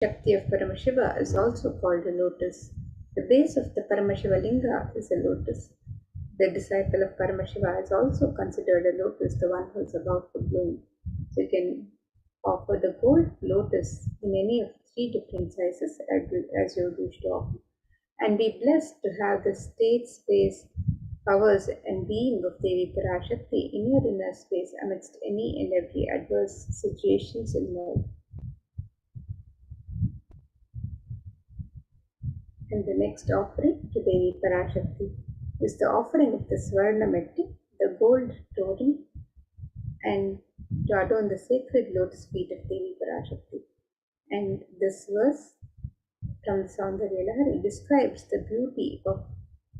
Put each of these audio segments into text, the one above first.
Shakti of Paramashiva is also called a lotus. The base of the Paramashiva Linga is a lotus. The disciple of Paramashiva is also considered a lotus, the one who is about to bloom. So you can offer the gold lotus in any of three different sizes as you wish to offer, and be blessed to have the state, space, powers, and being of Devi Parashakti in your inner space amidst any and every adverse situations in life. And the next offering to Devi Parashakti is the offering of the Swarna Metti, the gold totem, and to adorn the sacred lotus feet of Devi Parashakti. And this verse from the Saundarya Lahari describes the beauty of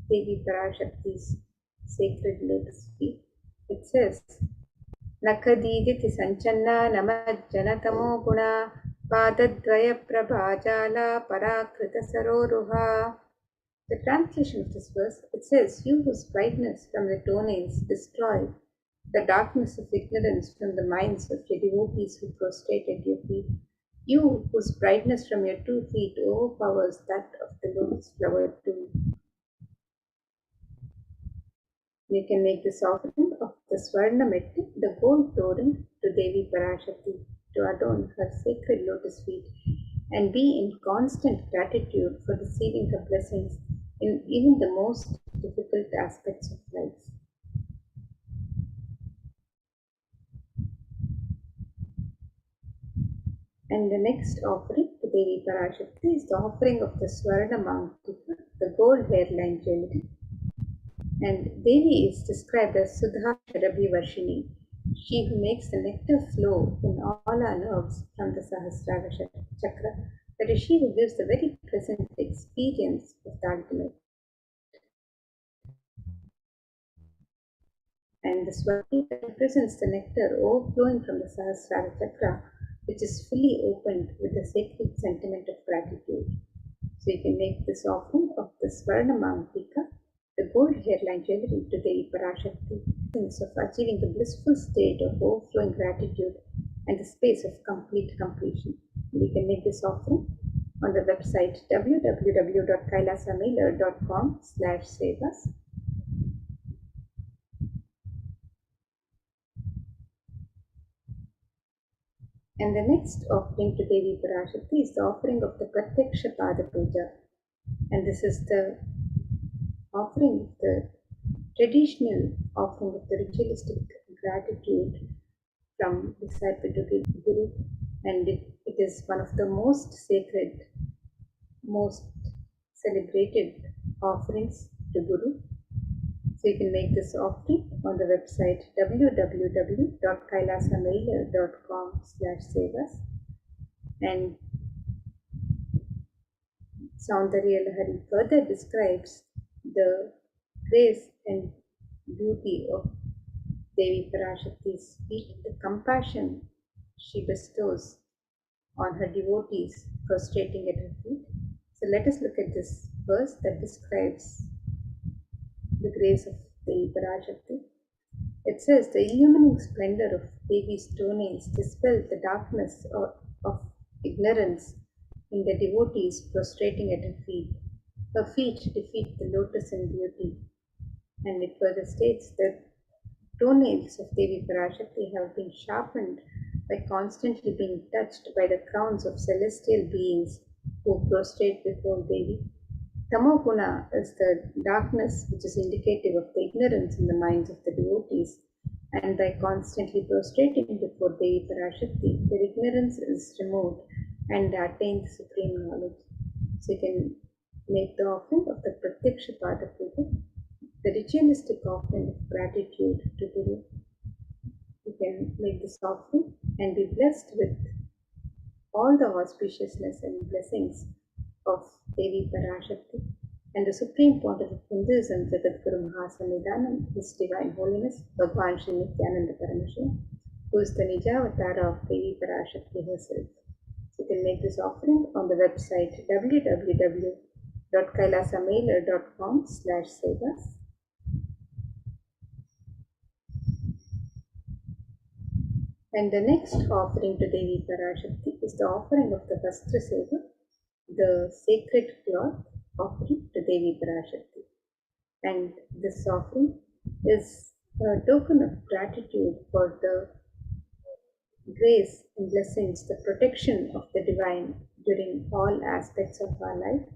Devi Parashakti's sacred lotus feet. It says, Nakadiditi Sanchanna Namajjanatamo Guna Padadvaya Prabhajala Parakrita Saroruha. The translation of this verse, it says, You whose brightness from the toenails destroy the darkness of ignorance from the minds of your devotees who prostrate at your feet, you whose brightness from your 2 feet overpowers that of the lotus flower too. You can make this offering of the Swarna Metti, the gold totem, to Devi Parashakti to adorn her sacred lotus feet and be in constant gratitude for receiving her blessings in even the most difficult aspects of life. And the next offering to Devi Parashakti is the offering of the Swarna Mantika, the gold hairline jewelry. And Devi is described as Sudha Sharabhi Varshini, she who makes the nectar flow in all our nerves from the Sahasrara Chakra, that is, she who gives the very present experience of the ultimate. And the Swati represents the nectar overflowing from the Sahasrara Chakra, which is fully opened with the sacred sentiment of gratitude. So you can make this offering of the Swarna Mantika, the gold hairline jewelry, to Devi Parashakti, sense of achieving the blissful state of overflowing gratitude and the space of complete completion. You can make this offering on the website www.kailasamailer.com/sevas. And the next offering to Devi Parashakti is the offering of the Pratyaksha Pada Puja. And this is the offering of the traditional offering of the ritualistic gratitude from disciple to Guru, and it is one of the most sacred, most celebrated offerings to Guru. So you can make this offering on the website www.kailasamailer.com/sevas. And Saundarya Lahari further describes the grace and beauty of Devi Parashakti's feet, the compassion she bestows on her devotees prostrating at her feet. So let us look at this verse that describes the grace of Devi Parashakti. It says, the illumining splendor of Devi's toenails dispels the darkness of ignorance in the devotees prostrating at her feet. Her feet defeat the lotus in beauty. And it further states that toenails of Devi Parashakti have been sharpened by constantly being touched by the crowns of celestial beings who prostrate before Devi. Tamoguna is the darkness which is indicative of the ignorance in the minds of the devotees, and by constantly prostrating before Devi Parashakti, their ignorance is removed and they attain the supreme knowledge. So you can make the offering of the Pratyaksha Pada Puja, the ritualistic offering of gratitude to Guru. You can make this offering and be blessed with all the auspiciousness and blessings of Devi Parashakti and the Supreme Pontiff of Hinduism, Jagadguru Mahasamidhanam, His Divine Holiness, Bhagwan Shri Nithyananda Paramashivam, who is the Nijavatara of Devi Parashakti herself. So you can make this offering on the website www.kailasamailer.com/sevas. And the next offering to Devi Parashakti is the offering of the Vastra Seva, the sacred cloth offering to Devi Parashakti. And this offering is a token of gratitude for the grace and blessings, the protection of the divine during all aspects of our life.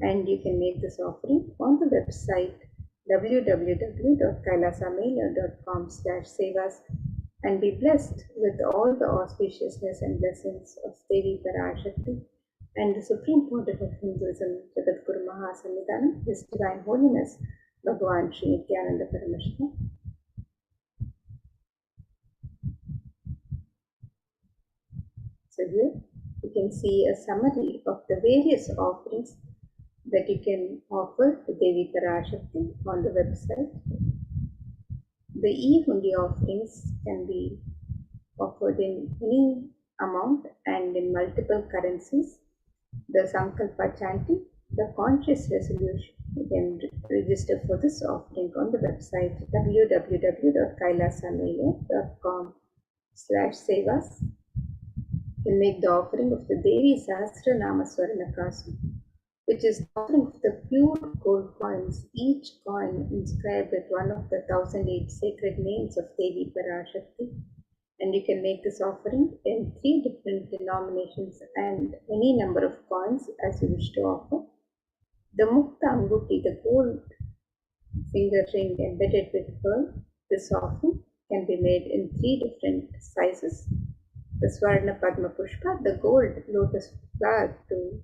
And you can make this offering on the website www.kailasamela.com/sevas and be blessed with all the auspiciousness and blessings of Devi Parashakti and the Supreme Pontiff of Hinduism, Jagadguru Mahasannidhanam, His Divine Holiness, Bhagavan Sri Nithyananda Paramashivam. So here you can see a summary of the various offerings that you can offer to Devi Parashakti on the website. The e-hundi offerings can be offered in any amount and in multiple currencies. The Sankalpa chanting, the conscious resolution, you can register for this offering on the website www.kailasamela.com/sevas. You can make the offering of the Devi Sahasranama Swarnakasu, which is the offering of the pure gold coins, each coin inscribed with one of the 1008 sacred names of Devi Parashakti. And you can make this offering in 3 different denominations and any number of coins as you wish to offer. The Mukta Anguti, the gold finger ring embedded with pearl, this offering can be made in 3 different sizes. The Swarna Padma Pushpa, the gold lotus flower to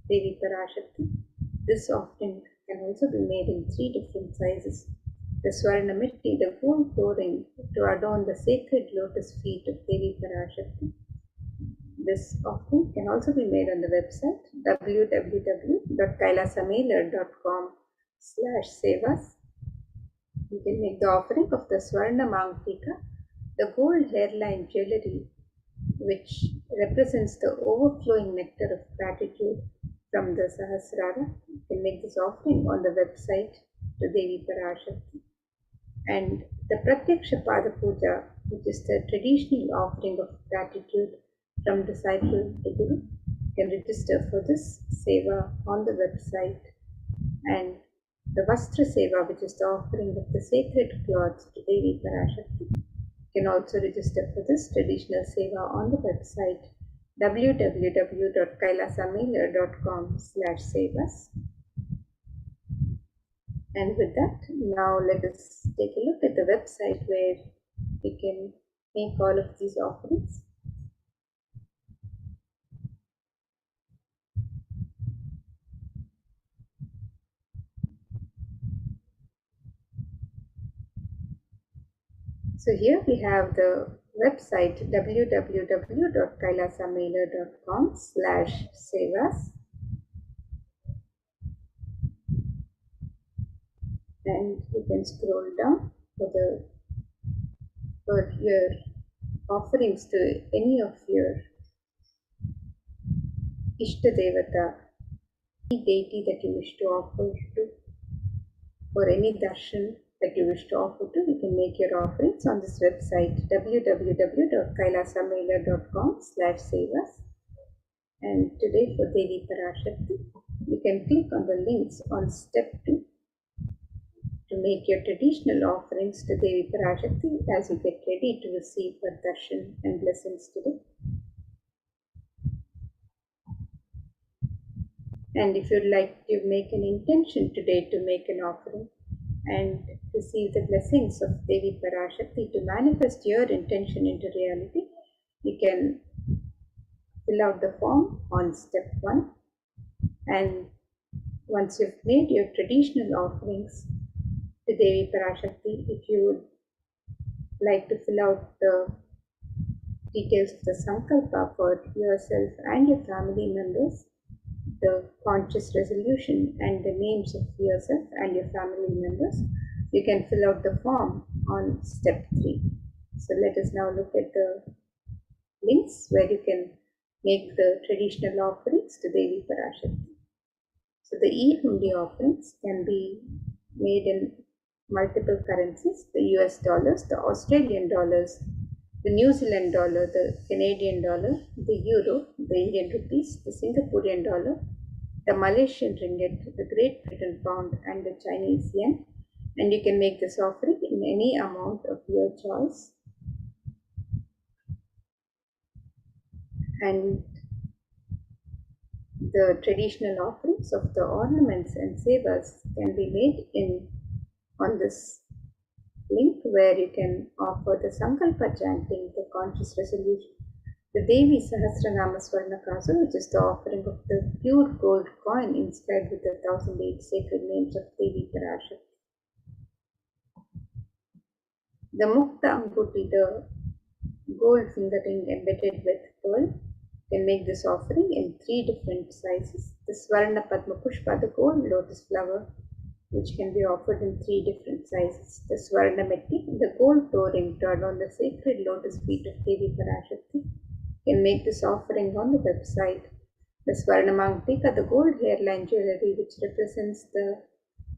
Devi Parashakti. This offering can also be made in 3 different sizes. The Swarna Mitti, the gold flooring to adorn the sacred lotus feet of Devi Parashakti. This offering can also be made on the website www.kailasamela.com/sevas. You can make the offering of the Swarna Mangtika, the gold hairline jewelry which represents the overflowing nectar of gratitude from the Sahasrara. You can make this offering on the website to Devi Parashakti. And the Pratyaksha Pada Puja, which is the traditional offering of gratitude from disciple to Guru, you can register for this seva on the website. And the Vastra Seva, which is the offering of the sacred cloths to Devi Parashakti, you can also register for this traditional seva on the website www.kailasamela.com/sevas. And with that, now let us take a look at the website where we can make all of these offerings. So here we have the website www.kailasamela.com/sevas. And you can scroll down for your offerings to any of your Ishta Devata, any deity that you wish to offer to, or any darshan that you wish to offer to. You can make your offerings on this website www.kailasamela.com/sevas. And today for Devi Parashakti, you can click on the links on step 2 to make your traditional offerings to Devi Parashakti as you get ready to receive her darshan and blessings today. And if you'd like to make an intention today to make an offering and receive the blessings of Devi Parashakti, to manifest your intention into reality, you can fill out the form on step 1. And once you've made your traditional offerings to Devi Parashakti, if you would like to fill out the details of the Sankalpa for yourself and your family members, the conscious resolution and the names of yourself and your family members, you can fill out the form on step 3. So let us now look at the links where you can make the traditional offerings to Devi Parashakti. So the e-hundi offerings can be made in multiple currencies, the US dollars, the Australian dollars, the New Zealand dollar, the Canadian dollar, the euro, the Indian rupees, the Singaporean dollar, the Malaysian ringgit, the Great Britain pound, and the Chinese yen. And you can make this offering in any amount of your choice. And the traditional offerings of the ornaments and sevas can be made on this link, where you can offer the Sankalpa chanting, the conscious resolution, the Devi Sahasranama Swarnakasa, which is the offering of the pure gold coin inscribed with the 1008 sacred names of Devi Parashakti. The Mukta Anguti, the gold finger ring embedded with pearl, can make this offering in 3 different sizes. The Swarna Padma Pushpa, the gold lotus flower, which can be offered in 3 different sizes. The Swarna Metti, the gold toe ring turned on the sacred lotus feet of Devi Parashakti, can make this offering on the website. The Swarna Mangtika, the gold hairline jewelry, which represents the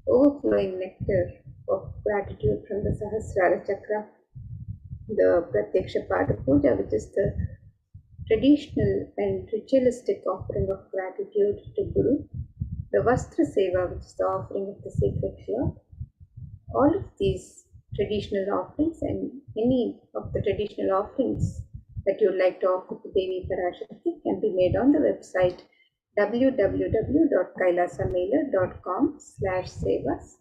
overflowing nectar of gratitude from the Sahasrara Chakra. The Pratyaksha Pada Puja, which is the traditional and ritualistic offering of gratitude to Guru. The Vastra Seva, which is the offering of the sacred cloth. All of these traditional offerings and any of the traditional offerings that you would like to offer to Devi Parashakti can be made on the website www.kailasamela.com/sevas.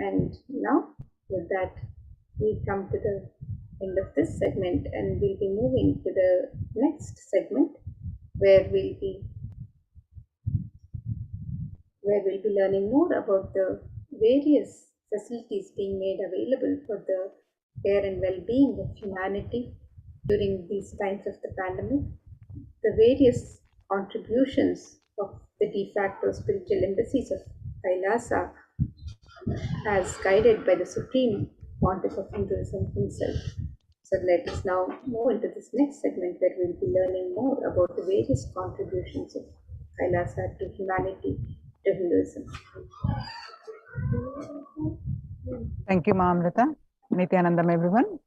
And now, with that, we come to the end of this segment, and we'll be moving to the next segment, where we'll be learning more about the various facilities being made available for the care and well-being of humanity during these times of the pandemic, the various contributions of the de facto spiritual embassies of Kailasa, as guided by the Supreme Pontiff of Hinduism himself. So let us now move into this next segment, where we'll be learning more about the various contributions of Kailasa to humanity, to Hinduism. Thank you, Ma Amrita. Nithyanandam, everyone.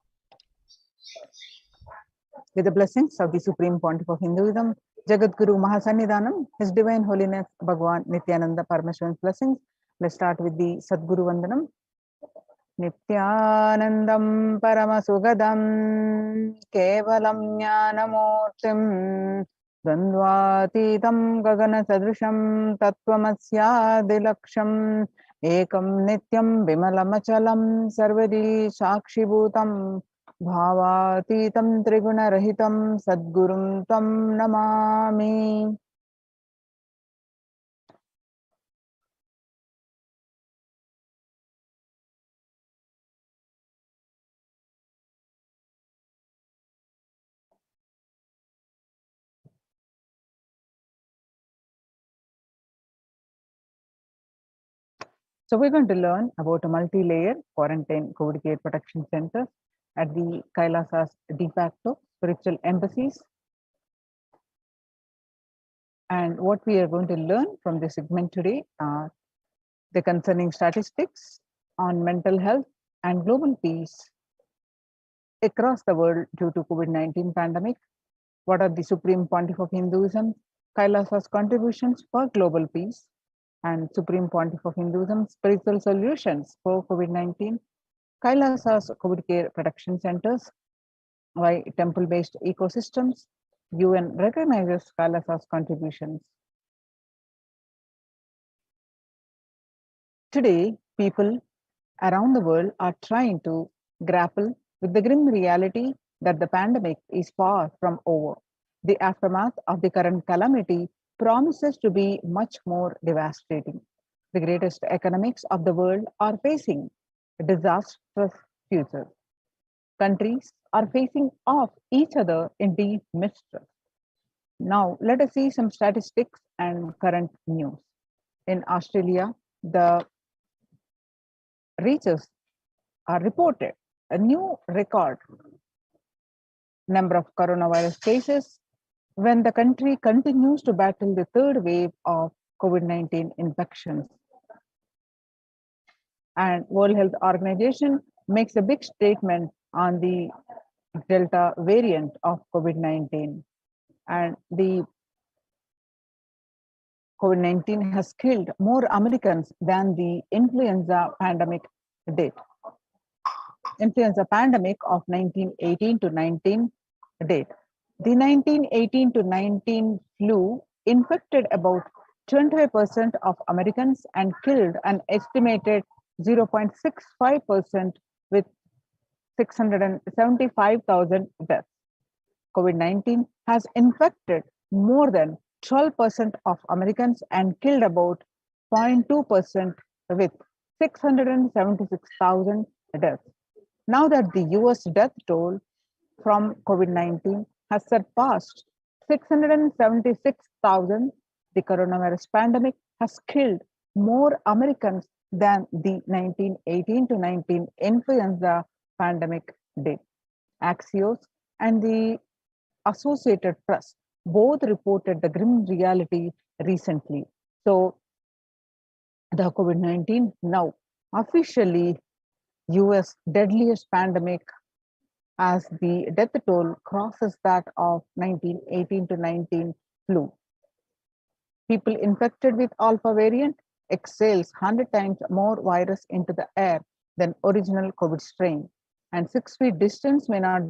With the blessings of the Supreme Pontiff of Hinduism, Jagat Guru Mahasannidhanam, His Divine Holiness Bhagwan Nithyananda Paramashivan's blessings. Let's start with the Sadguru Vandanam. Nithyanandam Paramasugadam Kevalam Jnanamurtim Dandvatitam Gagana Sadrisham Tattvamasya Dilaksham Ekam Nityam Vimalamachalam Sarvadi Sakshibhutam Bhavatitam Triguna Rahitam Sadgurum Tam Namami. So we're going to learn about a multi-layer quarantine COVID care protection center at the Kailasa's de facto spiritual embassies. And what we are going to learn from this segment today are the concerning statistics on mental health and global peace across the world due to COVID-19 pandemic. What are the Supreme Pontiff of Hinduism, Kailasa's contributions for global peace, and Supreme Pontiff of Hinduism spiritual solutions for COVID-19, Kailasa's COVID care protection centers, why temple-based ecosystems, UN recognizes Kailasa's contributions. Today, people around the world are trying to grapple with the grim reality that the pandemic is far from over. The aftermath of the current calamity promises to be much more devastating. The greatest economics of the world are facing a disastrous future. Countries are facing off each other in deep mistrust. Now, let us see some statistics and current news. In Australia, the researchers are reported a new record number of coronavirus cases when the country continues to battle the third wave of COVID-19 infections. And World Health Organization makes a big statement on the Delta variant of COVID-19. And the COVID-19 has killed more Americans than the influenza pandemic did. Influenza pandemic of 1918 to 19 did. The 1918 to 19 flu infected about 25% of Americans and killed an estimated 0.65% with 675,000 deaths. COVID-19 has infected more than 12% of Americans and killed about 0.2% with 676,000 deaths. Now that the US death toll from COVID-19 has surpassed 676,000, the coronavirus pandemic has killed more Americans than the 1918 to 19 influenza pandemic did. Axios and the Associated Press both reported the grim reality recently. So the COVID-19 now officially US deadliest pandemic as the death toll crosses that of 1918 to 19 flu. People infected with alpha variant exhales 100 times more virus into the air than original COVID strain, and 6 feet distance may not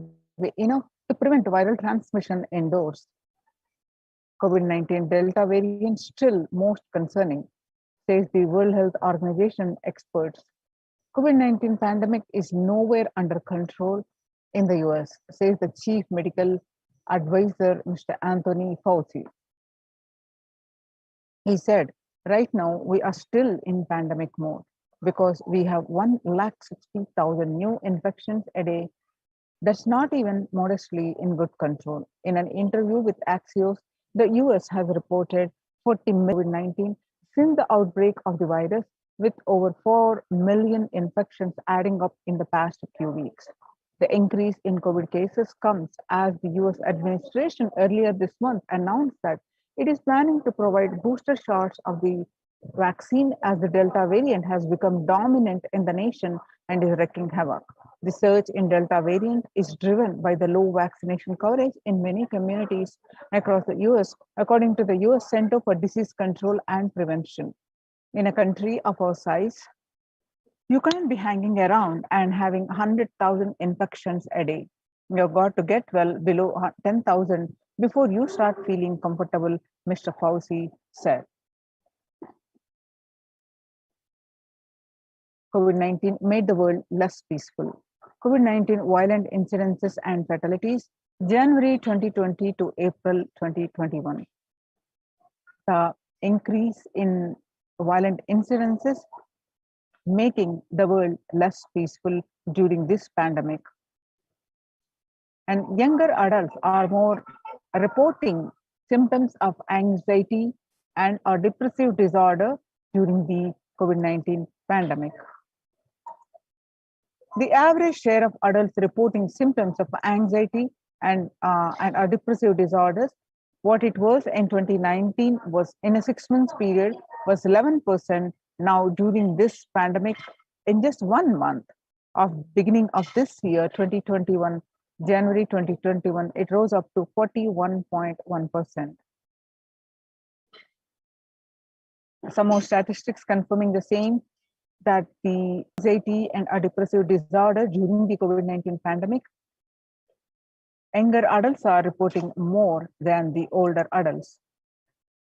be enough to prevent viral transmission indoors. COVID-19 Delta variant still most concerning, says the World Health Organization experts. COVID-19 pandemic is nowhere under control in the US, says the chief medical advisor, Mr. Anthony Fauci. He said, right now we are still in pandemic mode because we have 160,000 new infections a day. That's not even modestly in good control. In an interview with Axios, the US has reported 40 million COVID-19 since the outbreak of the virus, with over 4 million infections adding up in the past few weeks. The increase in COVID cases comes as the US administration earlier this month announced that it is planning to provide booster shots of the vaccine as the Delta variant has become dominant in the nation and is wreaking havoc. The surge in Delta variant is driven by the low vaccination coverage in many communities across the US, according to the US Center for Disease Control and Prevention. In a country of our size, you can't be hanging around and having 100,000 infections a day. You've got to get well below 10,000 before you start feeling comfortable, Mr. Fauci said. COVID-19 made the world less peaceful. COVID-19 violent incidences and fatalities, January 2020 to April 2021. The increase in violent incidences making the world less peaceful during this pandemic. And younger adults are more reporting symptoms of anxiety and a depressive disorder during the COVID-19 pandemic. The average share of adults reporting symptoms of anxiety and depressive disorders, what it was in 2019 was in a 6 months period was 11%. Now during this pandemic, in just 1 month of beginning of this year, 2021, January 2021, it rose up to 41.1%. Some more statistics confirming the same, that the anxiety and a depressive disorder during the COVID-19 pandemic, younger adults are reporting more than the older adults.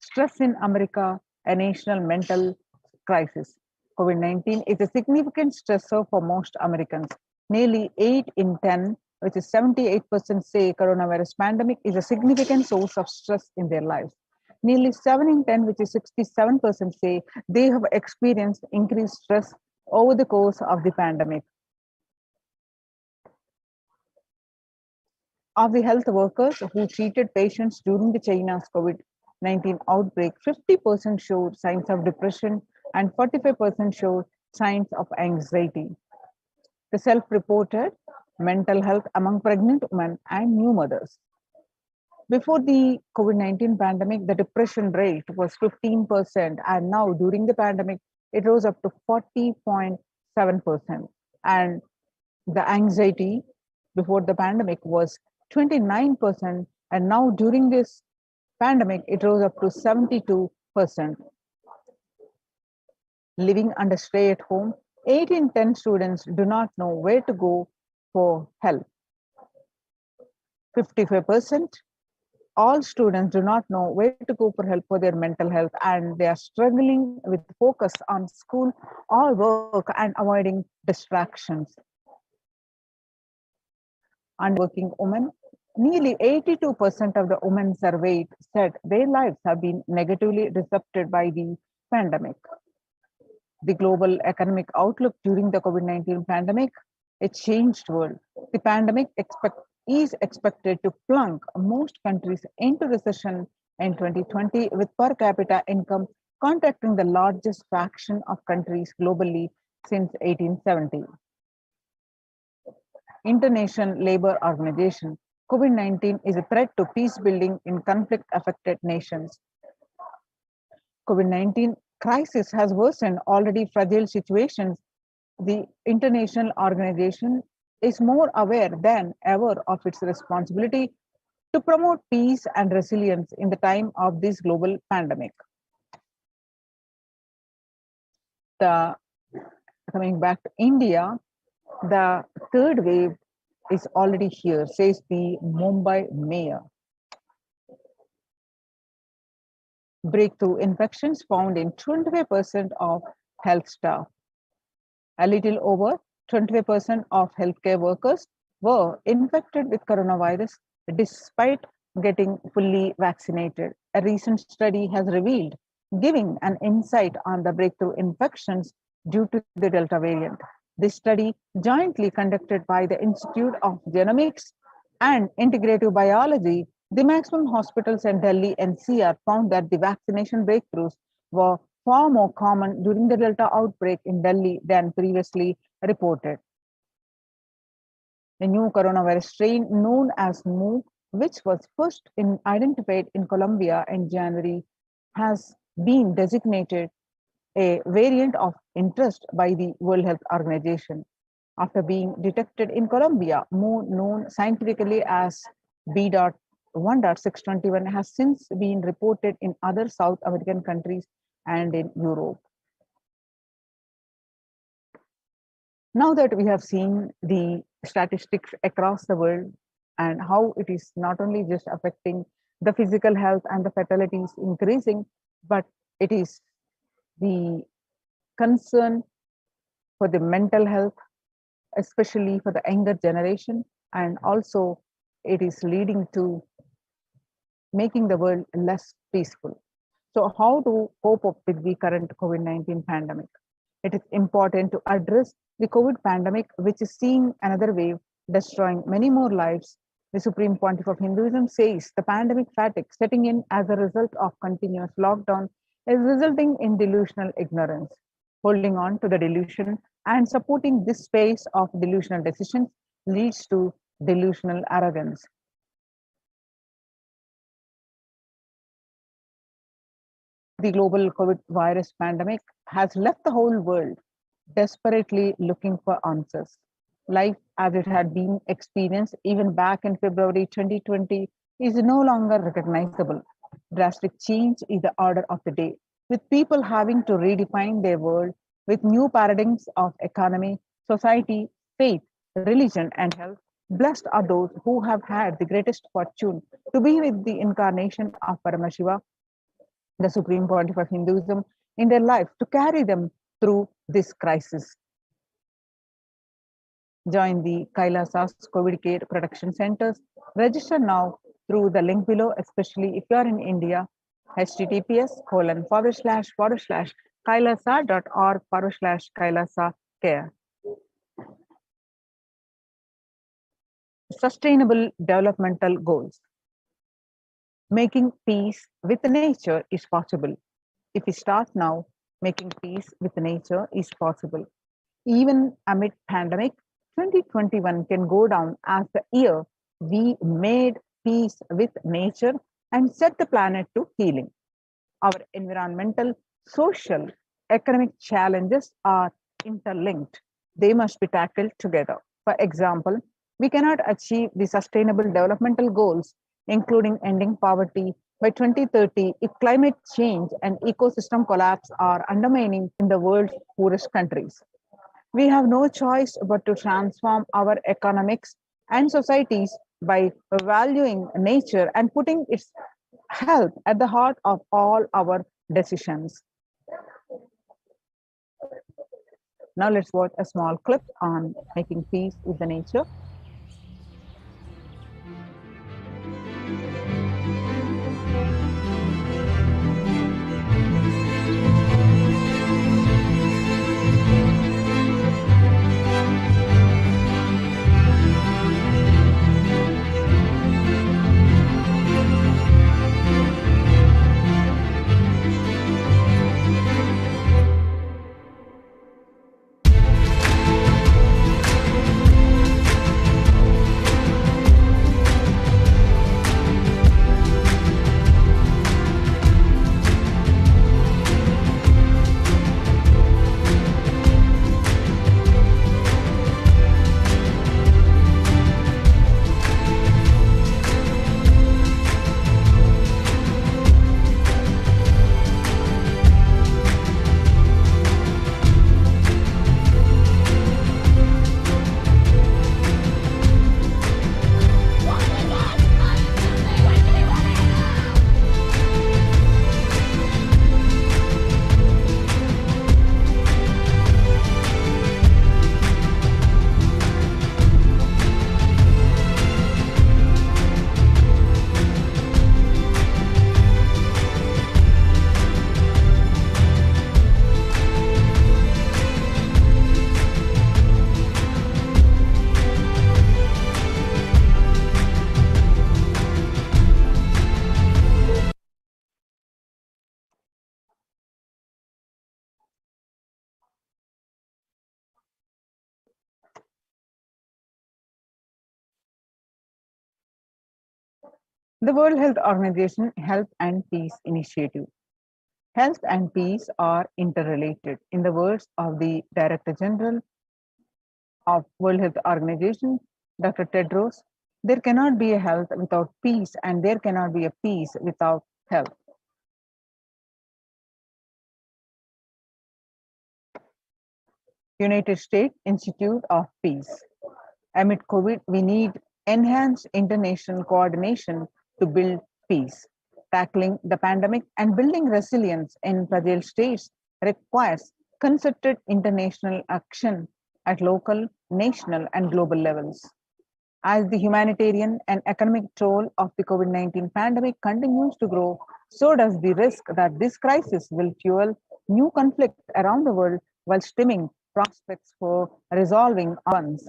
Stress in America, a national mental crisis. COVID-19 is a significant stressor for most Americans. Nearly 8 in 10, which is 78%, say coronavirus pandemic is a significant source of stress in their lives. Nearly 7 in 10, which is 67%, say they have experienced increased stress over the course of the pandemic. Of the health workers who treated patients during the China's COVID-19 outbreak, 50% showed signs of depression and 45% showed signs of anxiety. The self-reported mental health among pregnant women and new mothers. Before the COVID-19 pandemic, the depression rate was 15%, and now during the pandemic, it rose up to 40.7%. And the anxiety before the pandemic was 29%, and now during this pandemic, it rose up to 72%. Living under stay at home, 8 in 10 students do not know where to go for help. 55%, all students do not know where to go for help for their mental health, and they are struggling with focus on school or work and avoiding distractions. And working women, nearly 82% of the women surveyed said their lives have been negatively disrupted by the pandemic. The global economic outlook during the COVID-19 pandemic, a changed world. The pandemic is expected to plunge most countries into recession in 2020, with per capita income contracting the largest fraction of countries globally since 1870. International Labour Organization, COVID-19 is a threat to peace building in conflict-affected nations. COVID-19 crisis has worsened already fragile situations. The international organization is more aware than ever of its responsibility to promote peace and resilience in the time of this global pandemic. Coming back to India, the third wave is already here, says the Mumbai mayor. Breakthrough infections found in 25% of health staff. A little over 25% of healthcare workers were infected with coronavirus despite getting fully vaccinated. A recent study has revealed, giving an insight on the breakthrough infections due to the Delta variant. This study, jointly conducted by the Institute of Genomics and Integrative Biology, the maximum hospitals in Delhi NCR, found that the vaccination breakthroughs were far more common during the Delta outbreak in Delhi than previously reported. The new coronavirus strain known as Mu, which was first identified in Colombia in January, has been designated a variant of interest by the World Health Organization. After being detected in Colombia, Mu, known scientifically as B.1.621, has since been reported in other South American countries and in Europe. Now that we have seen the statistics across the world and how it is not only just affecting the physical health and the fatalities increasing, but it is the concern for the mental health, especially for the younger generation, and also it is leading to making the world less peaceful. So how to cope up with the current COVID-19 pandemic? It is important to address the COVID pandemic, which is seeing another wave, destroying many more lives. The Supreme Pontiff of Hinduism says the pandemic fatigue setting in as a result of continuous lockdown is resulting in delusional ignorance. Holding on to the delusion and supporting this space of delusional decisions leads to delusional arrogance. The global COVID virus pandemic has left the whole world desperately looking for answers. Life as it had been experienced even back in February 2020 is no longer recognizable. Drastic change is the order of the day, with people having to redefine their world with new paradigms of economy, society, faith, religion, and health. Blessed are those who have had the greatest fortune to be with the incarnation of Paramashiva, the Supreme Pontiff of Hinduism, in their life to carry them through this crisis. Join the Kailasa's COVID care production centers. Register now through the link below, especially if you are in India. https://kailasa.org/kailasa care. Sustainable developmental goals. Making peace with nature is possible. If we start now, making peace with nature is possible. Even amid pandemic, 2021 can go down as the year we made peace with nature and set the planet to healing. Our environmental, social, economic challenges are interlinked. They must be tackled together. For example, We cannot achieve the sustainable developmental goals, including ending poverty, by 2030 if climate change and ecosystem collapse are undermining in the world's poorest countries. We have no choice but to transform our economics and societies by valuing nature and putting its health at the heart of all our decisions. Now let's watch a small clip on making peace with the nature. The World Health Organization Health and Peace Initiative. Health and peace are interrelated. In the words of the Director General of World Health Organization, Dr. Tedros, there cannot be a health without peace and there cannot be a peace without health. United States Institute of Peace. Amid COVID, we need enhanced international coordination to build peace. Tackling the pandemic and building resilience in fragile states requires concerted international action at local, national, and global levels. As the humanitarian and economic toll of the COVID 19 pandemic continues to grow, so does the risk that this crisis will fuel new conflict around the world while stemming prospects for resolving ones.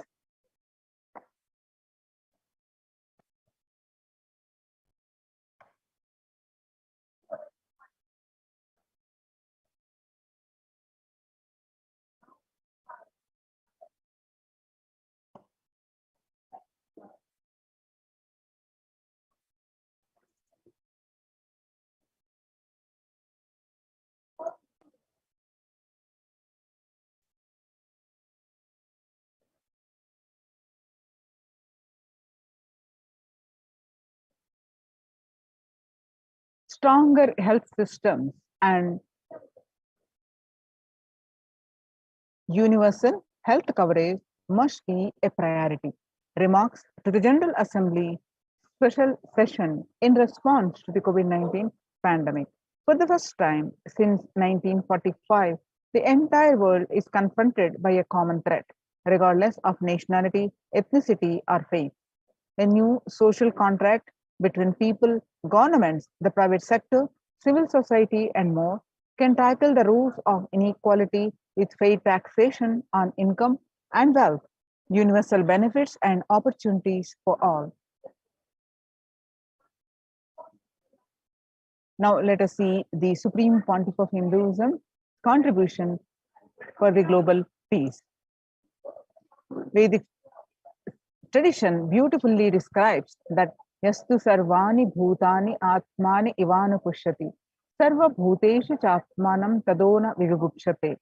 Stronger health systems and universal health coverage must be a priority. Remarks to the General Assembly special session in response to the COVID 19 pandemic. For the first time since 1945, the entire world is confronted by a common threat, regardless of nationality, ethnicity, or faith. A new social contract between people, governments, the private sector, civil society, and more can tackle the roots of inequality with fair taxation on income and wealth, universal benefits, and opportunities for all. Now, let us see the Supreme Pontiff of Hinduism contribution for the global peace. Vedic tradition beautifully describes that Yastu Sarvani Bhutani Atmani Ivanu Pushyati Sarva Bhuteshu Chatmanam Tadona Vigupshate.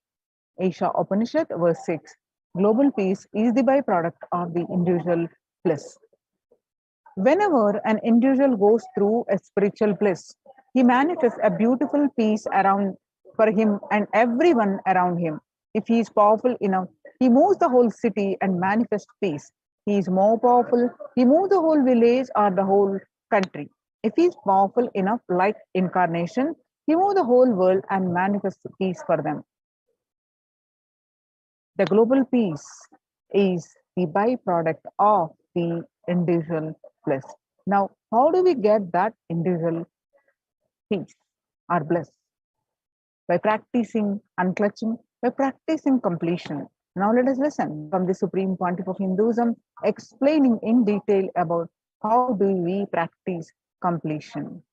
Isha Upanishad, verse 6. Global peace is the byproduct of the individual bliss. Whenever an individual goes through a spiritual bliss, he manifests a beautiful peace around for him and everyone around him. If he is powerful enough, he moves the whole city and manifests peace. He is more powerful, he moves the whole village or the whole country. If he is powerful enough, like incarnation, he moves the whole world and manifests peace for them. The global peace is the byproduct of the individual bliss. Now, how do we get that individual peace or bliss? By practicing unclutching, by practicing completion. Now, let us listen from the Supreme Pontiff of Hinduism explaining in detail about how do we practice completion.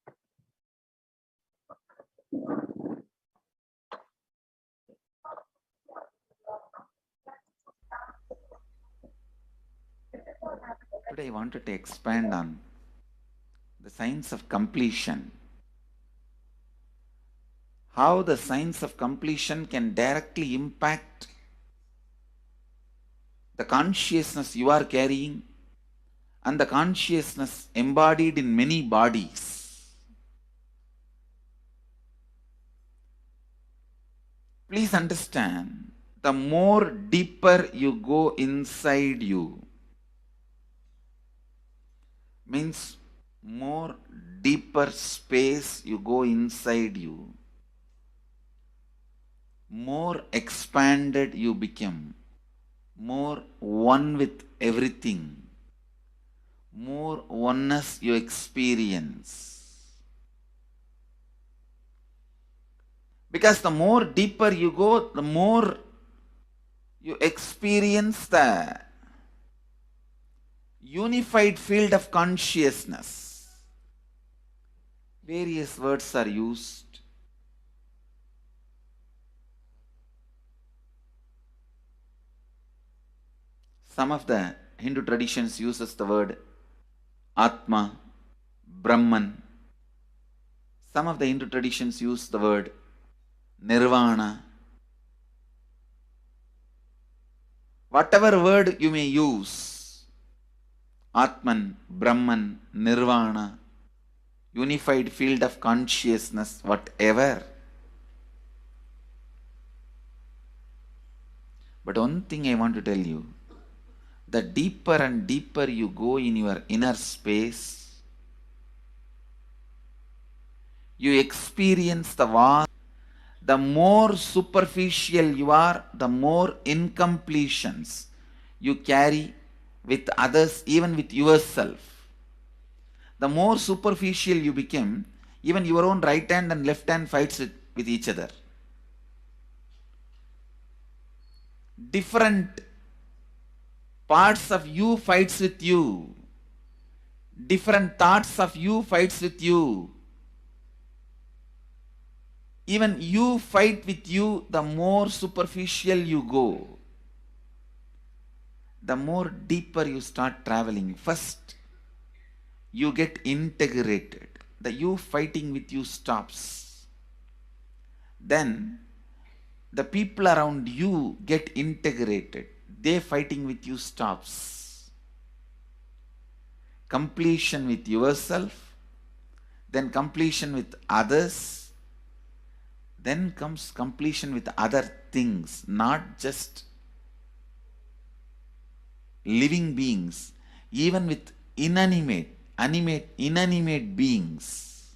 Today I wanted to expand on the science of completion. How the science of completion can directly impact the consciousness you are carrying and the consciousness embodied in many bodies. Please understand, the more deeper you go inside you, means more deeper space you go inside you, more expanded you become, more one with everything, more oneness you experience. Because the more deeper you go, the more you experience the unified field of consciousness. Various words are used. Some of the Hindu traditions uses the word Atma, Brahman. Some of the Hindu traditions use the word Nirvana. Whatever word you may use, Atman, Brahman, Nirvana, unified field of consciousness, whatever. But one thing I want to tell you, the deeper and deeper you go in your inner space, you experience the vast. The more superficial you are, the more incompletions you carry with others, even with yourself. The more superficial you become, even your own right hand and left hand fights with each other. Different parts of you fights with you. Different thoughts of you fights with you. Even you fight with you, the more superficial you go, the more deeper you start traveling. First, you get integrated. The you fighting with you stops. Then, the people around you get integrated. They fighting with you stops. Completion with yourself, then completion with others, then comes completion with other things, not just living beings, even with inanimate beings.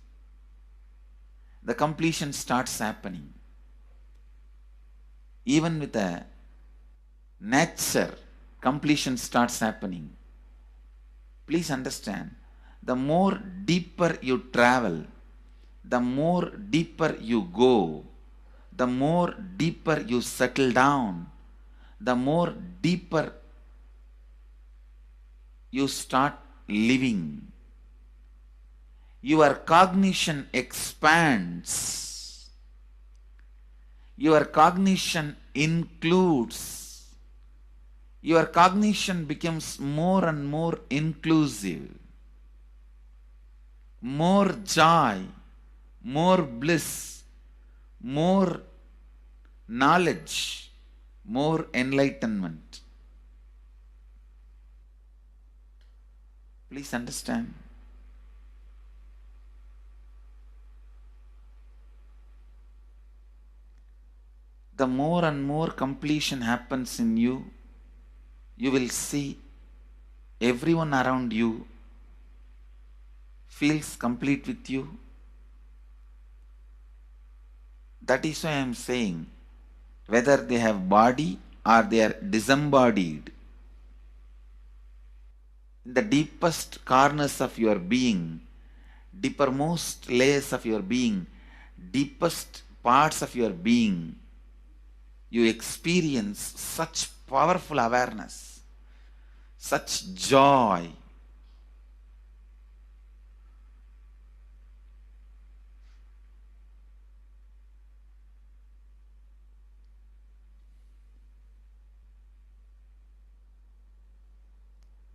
The completion starts happening. Even with a nature, completion starts happening. Please understand, the more deeper you travel, the more deeper you go, the more deeper you settle down, the more deeper you start living. Your cognition expands. Your cognition includes. Your cognition becomes more and more inclusive. More joy, more bliss, more knowledge, more enlightenment. Please understand. The more and more completion happens in you, you will see everyone around you feels complete with you. That is why I am saying, whether they have body or they are disembodied, in the deepest corners of your being, deepermost layers of your being, deepest parts of your being, you experience such powerful awareness, such joy.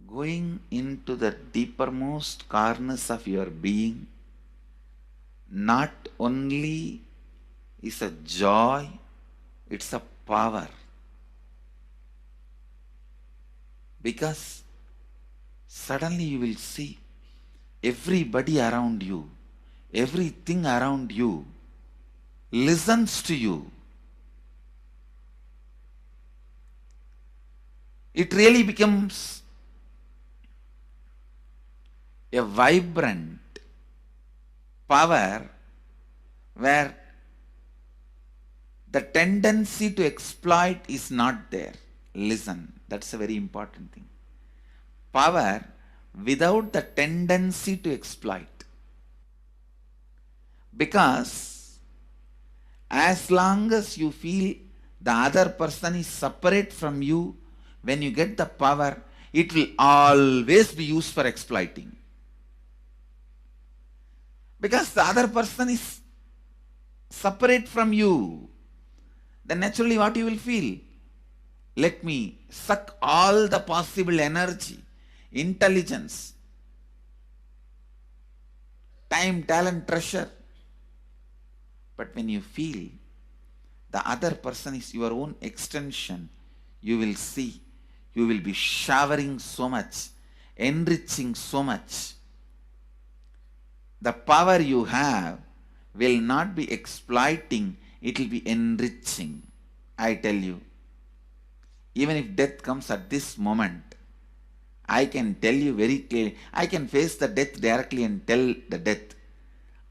Going into the deepermost corners of your being not only is a joy, it's a power. Because suddenly you will see everybody around you, everything around you listens to you. It really becomes a vibrant power where the tendency to exploit is not there. Listen, that's a very important thing. Power without the tendency to exploit. Because as long as you feel the other person is separate from you, when you get the power, it will always be used for exploiting. Because the other person is separate from you, then naturally what you will feel? Let me suck all the possible energy, intelligence, time, talent, treasure. But when you feel the other person is your own extension, you will see, you will be showering so much, enriching so much. The power you have will not be exploiting, it will be enriching. I tell you, even if death comes at this moment, I can tell you very clearly, I can face the death directly and tell the death,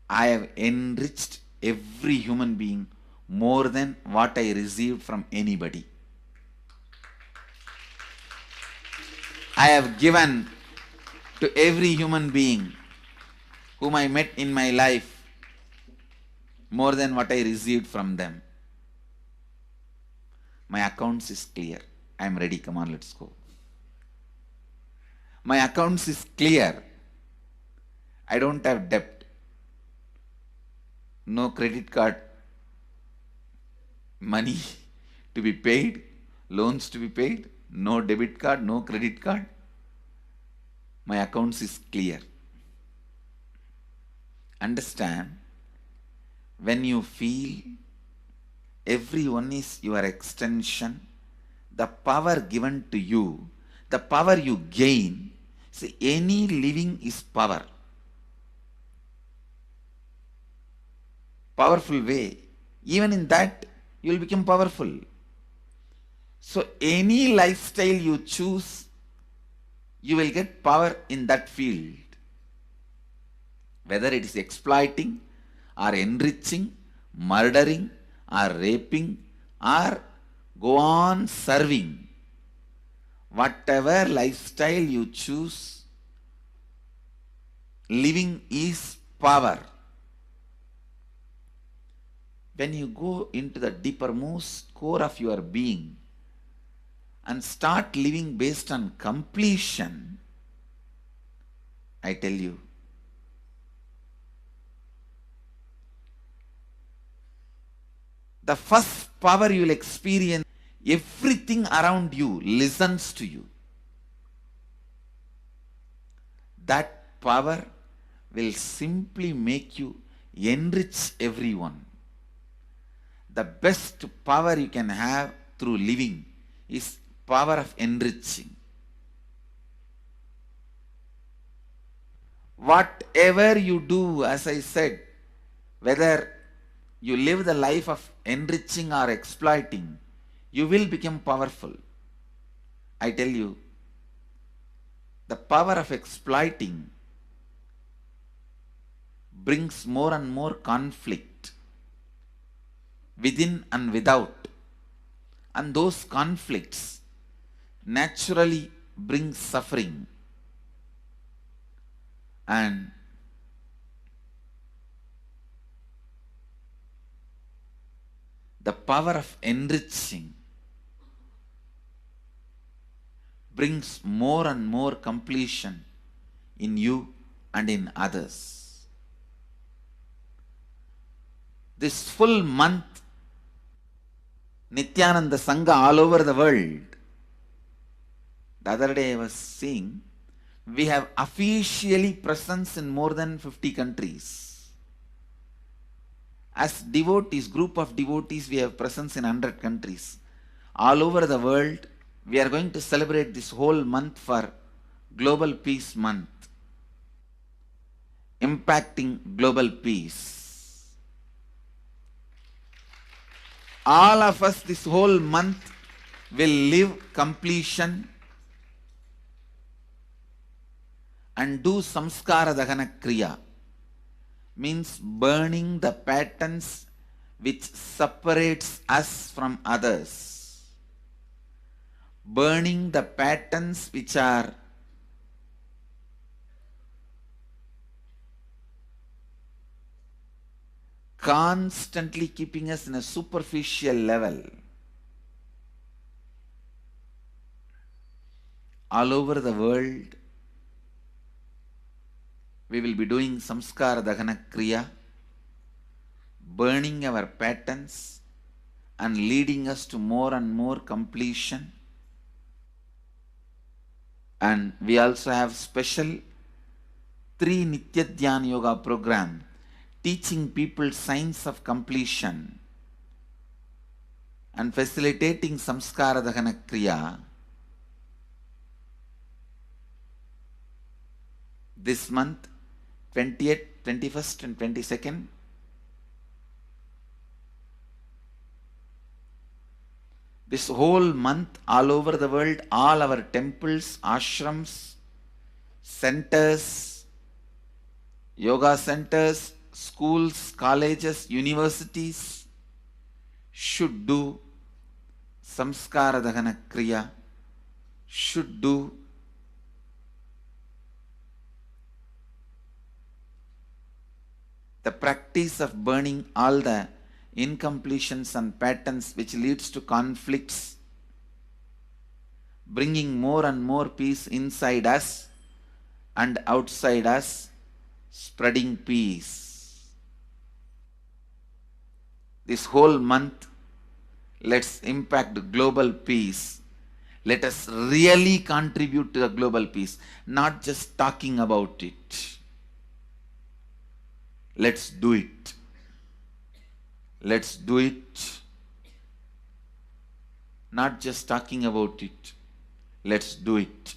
I have enriched every human being more than what I received from anybody. I have given to every human being whom I met in my life more than what I received from them. My accounts is clear. I am ready. Come on, let's go. My accounts is clear. I don't have debt. No credit card money to be paid, loans to be paid, no debit card, no credit card. My accounts is clear. Understand, when you feel everyone is your extension, the power given to you, the power you gain, see, any living is power. Powerful way. Even in that, you will become powerful. So any lifestyle you choose, you will get power in that field. Whether it is exploiting or enriching, murdering or raping or go on serving. Whatever lifestyle you choose, living is power. When you go into the deepermost core of your being and start living based on completion, I tell you, the first power you will experience, everything around you listens to you. That power will simply make you enrich everyone. The best power you can have through living is power of enriching. Whatever you do, as I said, whether you live the life of enriching or exploiting, you will become powerful. I tell you, the power of exploiting brings more and more conflict within and without. And those conflicts naturally bring suffering. And the power of enriching brings more and more completion in you and in others. This full month, Nithyananda Sangha all over the world. The other day I was seeing, we have officially presence in more than 50 countries. As devotees, group of devotees, we have presence in 100 countries. All over the world, we are going to celebrate this whole month for Global Peace Month, impacting global peace. All of us this whole month will live completion and do samskara dahana kriya, means burning the patterns which separates us from others, burning the patterns which are constantly keeping us in a superficial level. All over the world, we will be doing samskara dahana kriya, burning our patterns and leading us to more and more completion. And we also have special 3 Nitya Dhyana Yoga program teaching people science of completion and facilitating samskara dahana kriya. This month, 20th, 21st and 22nd, this whole month, all over the world, all our temples, ashrams, centers, yoga centers, schools, colleges, universities should do samskara dahana kriya, should do the practice of burning all the incompletions and patterns which leads to conflicts, bringing more and more peace inside us and outside us, spreading peace. This whole month, let's impact global peace. Let us really contribute to the global peace, not just talking about it. Let's do it. Let's do it. Not just talking about it. Let's do it.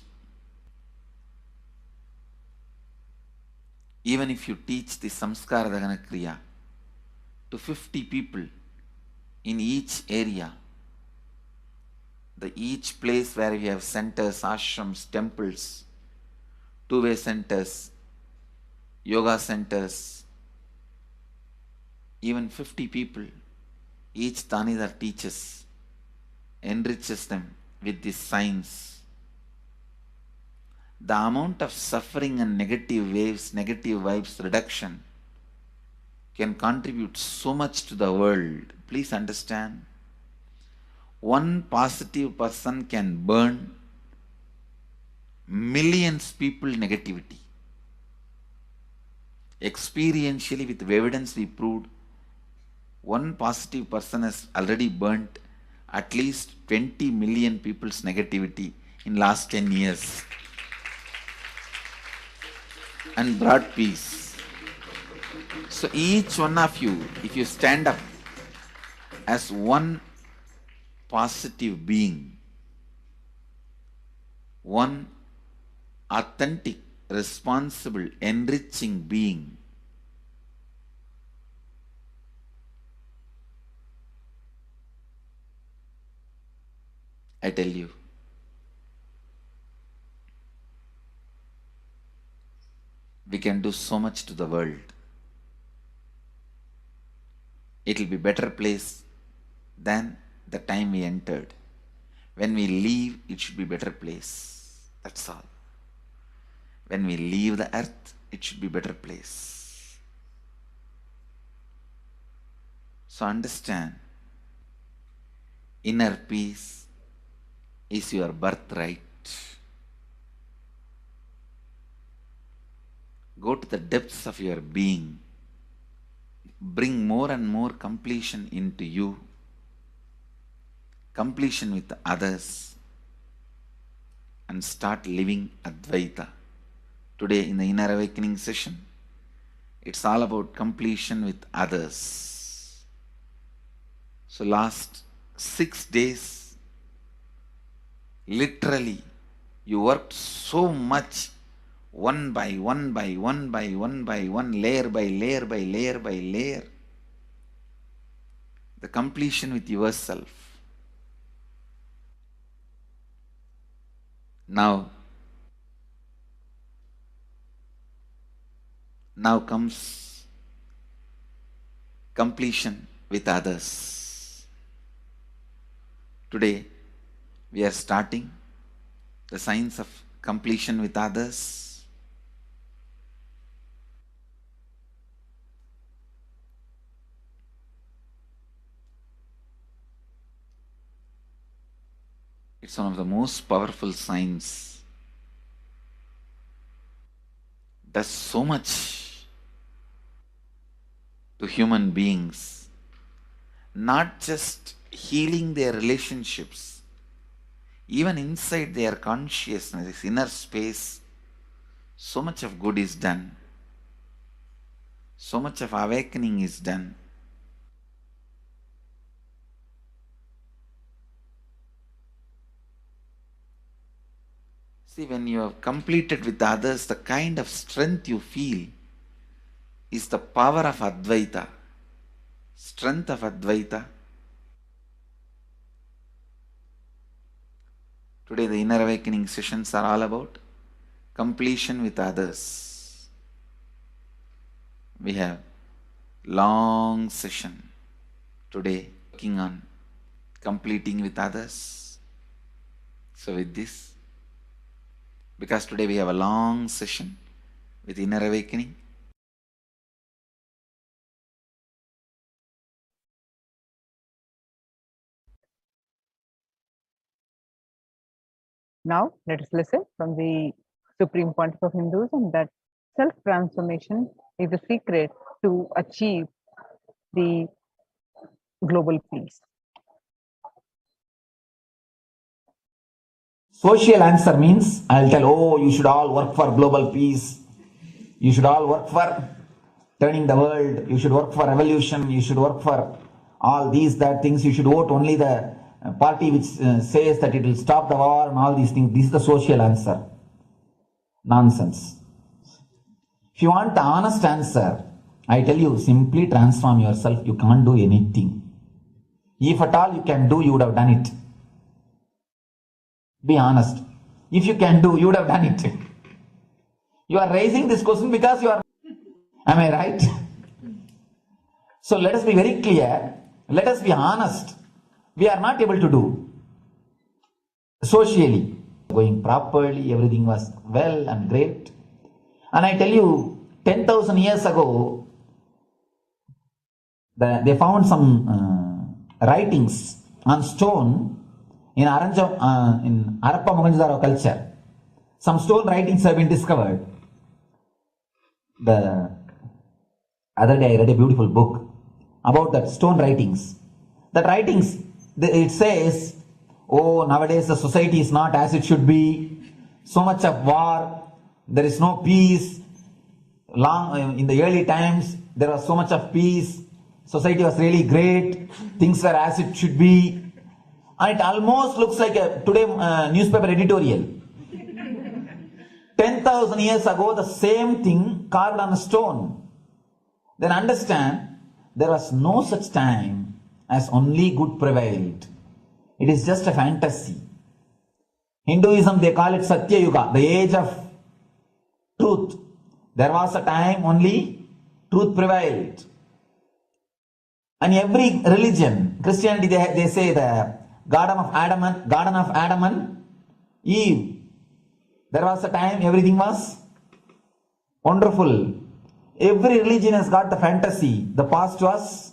Even if you teach the samskara dahana kriya to 50 people in each area, each place where we have centers, ashrams, temples, two-way centers, yoga centers, even 50 people, each Tanidar teaches, enriches them with this science. The amount of suffering and negative waves, negative vibes reduction can contribute so much to the world. Please understand. One positive person can burn millions people negativity. Experientially, with evidence we proved, one positive person has already burnt at least 20 million people's negativity in last 10 years and brought peace. So each one of you, if you stand up as one positive being, one authentic, responsible, enriching being. I tell you, we can do so much to the world. It will be better place than the time we entered. When we leave, it should be better place. That's all. When we leave the earth, it should be better place. So understand, inner peace is your birthright. Go to the depths of your being. Bring more and more completion into you. Completion with others. And start living Advaita. Today in the Inner Awakening session, it's all about completion with others. So last 6 days, literally, you worked so much, one by one by one by one by one, layer by layer by layer by layer. The completion with yourself. Now comes completion with others. Today, we are starting the science of completion with others. It's one of the most powerful science. Does so much to human beings, not just healing their relationships, even inside their consciousness, this inner space, so much of good is done. So much of awakening is done. See, when you have completed with others, the kind of strength you feel is the power of Advaita. Strength of Advaita. Today the Inner Awakening sessions are all about completion with others. We have long session today working on completing with others. So with this, because today we have a long session with Inner Awakening, Now, let us listen from the Supreme Pontiff of Hinduism that self-transformation is the secret to achieve the global peace. Social answer means I'll tell, oh, you should all work for global peace. You should all work for turning the world. You should work for revolution. You should work for all these, that things. You should vote only the party which says that it will stop the war and all these things. This is the social answer. Nonsense. If you want the honest answer, I tell you, simply transform yourself. You can't do anything. If at all you can do, you would have done it. Be honest. If you can do, you would have done it. You are raising this question because you are... Am I right? So let us be very clear. Let us be honest. We are not able to do. Socially, going properly, everything was well and great. And I tell you, 10,000 years ago, they found some writings on stone in Harappa Mohenjo-daro culture. Some stone writings have been discovered. The other day I read a beautiful book about that stone writings. That writings, it says, oh, nowadays the society is not as it should be. So much of war, there is no peace. In the early times, there was so much of peace. Society was really great. Things were as it should be. And it almost looks like a today newspaper editorial. 10,000 years ago, the same thing carved on a stone. Then understand, there was no such time as only good prevailed. It is just a fantasy. Hinduism, they call it Satya Yuga, the age of truth. There was a time only truth prevailed. And every religion, Christianity, they say the Garden of Adam and Eve. There was a time everything was wonderful. Every religion has got the fantasy. The past was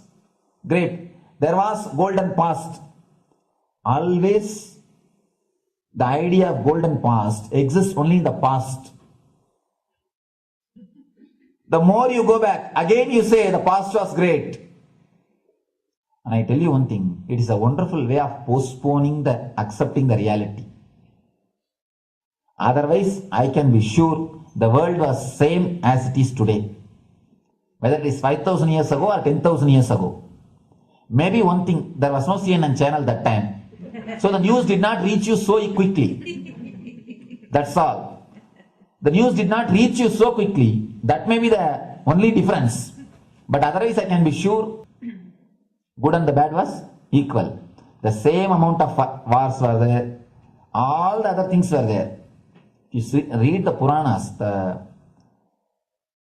great. There was golden past. Always the idea of golden past exists only in the past. The more you go back, again you say the past was great. And I tell you one thing, it is a wonderful way of postponing the accepting the reality. Otherwise, I can be sure the world was same as it is today. Whether it is 5,000 years ago or 10,000 years ago. Maybe one thing, there was no CNN channel that time. So the news did not reach you so quickly. That's all. The news did not reach you so quickly. That may be the only difference. But otherwise, I can be sure good and the bad was equal. The same amount of wars were there. All the other things were there. You read the Puranas, the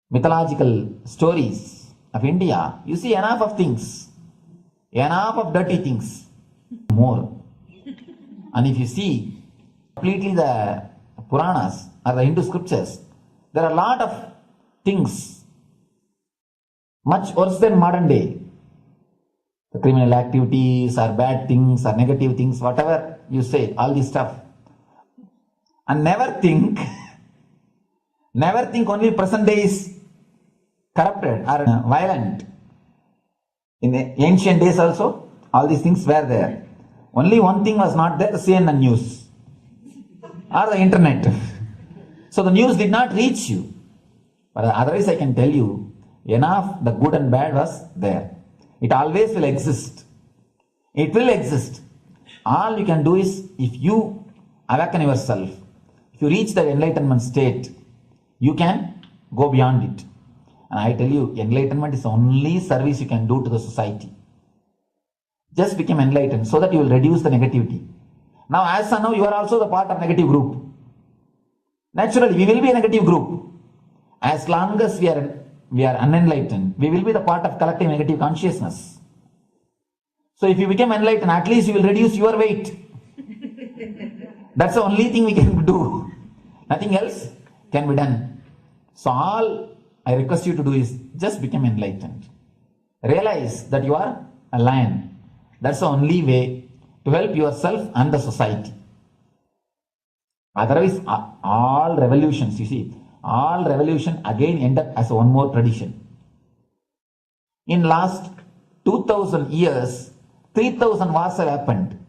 mythological stories of India, you see enough of things. Enough of dirty things. More. And if you see completely the Puranas or the Hindu scriptures, there are a lot of things much worse than modern day. The criminal activities or bad things or negative things, whatever you say, all this stuff. And never think only present day is corrupted or violent. In the ancient days also, all these things were there. Only one thing was not there, the CNN news or the internet. So the news did not reach you. But otherwise I can tell you, enough the good and bad was there. It always will exist. It will exist. All you can do is, if you awaken yourself, if you reach the enlightenment state, you can go beyond it. And I tell you, enlightenment is the only service you can do to the society. Just become enlightened so that you will reduce the negativity. Now, as of now, you are also the part of negative group. Naturally, we will be a negative group. As long as we are unenlightened, we will be the part of collective negative consciousness. So if you become enlightened, at least you will reduce your weight. That's the only thing we can do. Nothing else can be done. So all I request you to do is just become enlightened. Realize that you are a lion. That's the only way to help yourself and the society. Otherwise, all revolutions, you see, all revolution again end up as one more tradition. In last 2000 years, 3000 wars have happened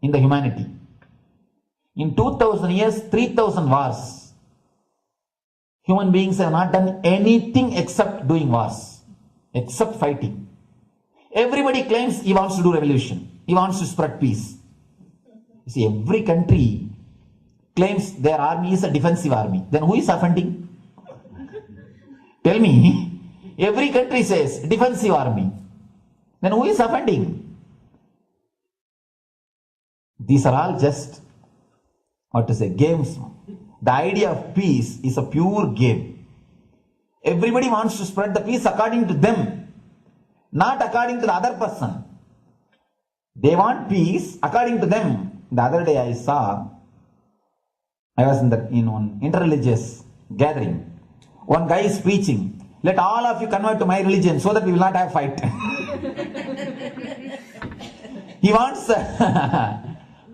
in the humanity. In 2000 years, 3000 wars. Human beings have not done anything except doing wars, except fighting. Everybody claims he wants to do revolution. He wants to spread peace. You see, every country claims their army is a defensive army. Then who is offending? Tell me. Every country says defensive army. Then who is offending? These are all just, games. The idea of peace is a pure game. Everybody wants to spread the peace according to them, not according to the other person. They want peace according to them. The other day I was in one interreligious gathering. One guy is preaching, let all of you convert to my religion so that we will not have fight. He wants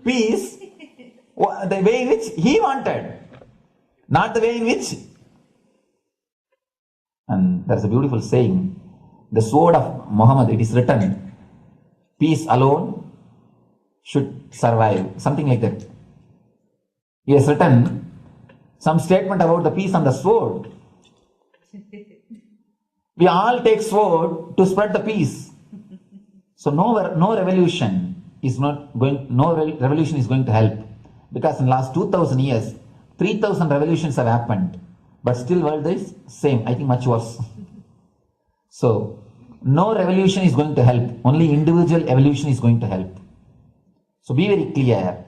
peace the way in which he wanted, not the way in which. And there's a beautiful saying, the sword of Muhammad, it is written, peace alone should survive, something like that. He has written some statement about the peace on the sword. We all take sword to spread the peace. So no revolution is going to help. Because in the last 2000 years, 3,000 revolutions have happened, but still world is same. I think much worse. So no revolution is going to help. Only individual evolution is going to help. So be very clear.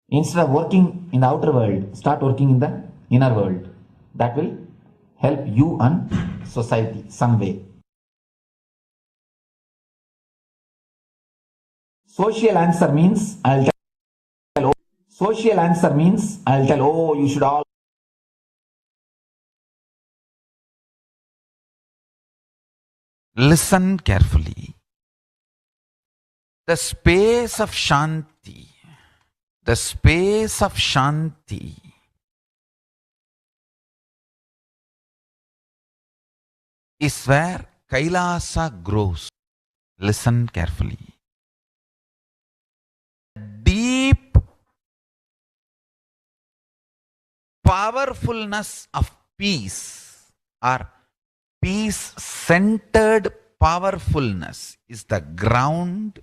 Instead of working in the outer world, start working in the inner world. That will help you and society some way. Social answer means I'll tell. Social answer means I'll tell. Oh, you should all. Listen carefully. The space of Shanti, the space of Shanti is where Kailasa grows. Listen carefully. Deep powerfulness of peace or peace-centered powerfulness is the ground,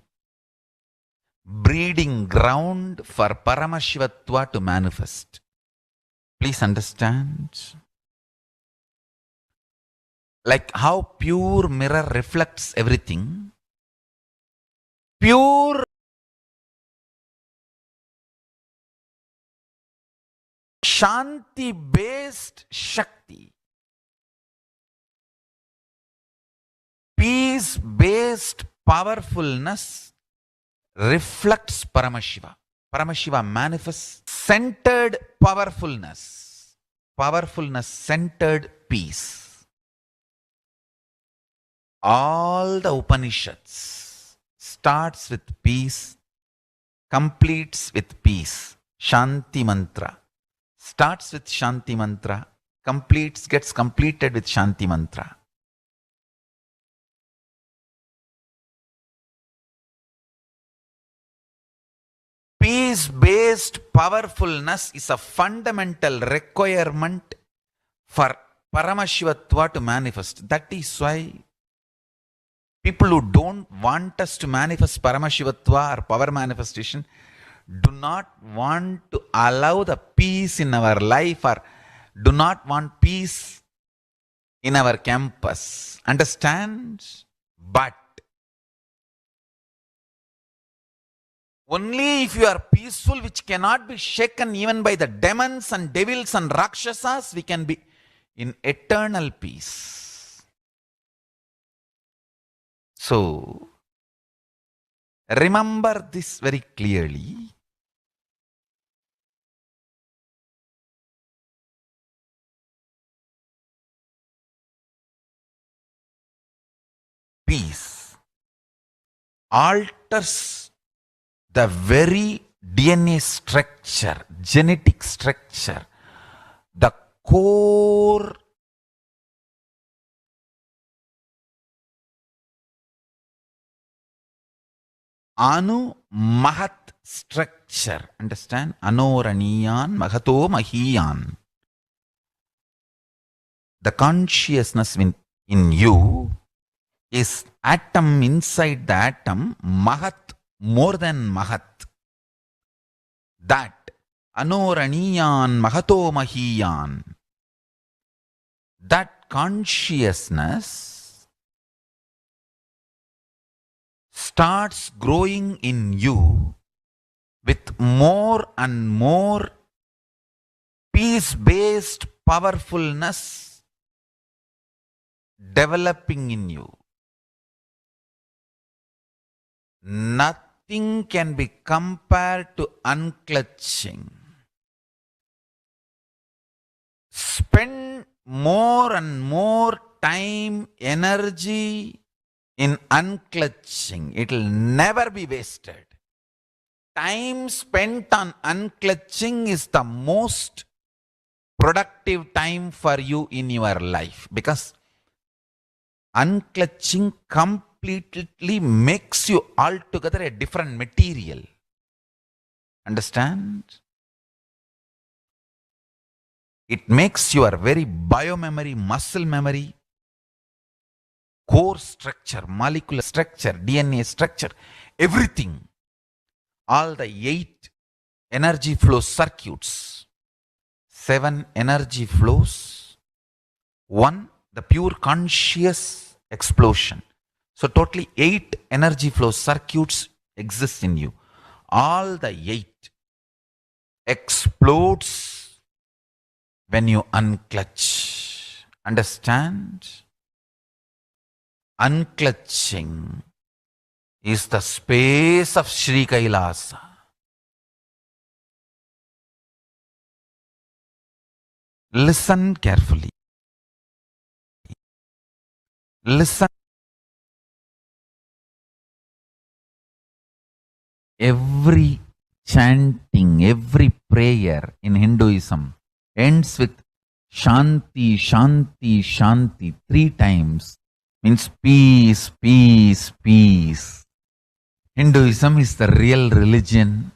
breeding ground for Paramashivatva to manifest. Please understand. Like how pure mirror reflects everything, pure Shanti-based Shakti, peace-based powerfulness reflects Paramashiva. Paramashiva manifests centered powerfulness, powerfulness centered peace. All the Upanishads starts with peace, completes with peace. Shanti mantra starts with Shanti mantra, gets completed with Shanti mantra. Peace-based powerfulness is a fundamental requirement for Paramashivatva to manifest. That is why people who don't want us to manifest Paramashivatva or power manifestation do not want to allow the peace in our life or do not want peace in our campus. Understand? But only if you are peaceful, which cannot be shaken even by the demons and devils and rakshasas, we can be in eternal peace. So, remember this very clearly. Peace alters the very DNA structure, genetic structure, the core Anu Mahat structure. Understand? Anoraniyan Mahato Mahiyan. The consciousness in you is atom inside the atom, Mahat more than Mahat. That Anoraniyan Mahato Mahiyan. That consciousness starts growing in you with more and more peace-based powerfulness developing in you. Nothing can be compared to unclutching. Spend more and more time, energy in unclutching. It will never be wasted. Time spent on unclutching is the most productive time for you in your life, because unclutching completely makes you altogether a different material. Understand? It makes your very biomemory, muscle memory, core structure, molecular structure, DNA structure, everything, all the 8 energy flow circuits, 7 energy flows, 1 the pure conscious explosion. So totally 8 energy flow circuits exist in you. All the 8 explodes when you unclutch. Understand? Unclutching is the space of Sri Kailasa. Listen carefully. Listen. Every chanting, every prayer in Hinduism ends with Shanti, Shanti, Shanti 3 times. Means peace, peace, peace. Hinduism is the real religion.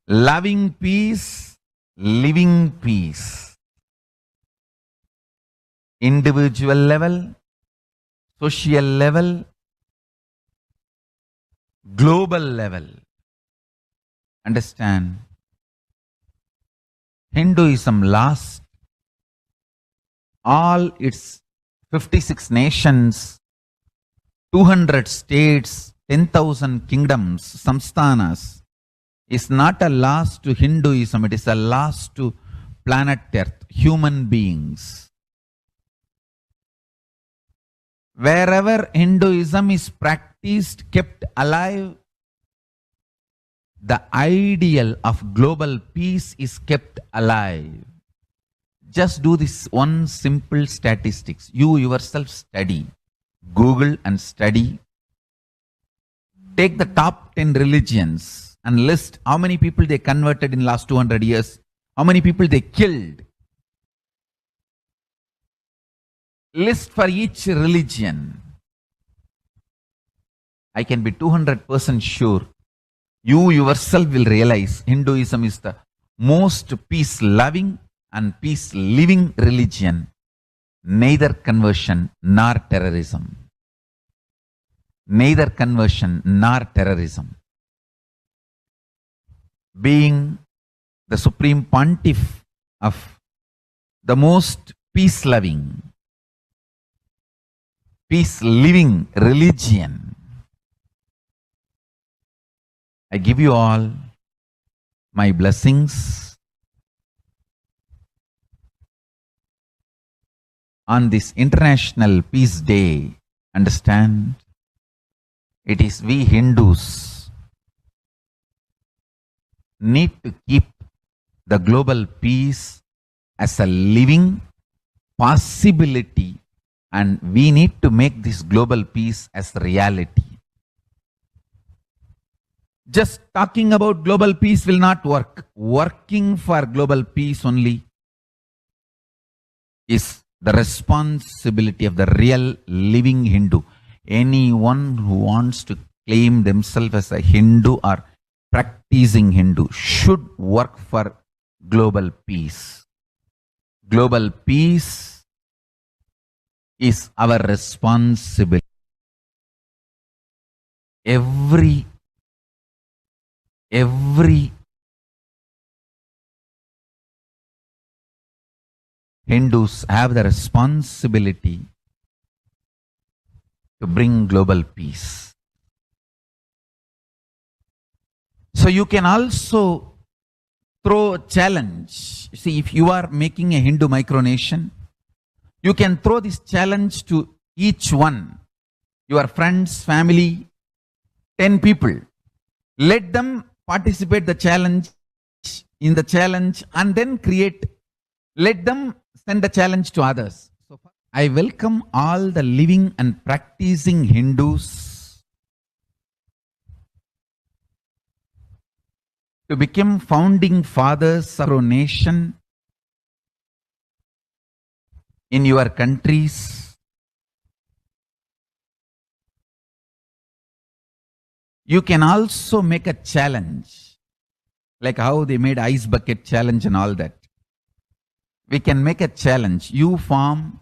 Loving peace, living peace. Individual level, social level, global level. Understand? Hinduism lasts all its 56 nations, 200 states, 10,000 kingdoms, samsthanas, is not a loss to Hinduism, it is a loss to planet Earth, human beings. Wherever Hinduism is practiced, kept alive, the ideal of global peace is kept alive. Just do this one simple statistics. You yourself study. Google and study. Take the top 10 religions and list how many people they converted in last 200 years, how many people they killed. List for each religion. I can be 200% sure. You yourself will realize Hinduism is the most peace-loving and peace-living religion, neither conversion nor terrorism. Neither conversion nor terrorism. Being the supreme pontiff of the most peace-loving, peace-living religion, I give you all my blessings on this International Peace Day. Understand? It is we Hindus need to keep the global peace as a living possibility, and we need to make this global peace as reality. Just talking about global peace will not work. Working for global peace only is the responsibility of the real living Hindu. Anyone who wants to claim themselves as a Hindu or practicing Hindu should work for global peace. Global peace is our responsibility. Every Hindus have the responsibility to bring global peace. So you can also throw a challenge. See, if you are making a Hindu micronation, you can throw this challenge to each one, your friends, family, 10 people. Let them participate in the challenge and then create. Let them send a challenge to others. So I welcome all the living and practicing Hindus to become founding fathers of our nation in your countries. You can also make a challenge, like how they made ice bucket challenge and all that. We can make a challenge. You form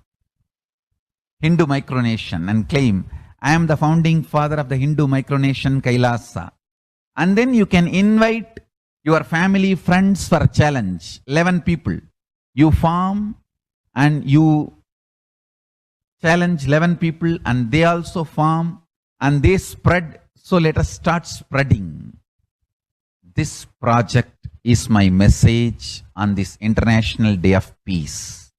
Hindu micronation and claim, I am the founding father of the Hindu micronation Kailasa. And then you can invite your family, friends for a challenge, 11 people. You form and you challenge 11 people and they also form and they spread. So let us start spreading. This project is my message on this International Day of Peace.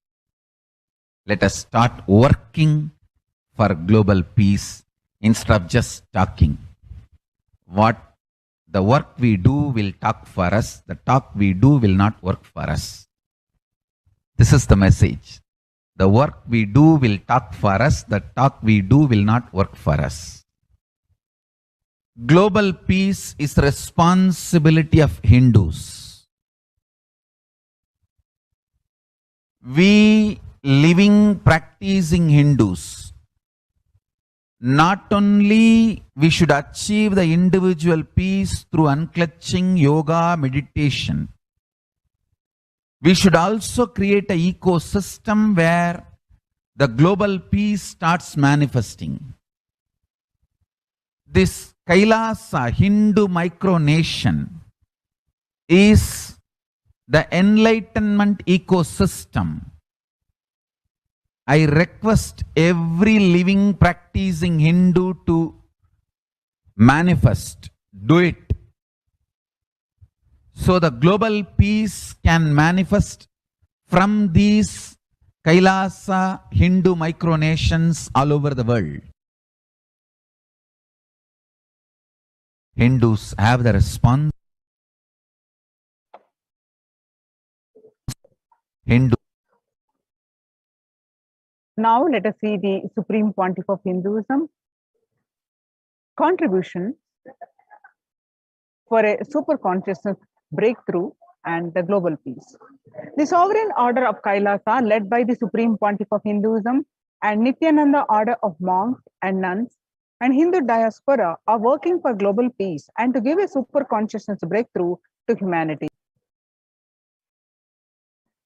Let us start working for global peace instead of just talking. What the work we do will talk for us. The talk we do will not work for us. This is the message. The work we do will talk for us. The talk we do will not work for us. Global peace is the responsibility of Hindus. We living, practicing Hindus, not only we should achieve the individual peace through unclutching yoga, meditation, we should also create an ecosystem where the global peace starts manifesting. This Kailasa Hindu micronation is the enlightenment ecosystem. I request every living, practicing Hindu to manifest, do it. So the global peace can manifest from these Kailasa Hindu micronations all over the world. Hindus have the response. Now let us see the Supreme Pontiff of Hinduism contribution for a super consciousness breakthrough and the global peace. The sovereign order of Kailasa, led by the Supreme Pontiff of Hinduism and Nithyananda order of monks and nuns and Hindu diaspora, are working for global peace and to give a super consciousness breakthrough to humanity.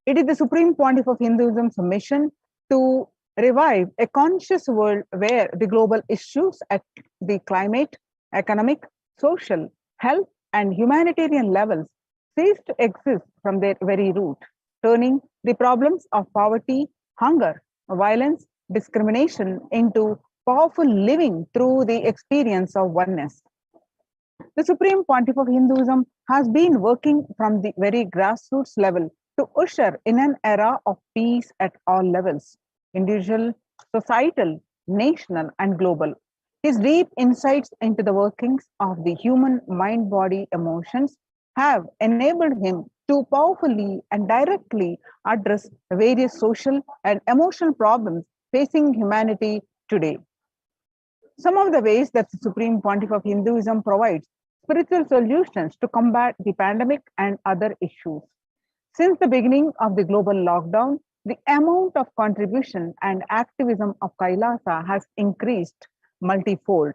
It is the Supreme Pontiff of Hinduism's mission to revive a conscious world where the global issues at the climate, economic, social, health, and humanitarian levels cease to exist from their very root, turning the problems of poverty, hunger, violence, discrimination into powerful living through the experience of oneness. The Supreme Pontiff of Hinduism has been working from the very grassroots level to usher in an era of peace at all levels, individual, societal, national, and global. His deep insights into the workings of the human mind, body, emotions have enabled him to powerfully and directly address various social and emotional problems facing humanity today. Some of the ways that the Supreme Pontiff of Hinduism provides spiritual solutions to combat the pandemic and other issues. Since the beginning of the global lockdown, the amount of contribution and activism of Kailasa has increased multifold.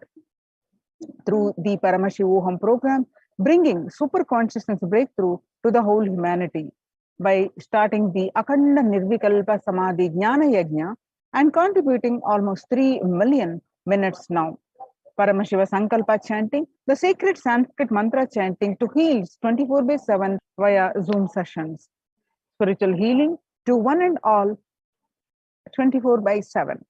Through the Paramashivoham program, bringing super consciousness breakthrough to the whole humanity by starting the Akhanda Nirvikalpa Samadhi Jnana Yajna and contributing almost 3 million minutes now. Paramashiva Sankalpa chanting, the sacred Sanskrit mantra chanting to heal 24/7 via Zoom sessions. Spiritual healing to one and all 24/7.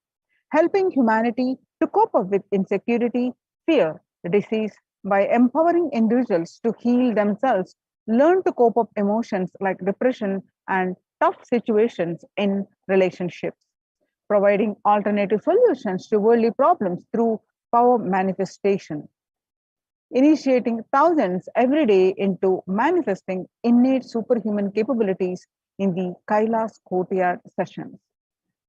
Helping humanity to cope up with insecurity, fear, disease by empowering individuals to heal themselves, learn to cope up emotions like depression and tough situations in relationships. Providing alternative solutions to worldly problems through power manifestation, initiating thousands every day into manifesting innate superhuman capabilities in the Kailas courtyard sessions,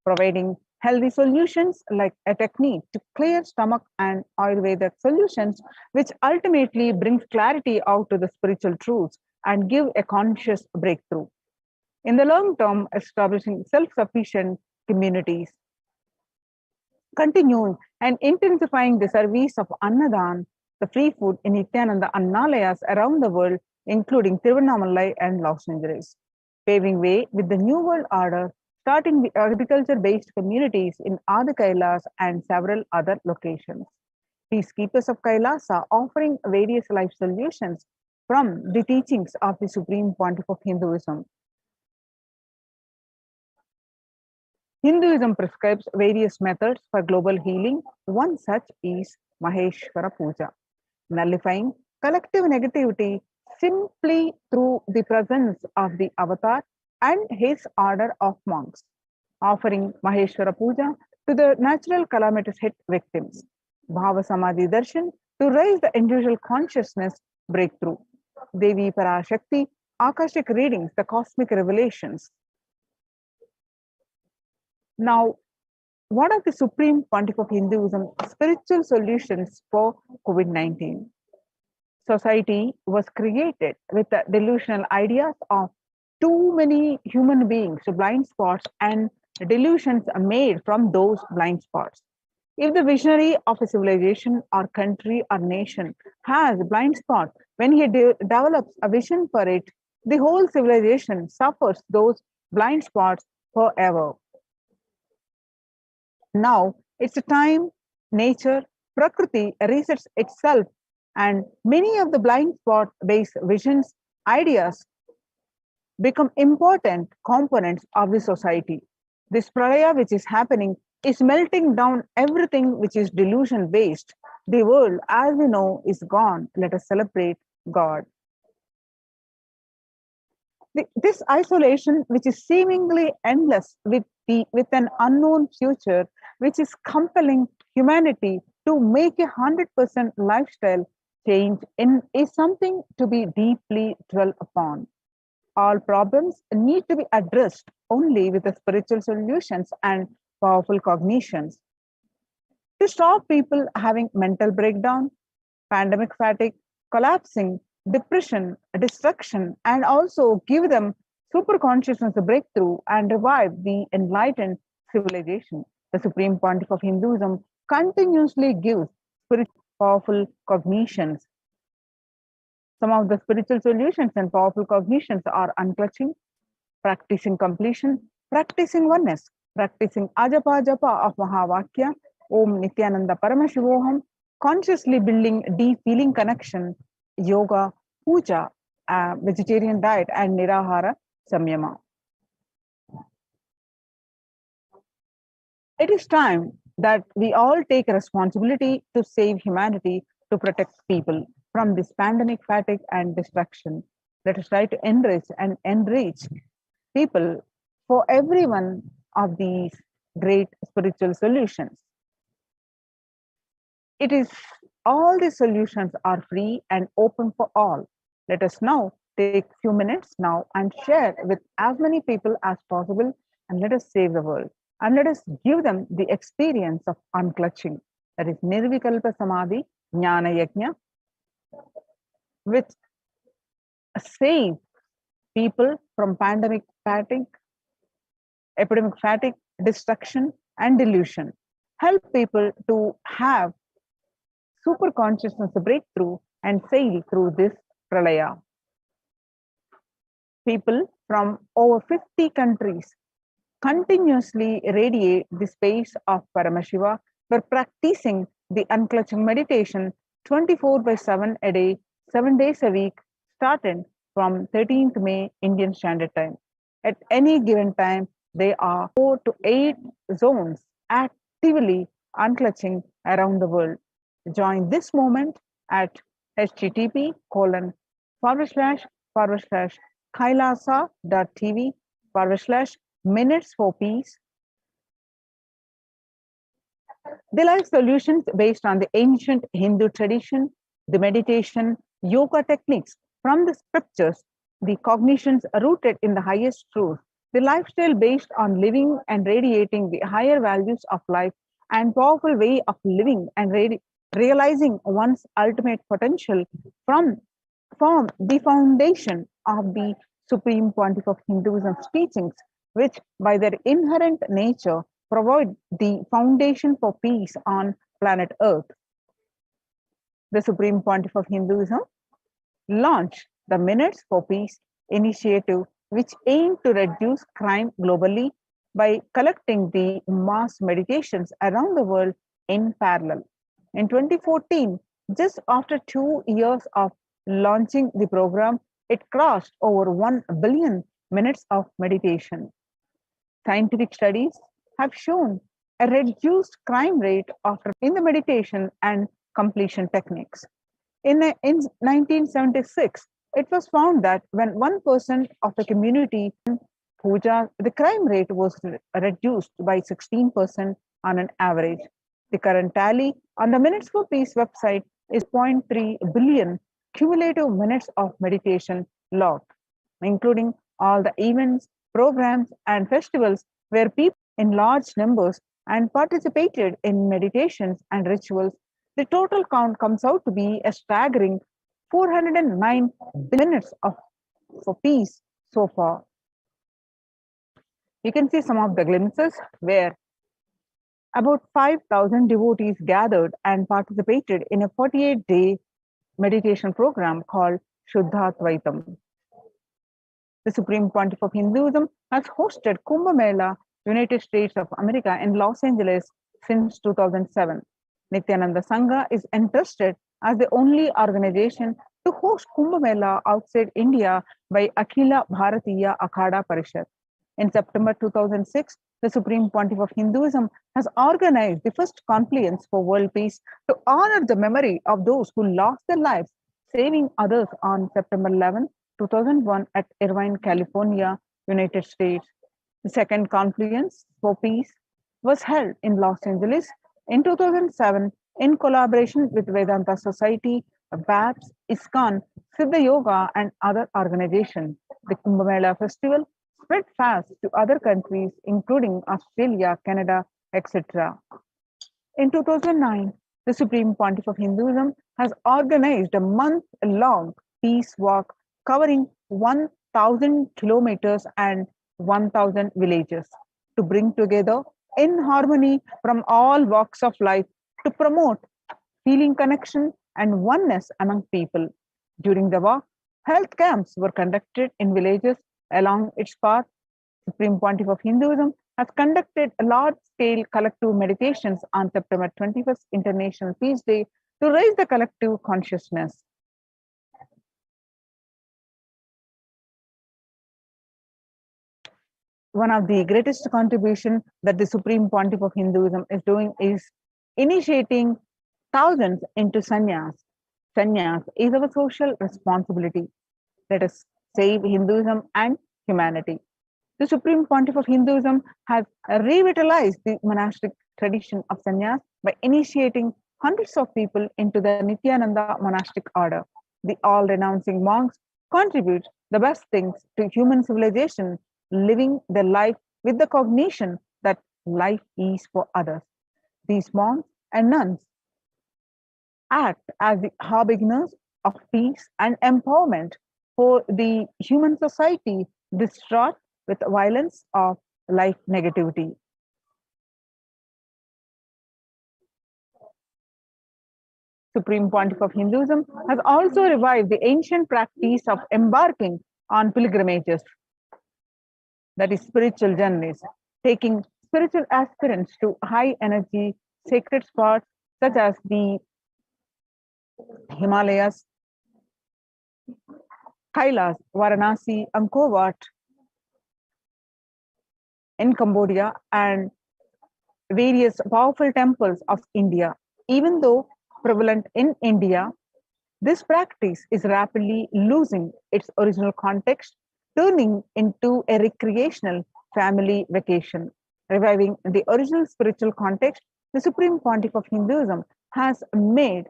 providing healthy solutions like a technique to clear stomach and Ayurvedic solutions, which ultimately brings clarity out to the spiritual truths and give a conscious breakthrough. In the long term, establishing self-sufficient communities, continuing and intensifying the service of Annadan, the free food in Nithyananda Annalayas around the world, including Tiruvannamalai and Los Angeles, paving way with the New World Order, starting the agriculture-based communities in Adi Kailas and several other locations. Peacekeepers of Kailasa offering various life solutions from the teachings of the Supreme Pontiff of Hinduism. Hinduism prescribes various methods for global healing. One such is Maheshwara Puja, nullifying collective negativity simply through the presence of the avatar and his order of monks, offering Maheshwara Puja to the natural calamities hit victims. Bhava Samadhi Darshan to raise the individual consciousness breakthrough. Devi Parashakti, Akashic readings, the cosmic revelations. Now, what are the Supreme Pontiff of Hinduism spiritual solutions for COVID-19? Society was created with the delusional ideas of too many human beings, blind spots, and delusions are made from those blind spots. If the visionary of a civilization or country or nation has a blind spot, when he develops a vision for it, the whole civilization suffers those blind spots forever. Now it's a time nature, Prakriti resets itself, and many of the blind spot based visions, ideas become important components of the society. This pralaya which is happening is melting down everything which is delusion based. The world as we know is gone. Let us celebrate God. This isolation, which is seemingly endless with an unknown future, which is compelling humanity to make a 100% lifestyle change is something to be deeply dwelt upon. All problems need to be addressed only with the spiritual solutions and powerful cognitions. To stop people having mental breakdown, pandemic fatigue, collapsing, depression, destruction, and also give them super consciousness a breakthrough and revive the enlightened civilization. The Supreme Pontiff of Hinduism continuously gives spiritual powerful cognitions. Some of the spiritual solutions and powerful cognitions are unclutching, practicing completion, practicing oneness, practicing ajapa japa of Mahavakya, Om Nithyananda Paramashivoham, consciously building deep feeling connection, yoga, puja, vegetarian diet, and nirahara samyama. It is time that we all take responsibility to save humanity, to protect people from this pandemic fatigue and destruction. Let us try to enrich people for every one of these great spiritual solutions. It is all the solutions are free and open for all. Let us now take a few minutes now and share with as many people as possible, and let us save the world. And let us give them the experience of unclutching. That is Nirvikalpa Samadhi, Jnana Yajna, which save people from pandemic fatigue, epidemic fatigue, destruction, and delusion. Help people to have super consciousness breakthrough and sail through this pralaya. People from over 50 countries continuously radiate the space of Paramashiva by practicing the unclutching meditation 24/7 a day, 7 days a week, starting from 13th May Indian Standard Time. At any given time, there are 4 to 8 zones actively unclutching around the world. Join this movement at http://kailasa.tv/minutes for peace. The life solutions based on the ancient Hindu tradition, the meditation, yoga techniques from the scriptures, the cognitions rooted in the highest truth, the lifestyle based on living and radiating the higher values of life and powerful way of living and realizing one's ultimate potential form the foundation of the Supreme Pontiff of Hinduism's teachings, which by their inherent nature provide the foundation for peace on planet Earth. The Supreme Pontiff of Hinduism launched the Minutes for Peace initiative, which aimed to reduce crime globally by collecting the mass meditations around the world in parallel. In 2014, just after 2 years of launching the program, it crossed over 1 billion minutes of meditation. Scientific studies have shown a reduced crime rate after in the meditation and completion techniques. In 1976, it was found that when 1% of the community puja, the crime rate was reduced by 16% on an average. The current tally on the Minutes for Peace website is 0.3 billion cumulative minutes of meditation logged, including all the events, programs, and festivals where people in large numbers and participated in meditations and rituals. The total count comes out to be a staggering 409 minutes for peace so far. You can see some of the glimpses where about 5,000 devotees gathered and participated in a 48-day meditation program called Shuddhatvaitam. The Supreme Pontiff of Hinduism has hosted Kumbh Mela, United States of America in Los Angeles since 2007. Nithyananda Sangha is entrusted as the only organization to host Kumbh Mela outside India by Akhila Bharatiya Akhada Parishad. In September 2006, the Supreme Pontiff of Hinduism has organized the first confluence for world peace to honor the memory of those who lost their lives saving others on September 11, 2001 at Irvine, California, United States. The second confluence for peace was held in Los Angeles in 2007 in collaboration with Vedanta Society, BAPS, ISKCON, Siddha Yoga, and other organizations. The Kumbh Mela festival spread fast to other countries, including Australia, Canada, etc. In 2009, the Supreme Pontiff of Hinduism has organized a month-long peace walk covering 1,000 kilometers and 1,000 villages to bring together in harmony from all walks of life to promote healing connection and oneness among people. During the walk, health camps were conducted in villages along its path. Supreme Pontiff of Hinduism has conducted large-scale collective meditations on September 21st International Peace Day to raise the collective consciousness. One of the greatest contributions that the Supreme Pontiff of Hinduism is doing is initiating thousands into sannyas. Sannyas is our social responsibility. Let us save Hinduism and humanity. The Supreme Pontiff of Hinduism has revitalized the monastic tradition of sannyas by initiating hundreds of people into the Nithyananda monastic order. The all-renouncing monks contribute the best things to human civilization, living their life with the cognition that life is for others. These monks and nuns act as the harbingers of peace and empowerment for the human society distraught with violence of life negativity. Supreme Pontiff of Hinduism has also revived the ancient practice of embarking on pilgrimages, that is spiritual journeys, taking spiritual aspirants to high energy sacred spots such as the Himalayas, Kailas, Varanasi, Angkor Wat in Cambodia, and various powerful temples of India. Even though prevalent in India, this practice is rapidly losing its original context, turning into a recreational family vacation. Reviving the original spiritual context, the Supreme Pontiff of Hinduism has made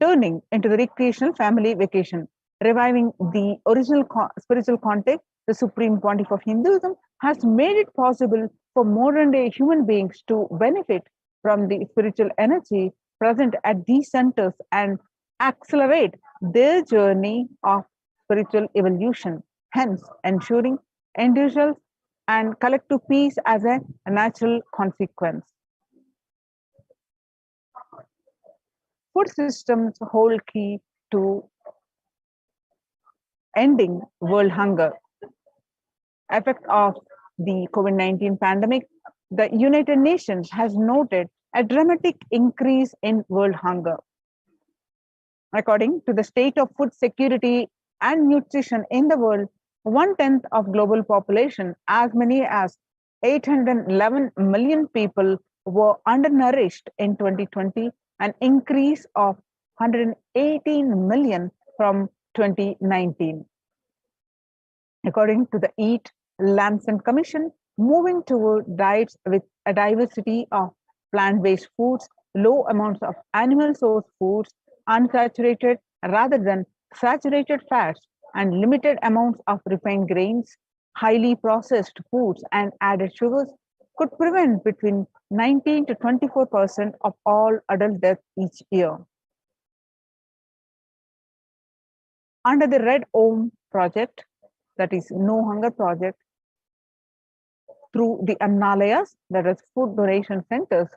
turning into the recreational family vacation. Reviving the original spiritual context, the Supreme Pontiff of Hinduism has made it possible for modern-day human beings to benefit from the spiritual energy present at these centers and accelerate their journey of spiritual evolution, hence ensuring individual and collective peace as a natural consequence. Food systems hold key to ending world hunger. Effect of the COVID-19 pandemic, the United Nations has noted a dramatic increase in world hunger. According to the state of food security and nutrition in the world, 1/10 of global population, as many as 811 million people, were undernourished in 2020, an increase of 118 million from 2019. According to the Eat Lancet Commission, moving toward diets with a diversity of plant-based foods, low amounts of animal source foods, unsaturated rather than saturated fats, and limited amounts of refined grains, highly processed foods, and added sugars could prevent between 19 to 24% of all adult deaths each year. Under the Red Home Project, that is No Hunger Project, through the Annalayas, that is food donation centers,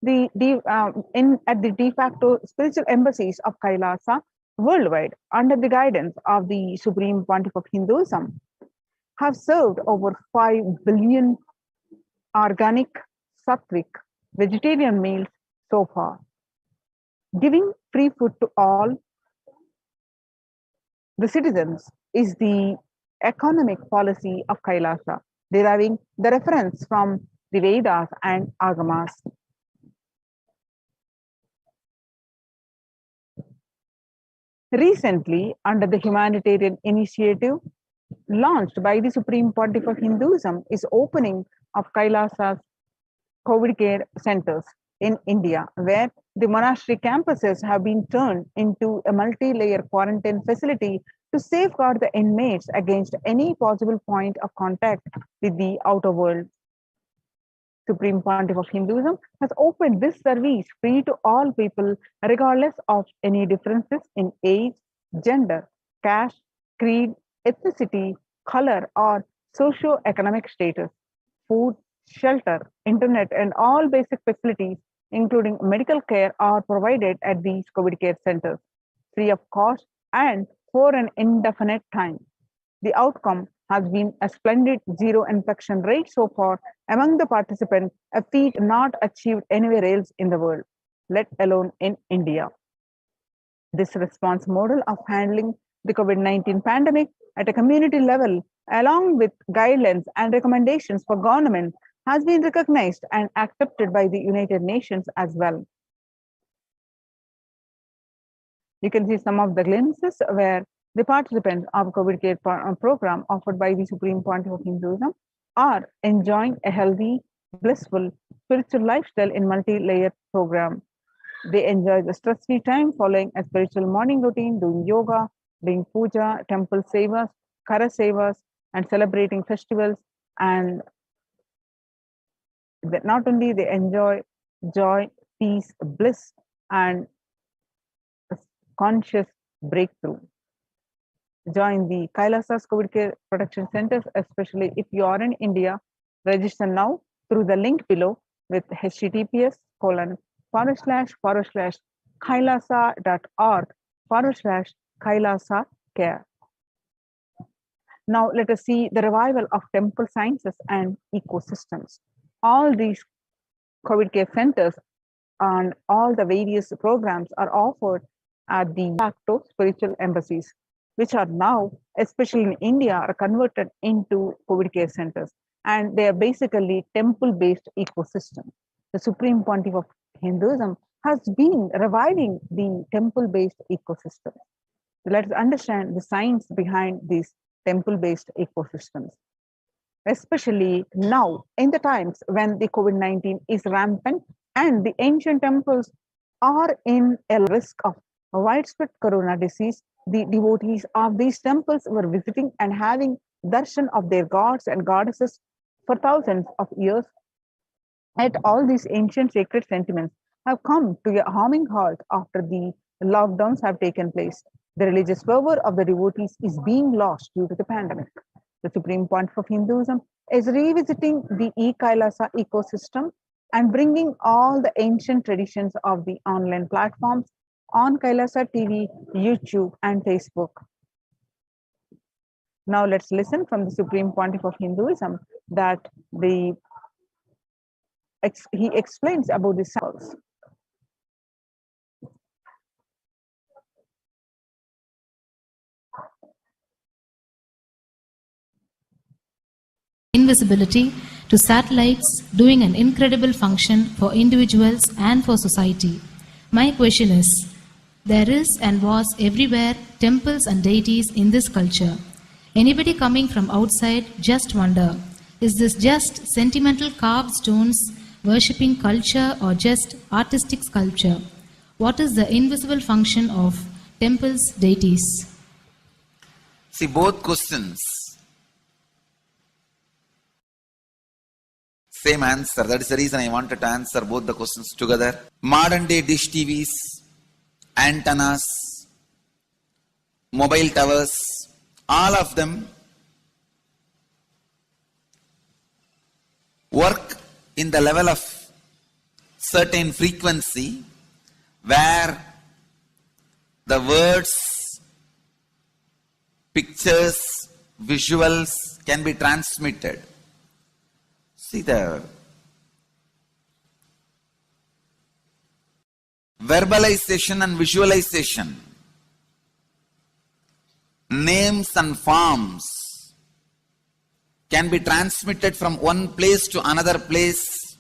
at the de facto spiritual embassies of Kailasa worldwide, under the guidance of the Supreme Pontiff of Hinduism, have served over 5 billion organic, sattvic, vegetarian meals so far. Giving free food to all the citizens is the economic policy of Kailasa, deriving the reference from the Vedas and Agamas. Recently, under the humanitarian initiative launched by the Supreme Pontiff of Hinduism, is opening of Kailasa's COVID care centers in India, where the monastery campuses have been turned into a multi-layer quarantine facility to safeguard the inmates against any possible point of contact with the outer world. Supreme Pontiff of Hinduism has opened this service free to all people, regardless of any differences in age, gender, caste, creed, ethnicity, color, or socio-economic status. Food, shelter, internet, and all basic facilities, including medical care, are provided at these COVID care centers, free of cost and for an indefinite time. The outcome has been a splendid zero infection rate so far among the participants, a feat not achieved anywhere else in the world, let alone in India. This response model of handling the COVID-19 pandemic at a community level, along with guidelines and recommendations for government, has been recognized and accepted by the United Nations as well. You can see some of the glimpses where the participants of COVID care program offered by the Supreme Pontiff of Hinduism are enjoying a healthy, blissful, spiritual lifestyle in multi-layered program. They enjoy the stress-free time following a spiritual morning routine, doing yoga, doing puja, temple sevas, kara sevas, and celebrating festivals. And that not only they enjoy joy, peace, bliss, and conscious breakthrough. Join the Kailasa's COVID Care Protection Centers, especially if you are in India. Register now through the link below with https://kailasa.org/Kailasa care. Now let us see the revival of temple sciences and ecosystems. All these COVID care centers and all the various programs are offered at the de facto spiritual embassies, which are now, especially in India, are converted into COVID care centers. And they are basically temple-based ecosystem. The Supreme Pontiff of Hinduism has been reviving the temple-based ecosystem. So let's understand the science behind these temple-based ecosystems. Especially now, in the times when the COVID-19 is rampant and the ancient temples are in a risk of widespread corona disease, the devotees of these temples were visiting and having darshan of their gods and goddesses for thousands of years. Yet all these ancient sacred sentiments have come to a harming halt after the lockdowns have taken place. The religious fervor of the devotees is being lost due to the pandemic. The Supreme Pontiff of Hinduism is revisiting the e-Kailasa ecosystem and bringing all the ancient traditions of the online platforms on Kailasa TV, YouTube, and Facebook. Now let's listen from the Supreme Pontiff of Hinduism that the he explains about the samples. Invisibility to satellites doing an incredible function for individuals and for society. My question is, there is and was everywhere temples and deities in this culture. Anybody coming from outside just wonder, is this just sentimental carved stones worshipping culture or just artistic sculpture? What is the invisible function of temples, deities? See, both questions, same answer. That is the reason I wanted to answer both the questions together. Modern day dish TVs, antennas, mobile towers, all of them work in the level of certain frequency where the words, pictures, visuals can be transmitted. See, the verbalization and visualization, names and forms can be transmitted from one place to another place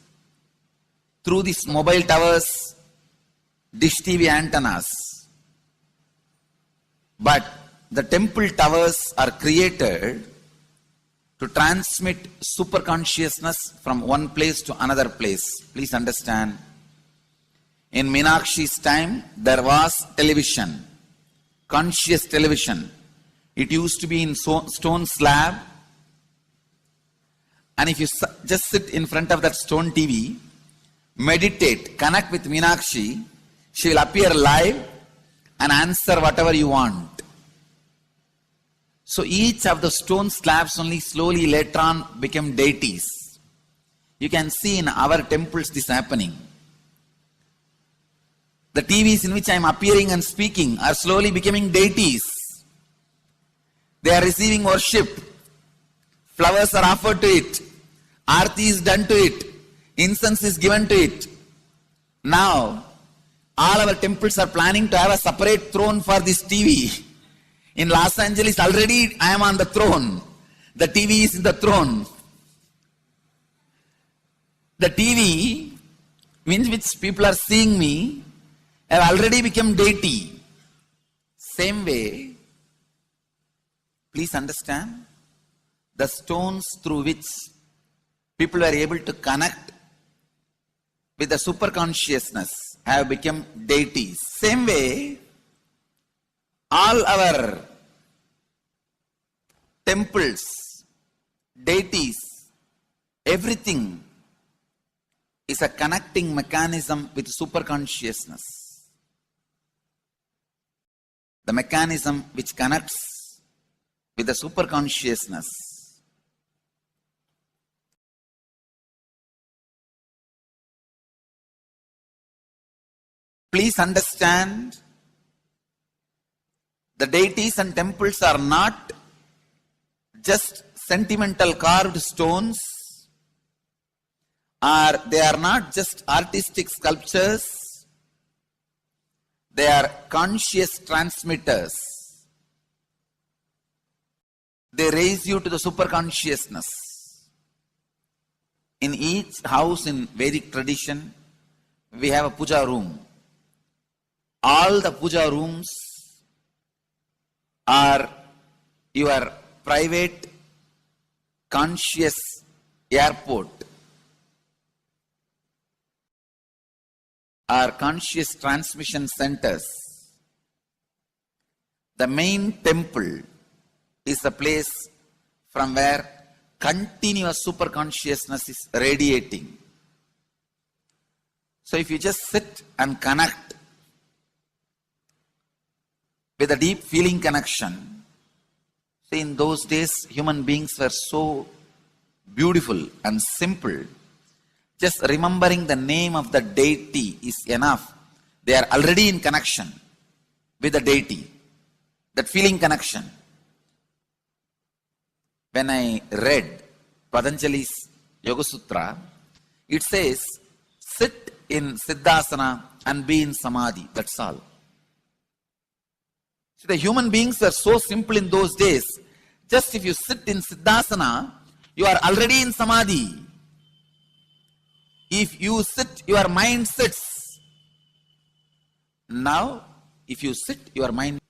through these mobile towers, dish TV antennas. But the temple towers are created to transmit super consciousness from one place to another place. Please understand. In Meenakshi's time, there was television, conscious television. It used to be in stone slab. And if you just sit in front of that stone TV, meditate, connect with Meenakshi, she will appear live and answer whatever you want. So each of the stone slabs only slowly later on became deities. You can see in our temples this happening. The TVs in which I am appearing and speaking are slowly becoming deities. They are receiving worship. Flowers are offered to it. Aarti is done to it. Incense is given to it. Now, all our temples are planning to have a separate throne for this TV. In Los Angeles, already I am on the throne. The TV is in the throne. The TV, in which people are seeing me, have already become deity. Same way, please understand, the stones through which people are able to connect with the super consciousness have become deities. Same way, all our temples, deities, everything is a connecting mechanism with super consciousness. The mechanism which connects with the super consciousness. Please understand, the deities and temples are not just sentimental carved stones, or they are not just artistic sculptures, they are conscious transmitters. They raise you to the super consciousness. In each house in Vedic tradition, we have a puja room. All the puja rooms are your private conscious airport, are conscious transmission centers. The main temple is a place from where continuous super consciousness is radiating. So if you just sit and connect with a deep feeling connection, see, in those days human beings were so beautiful and simple. Just remembering the name of the deity is enough. They are already in connection with the deity. That feeling connection. When I read Patanjali's Yoga Sutra, It says, sit in Siddhasana and be in Samadhi. That's all. See, the human beings were so simple in those days. Just if you sit in Siddhasana, you are already in Samadhi. If you sit, your mind sits. Now, if you sit, your mind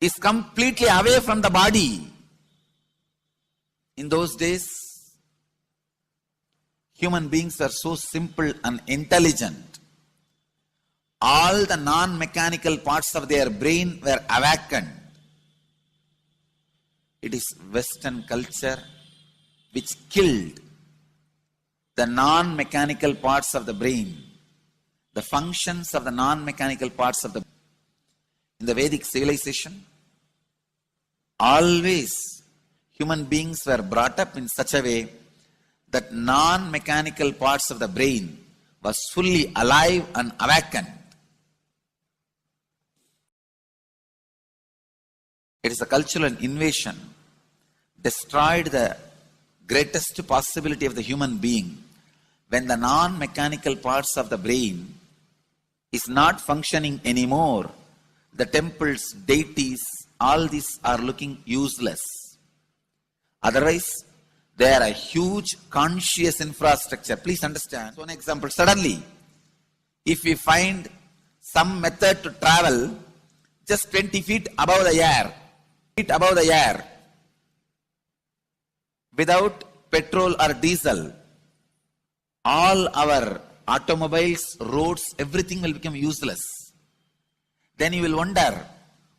is completely away from the body. In those days, human beings are so simple and intelligent. All the non-mechanical parts of their brain were awakened. It is Western culture which killed the non-mechanical parts of the brain, the functions of the non-mechanical parts of the brain. In the Vedic civilization, always human beings were brought up in such a way that non-mechanical parts of the brain was fully alive and awakened. It is a cultural invasion, destroyed the greatest possibility of the human being when the non-mechanical parts of the brain is not functioning anymore. The temples, deities, all these are looking useless. Otherwise, they are a huge conscious infrastructure. Please understand. So, an example, suddenly, if we find some method to travel just 20 feet above the air, without petrol or diesel, all our automobiles, roads, everything will become useless. Then you will wonder,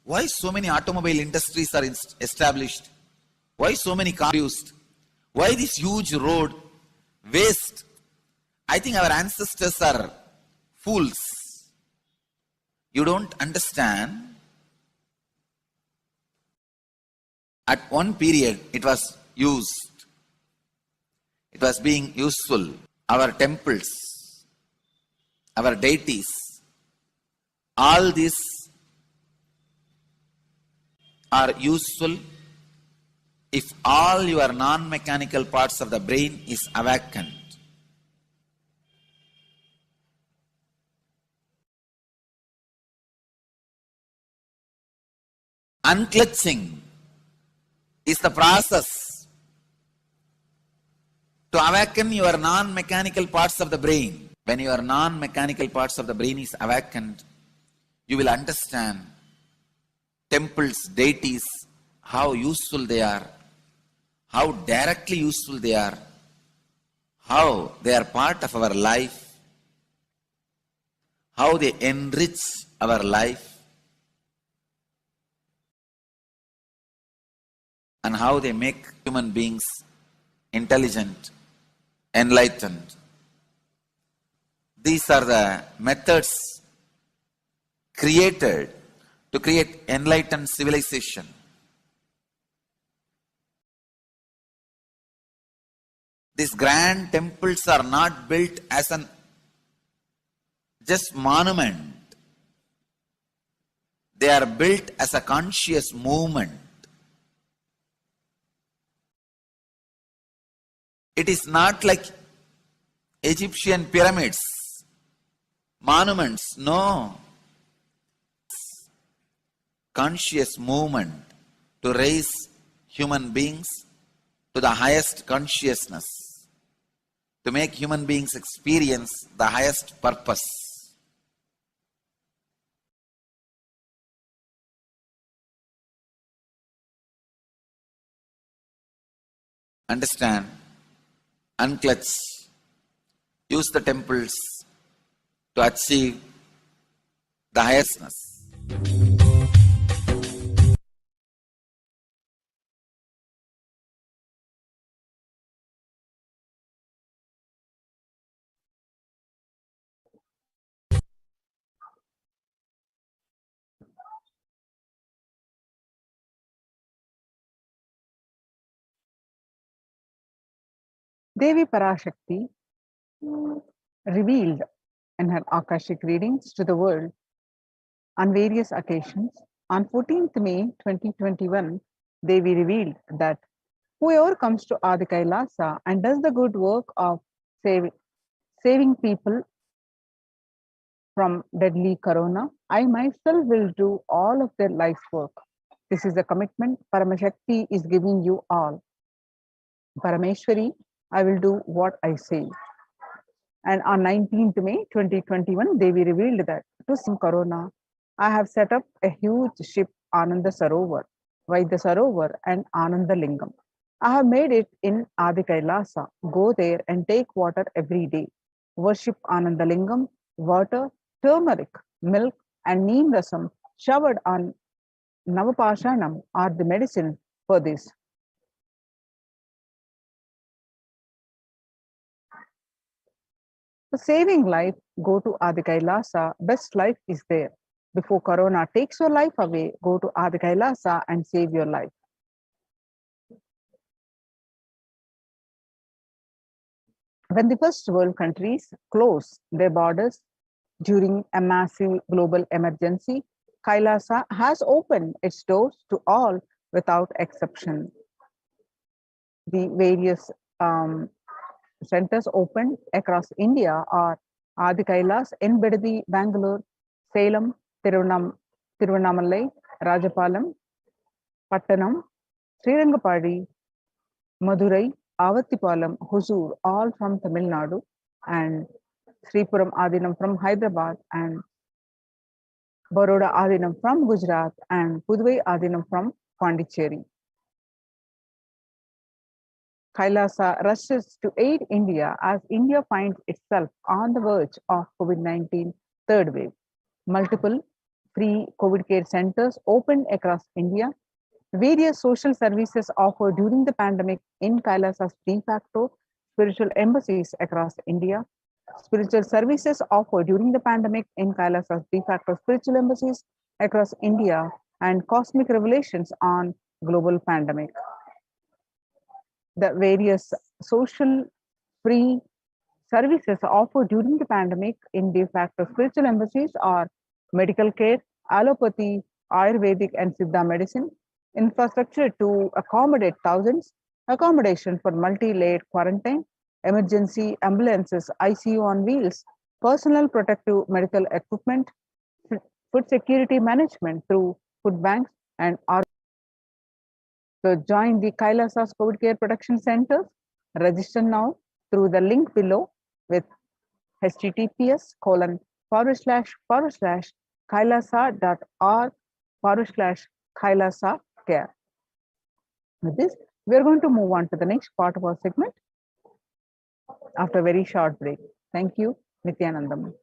why so many automobile industries are established? Why so many cars used? Why this huge road waste? I think our ancestors are fools. You don't understand. At one period, it was used. It was being useful. Our temples, our deities, all these are useful if all your non-mechanical parts of the brain is awakened. Unclutching is the process to awaken your non-mechanical parts of the brain. When your non-mechanical parts of the brain is awakened, you will understand temples, deities, how useful they are, how directly useful they are, how they are part of our life, how they enrich our life, and how they make human beings intelligent, enlightened. These are the methods created to create enlightened civilization. These grand temples are not built as an just monument. They are built as a conscious movement. It is not like Egyptian pyramids, monuments, no. Conscious movement to raise human beings to the highest consciousness, to make human beings experience the highest purpose. Understand, unclutch, use the temples to achieve the highestness. Devi Parashakti revealed in her Akashic readings to the world on various occasions. On 14th May 2021, Devi revealed that whoever comes to Adi Kailasa and does the good work of saving people from deadly corona, I myself will do all of their life's work. This is the commitment Paramashakti is giving you all. Parameshwari, I will do what I say. And on 19th May 2021, Devi revealed that to some corona, I have set up a huge ship, Ananda Sarovar, Vaidya Sarovar, and Ananda Lingam. I have made it in Adi Kailasa. Go there and take water every day. Worship Ananda Lingam, water, turmeric, milk, and neem rasam showered on Navapashanam are the medicine for this. For saving life, go to Adi Kailasa. Best life is there. Before Corona takes your life away, go to Adi Kailasa and save your life. When the first world countries closed their borders during a massive global emergency, Kailasa has opened its doors to all without exception. The various centers opened across India are Adi Kailas in Bidadi, Bangalore, Salem, Tiruvannamalai, Rajapalam, Pattanam, Srirangapadi, Madurai, Avattipalam, Hosur, all from Tamil Nadu, and Sripuram Adinam from Hyderabad, and Baroda Adinam from Gujarat, and Puduvai Adinam from Pondicherry. Kailasa rushes to aid India as India finds itself on the verge of COVID-19 third wave. Multiple free COVID care centers opened across India. Various social services offered during the pandemic in Kailasa's de facto spiritual embassies across India. Spiritual services offered during the pandemic in Kailasa's de facto spiritual embassies across India, and cosmic revelations on global pandemic. The various social free services offered during the pandemic in de facto spiritual embassies are medical care, allopathy, Ayurvedic, and Siddha medicine, infrastructure to accommodate thousands, accommodation for multi-layered quarantine, emergency ambulances, ICU on wheels, personal protective medical equipment, food security management through food banks, and so join the Kailasa's COVID Care Protection Centers. Register now through the link below with https://kailasa.org/kailasa care. With this, we are going to move on to the next part of our segment after a very short break. Thank you, Nithyanandam.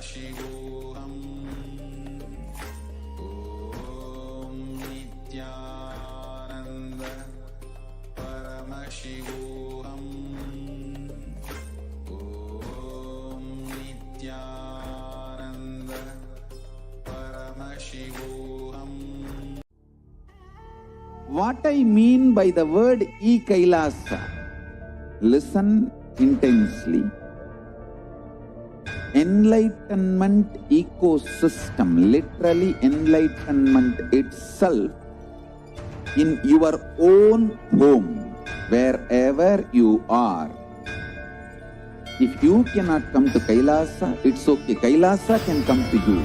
Paramashivoham. Om Nithyananda Paramashivoham. Om Nithyananda Paramashivoham. What I mean by the word e-Kailasa, listen intensely. Enlightenment ecosystem, literally enlightenment itself, in your own home, wherever you are. If you cannot come to Kailasa, it's okay. Kailasa can come to you.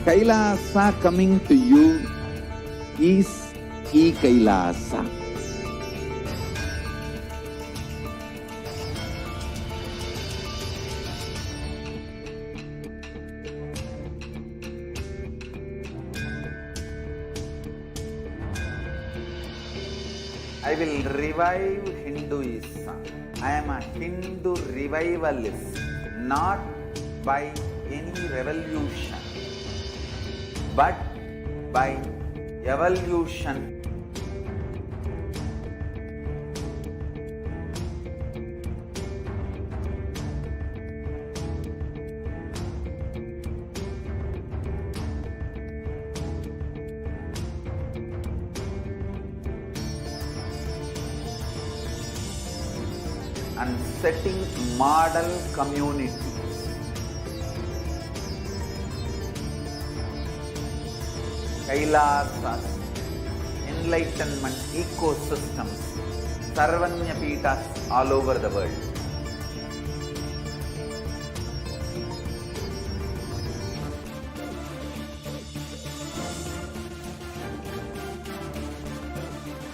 Kailasa coming to you is e-Kailasa. I will revive Hinduism. I am a Hindu revivalist, not by any revolution, but by evolution. And setting model communities. Kailasas, enlightenment ecosystems, Sarvanya Pitas all over the world.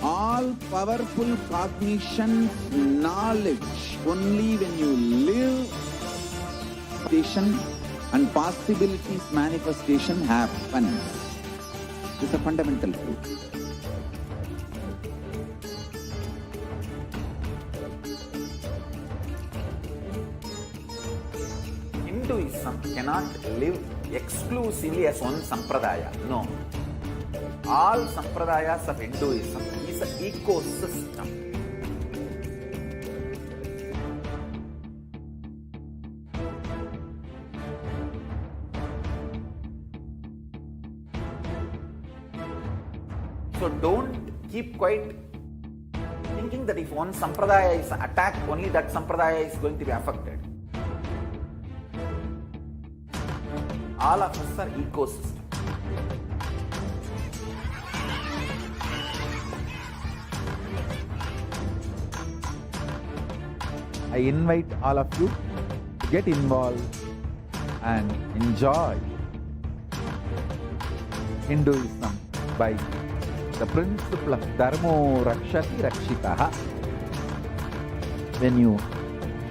All powerful cognition, knowledge, only when you live station and possibilities manifestation happens. This is a fundamental truth. Hinduism cannot live exclusively as one sampradaya. No. All sampradayas of Hinduism is an ecosystem. So don't keep quiet thinking that if one sampradaya is attacked, only that sampradaya is going to be affected. All of us are ecosystem. I invite all of you to get involved and enjoy Hinduism by the principle of Dharmo Rakshati Rakshitaha. When you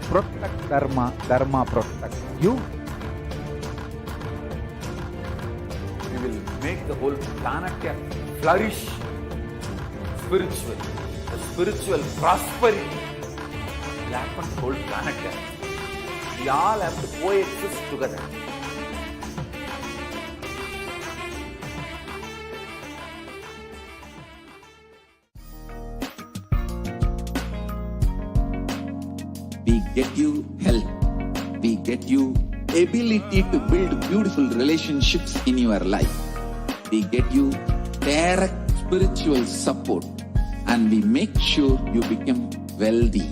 protect Dharma, Dharma protects you. You will make the whole planet flourish spiritually. The spiritual prosperity will happen to the whole planet. We all have to coexist together. We get you health. We get you ability to build beautiful relationships in your life. We get you direct spiritual support, and we make sure you become wealthy.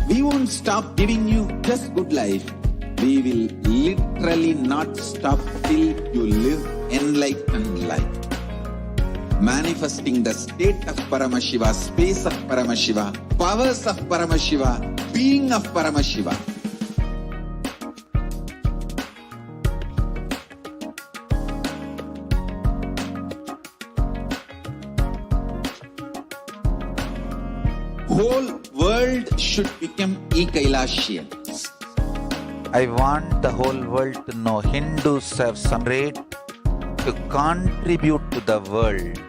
We won't stop giving you just good life. We will literally not stop till you live enlightened life. Manifesting the state of Paramashiva, space of Paramashiva, powers of Paramashiva, being of Paramashiva. Whole world should become e-Kailasians. I want the whole world to know Hindus have some great to contribute to the world.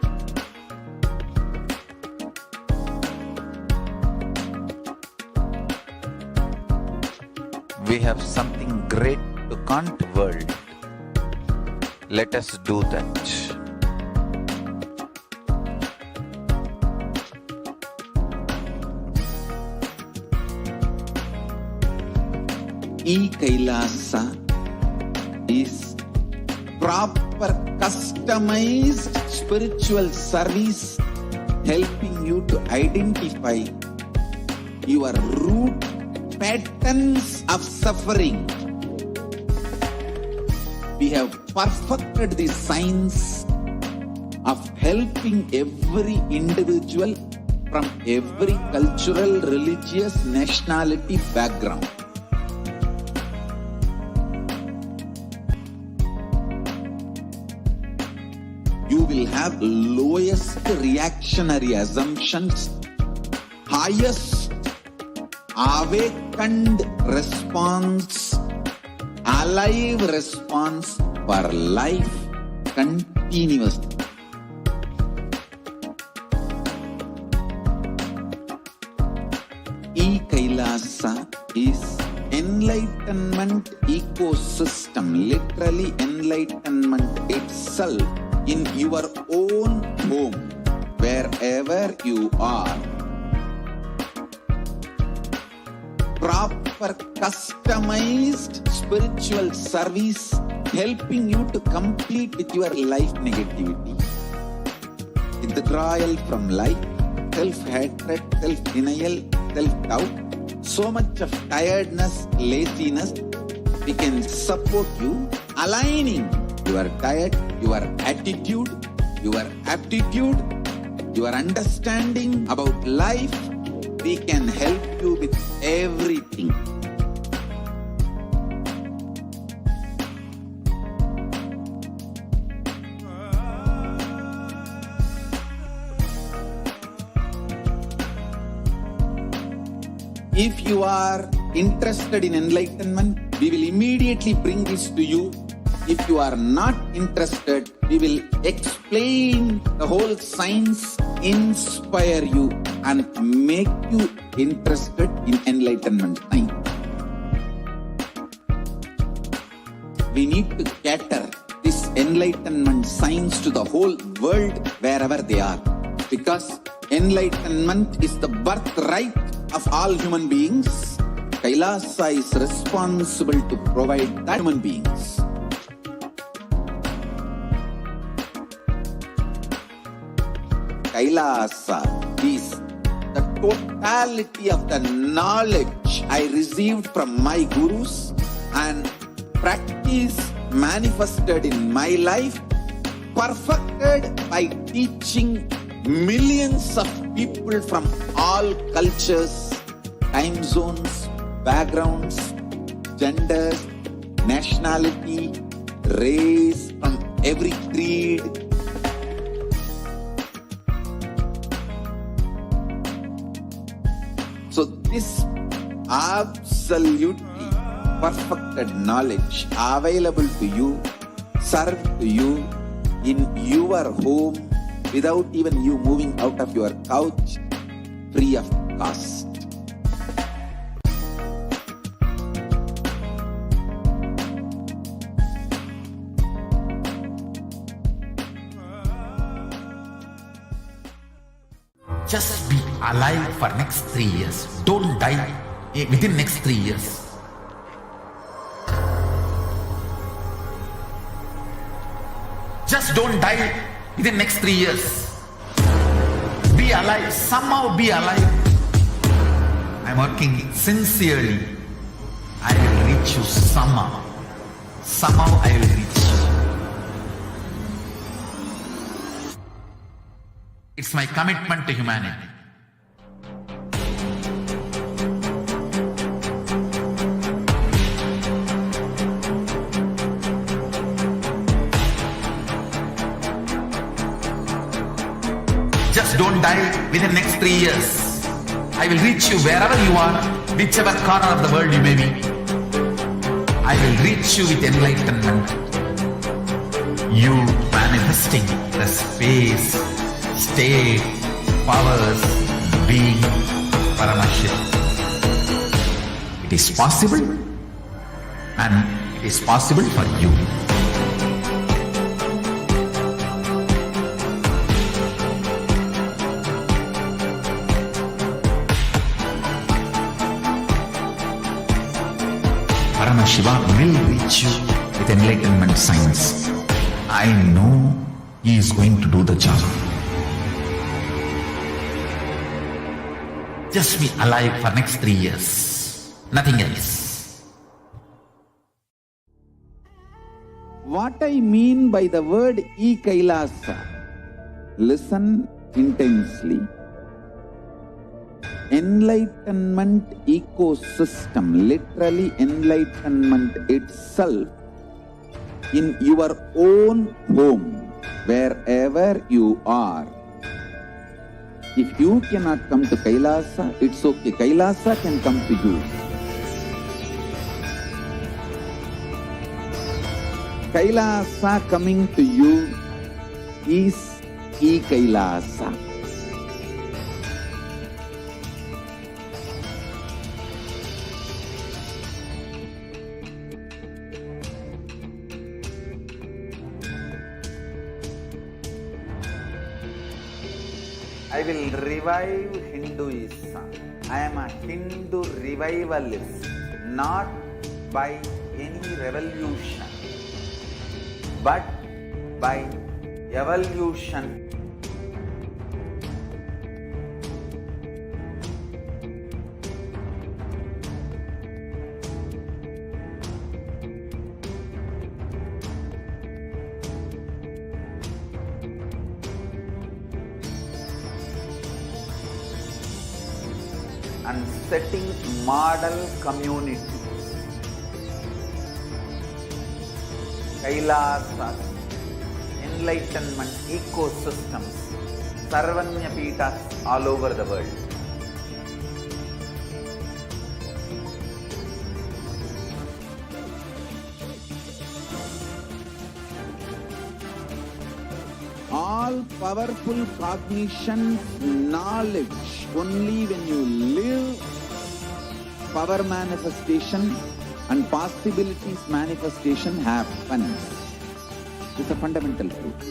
We have something great to contribute to the world. Let us do that. E-Kailasa is proper customized spiritual service helping you to identify your root patterns of suffering. We have perfected the science of helping every individual from every cultural, religious, nationality background. You will have lowest reactionary assumptions, highest awakened response, alive response for life continuously. E-Kailasa is enlightenment ecosystem, literally enlightenment itself in your own home, wherever you are. Proper customized spiritual service helping you to complete with your life negativity. Withdrawal from life, self-hatred, self-denial, self-doubt, so much of tiredness, laziness, we can support you aligning your diet, your attitude, your aptitude, your understanding about life. We can help you with everything. If you are interested in enlightenment, we will immediately bring this to you. If you are not interested, we will explain the whole science, inspire you and make you interested in enlightenment science. We need to cater this enlightenment science to the whole world wherever they are, because enlightenment is the birthright of all human beings. Kailasa is responsible to provide that human beings. Kailasa is the totality of the knowledge I received from my gurus and practice manifested in my life, perfected by teaching millions of people from all cultures, time zones, backgrounds, genders, nationality, race, from every creed. So this absolutely perfected knowledge available to you, served to you in your home without even you moving out of your couch, free of cost. Just be alive for next 3 years. Don't die within next 3 years. Just don't die within next 3 years. Be alive. Somehow be alive. I'm working sincerely. I will reach you somehow. Somehow I will reach you. It's my commitment to humanity. Just don't die within the next 3 years. I will reach you wherever you are, whichever corner of the world you may be. I will reach you with enlightenment. You manifesting the space, state, powers, being Paramashivam. It is possible, and it is possible for you. Paramashiva will reach you with enlightenment science. I know he is going to do the job. Just be alive for next 3 years. Nothing else. What I mean by the word e-Kailasa, listen intensely. Enlightenment ecosystem, literally enlightenment itself, in your own home, wherever you are. If you cannot come to Kailasa, it's okay. Kailasa can come to you. Kailasa coming to you is e-Kailasa. I will revive Hinduism. I am a Hindu revivalist, not by any revolution, but by evolution. And setting model communities, Kailasas, enlightenment ecosystems, Sarvanya Pitas all over the world. All powerful cognition, knowledge, only when you live, power manifestation and possibilities manifestation happens. It's a fundamental truth.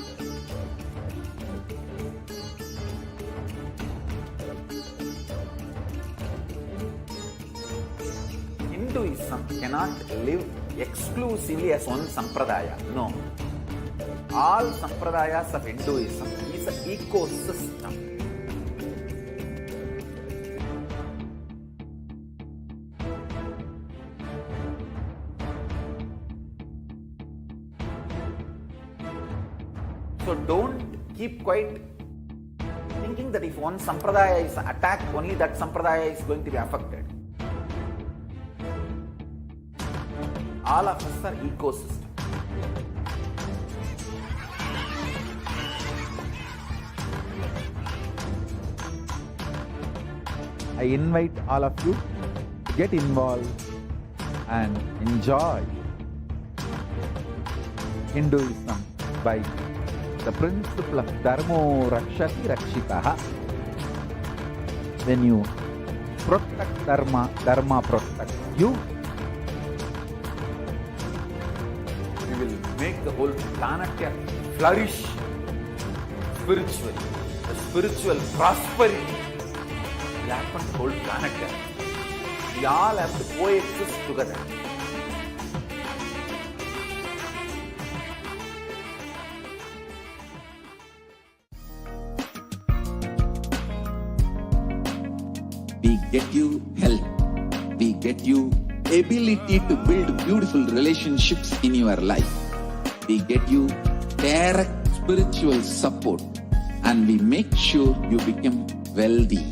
Hinduism cannot live exclusively as one sampradaya. No. All sampradayas of Hinduism is an ecosystem. So don't keep quiet thinking that if one sampradaya is attacked, only that sampradaya is going to be affected. All of us are ecosystem. I invite all of you to get involved and enjoy Hinduism by the principle of Dharmo Rakshati Rakshitaha. When you protect Dharma, Dharma protects you. We will make the whole planet flourish spiritually. The spiritual prosperity will happen to the whole planet. We all have to coexist together. We get you health. We get you ability to build beautiful relationships in your life. We get you direct spiritual support, and we make sure you become wealthy.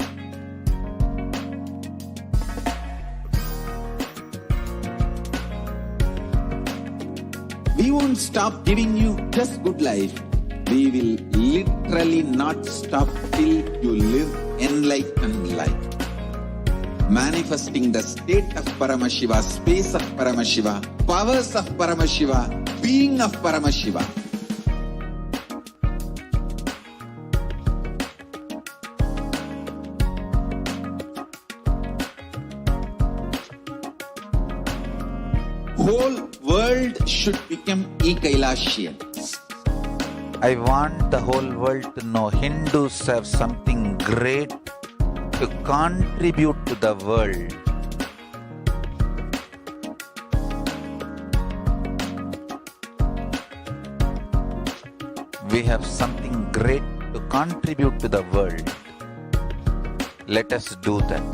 We won't stop giving you just good life. We will literally not stop till you live enlightened life. Manifesting the state of Paramashiva, space of Paramashiva, powers of Paramashiva, being of Paramashiva. whole world should become e-Kailashians. I want the whole world to know Hindus have something great to contribute to the world. We have something great to contribute to the world. Let us do that.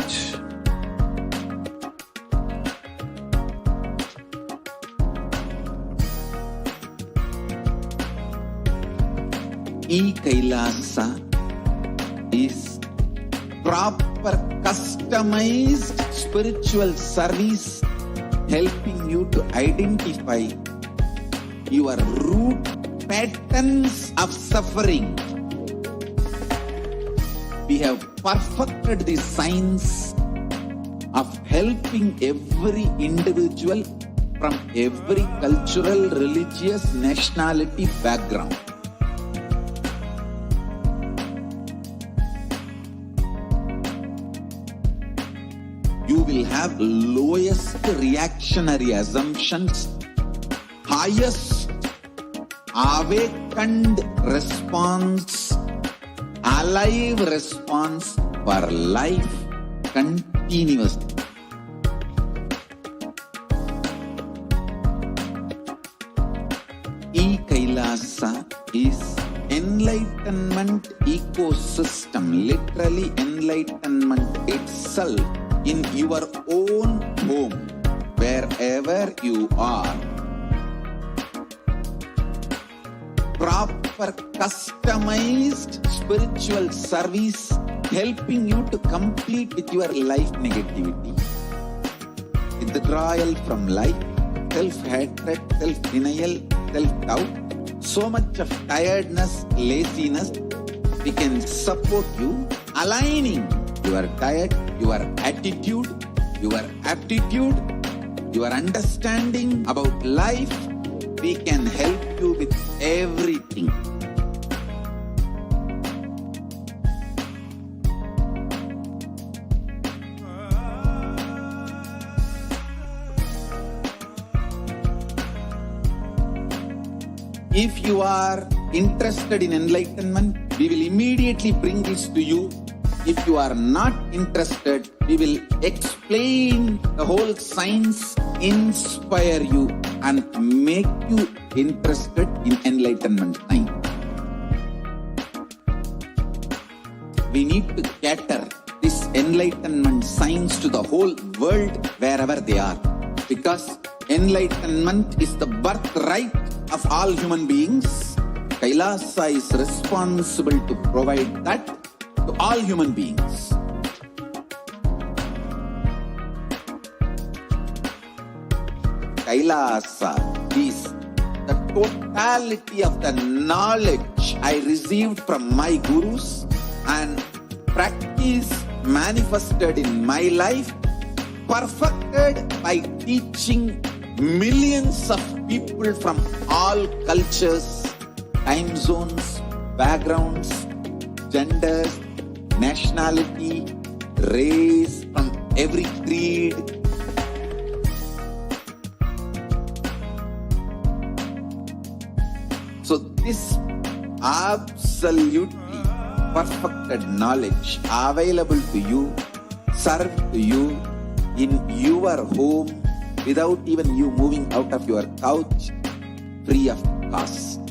E-Kailasa is proper customized spiritual service helping you to identify your root patterns of suffering. We have perfected the science of helping every individual from every cultural, religious, nationality background. You will have lowest reactionary assumptions, highest awakened response, alive response for life continuously. E-Kailasa is enlightenment ecosystem, literally enlightenment itself in your own home, wherever you are. Proper customized spiritual service helping you to complete with your life negativity, withdrawal from life, self-hatred, self-denial, self-doubt, so much of tiredness, laziness. We can support you aligning your diet, your attitude, your aptitude, your understanding about life. We can help you with everything. If you are interested in enlightenment, we will immediately bring this to you. If you are not interested, we will explain the whole science, inspire you and make you interested in enlightenment time. We need to cater this enlightenment science to the whole world wherever they are, because enlightenment is the birthright of all human beings. Kailasa is responsible to provide that to all human beings. Kailasa is the totality of the knowledge I received from my gurus and practice manifested in my life, perfected by teaching millions of people from all cultures, time zones, backgrounds, genders, nationality, race, from every creed. So this absolutely perfected knowledge available to you, served to you in your home without even you moving out of your couch, free of cost.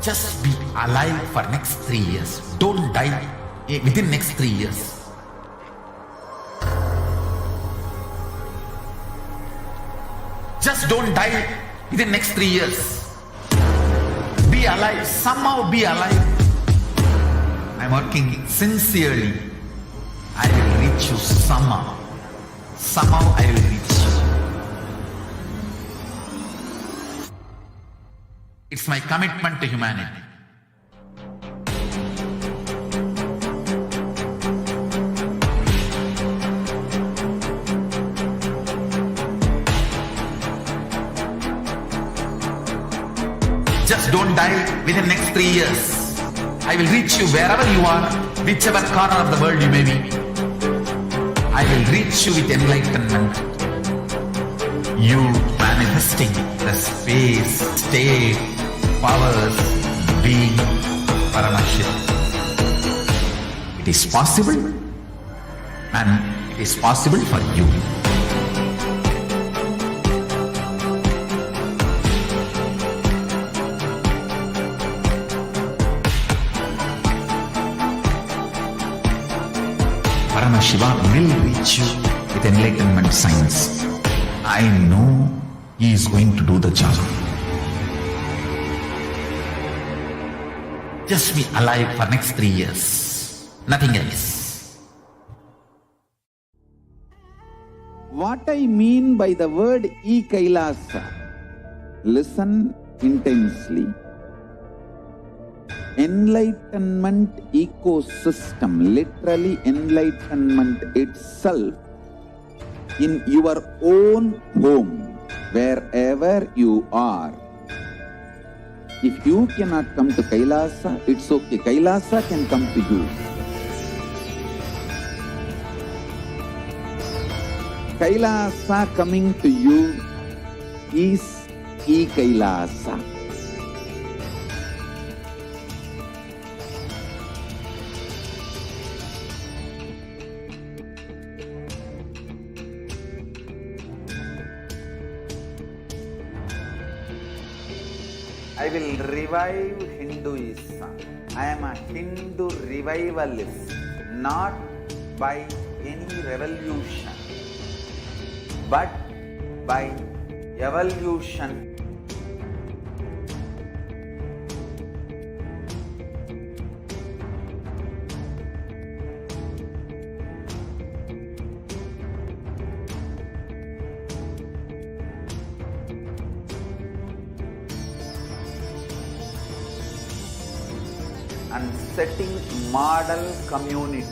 Just be alive for next 3 years. Don't die within next 3 years. Just don't die within next 3 years. Be alive. Somehow be alive. I'm working sincerely. I will reach you somehow. Somehow I will reach you. It's my commitment to humanity. Just don't die within next 3 years. I will reach you wherever you are, whichever corner of the world you may be. I will reach you with enlightenment. You manifesting the space, state, powers, being Paramashivoham. It is possible, and it is possible for you. Paramashiva will reach you with enlightenment science. I know he is going to do the job. Just be alive for next 3 years. Nothing else. What I mean by the word e-Kailasa, listen intensely. Enlightenment ecosystem, literally enlightenment itself, in your own home, wherever you are. If you cannot come to Kailasa, it's okay. Kailasa can come to you. Kailasa coming to you is e-Kailasa. I will revive Hinduism. I am a Hindu revivalist, not by any revolution, but by evolution. And setting model communities.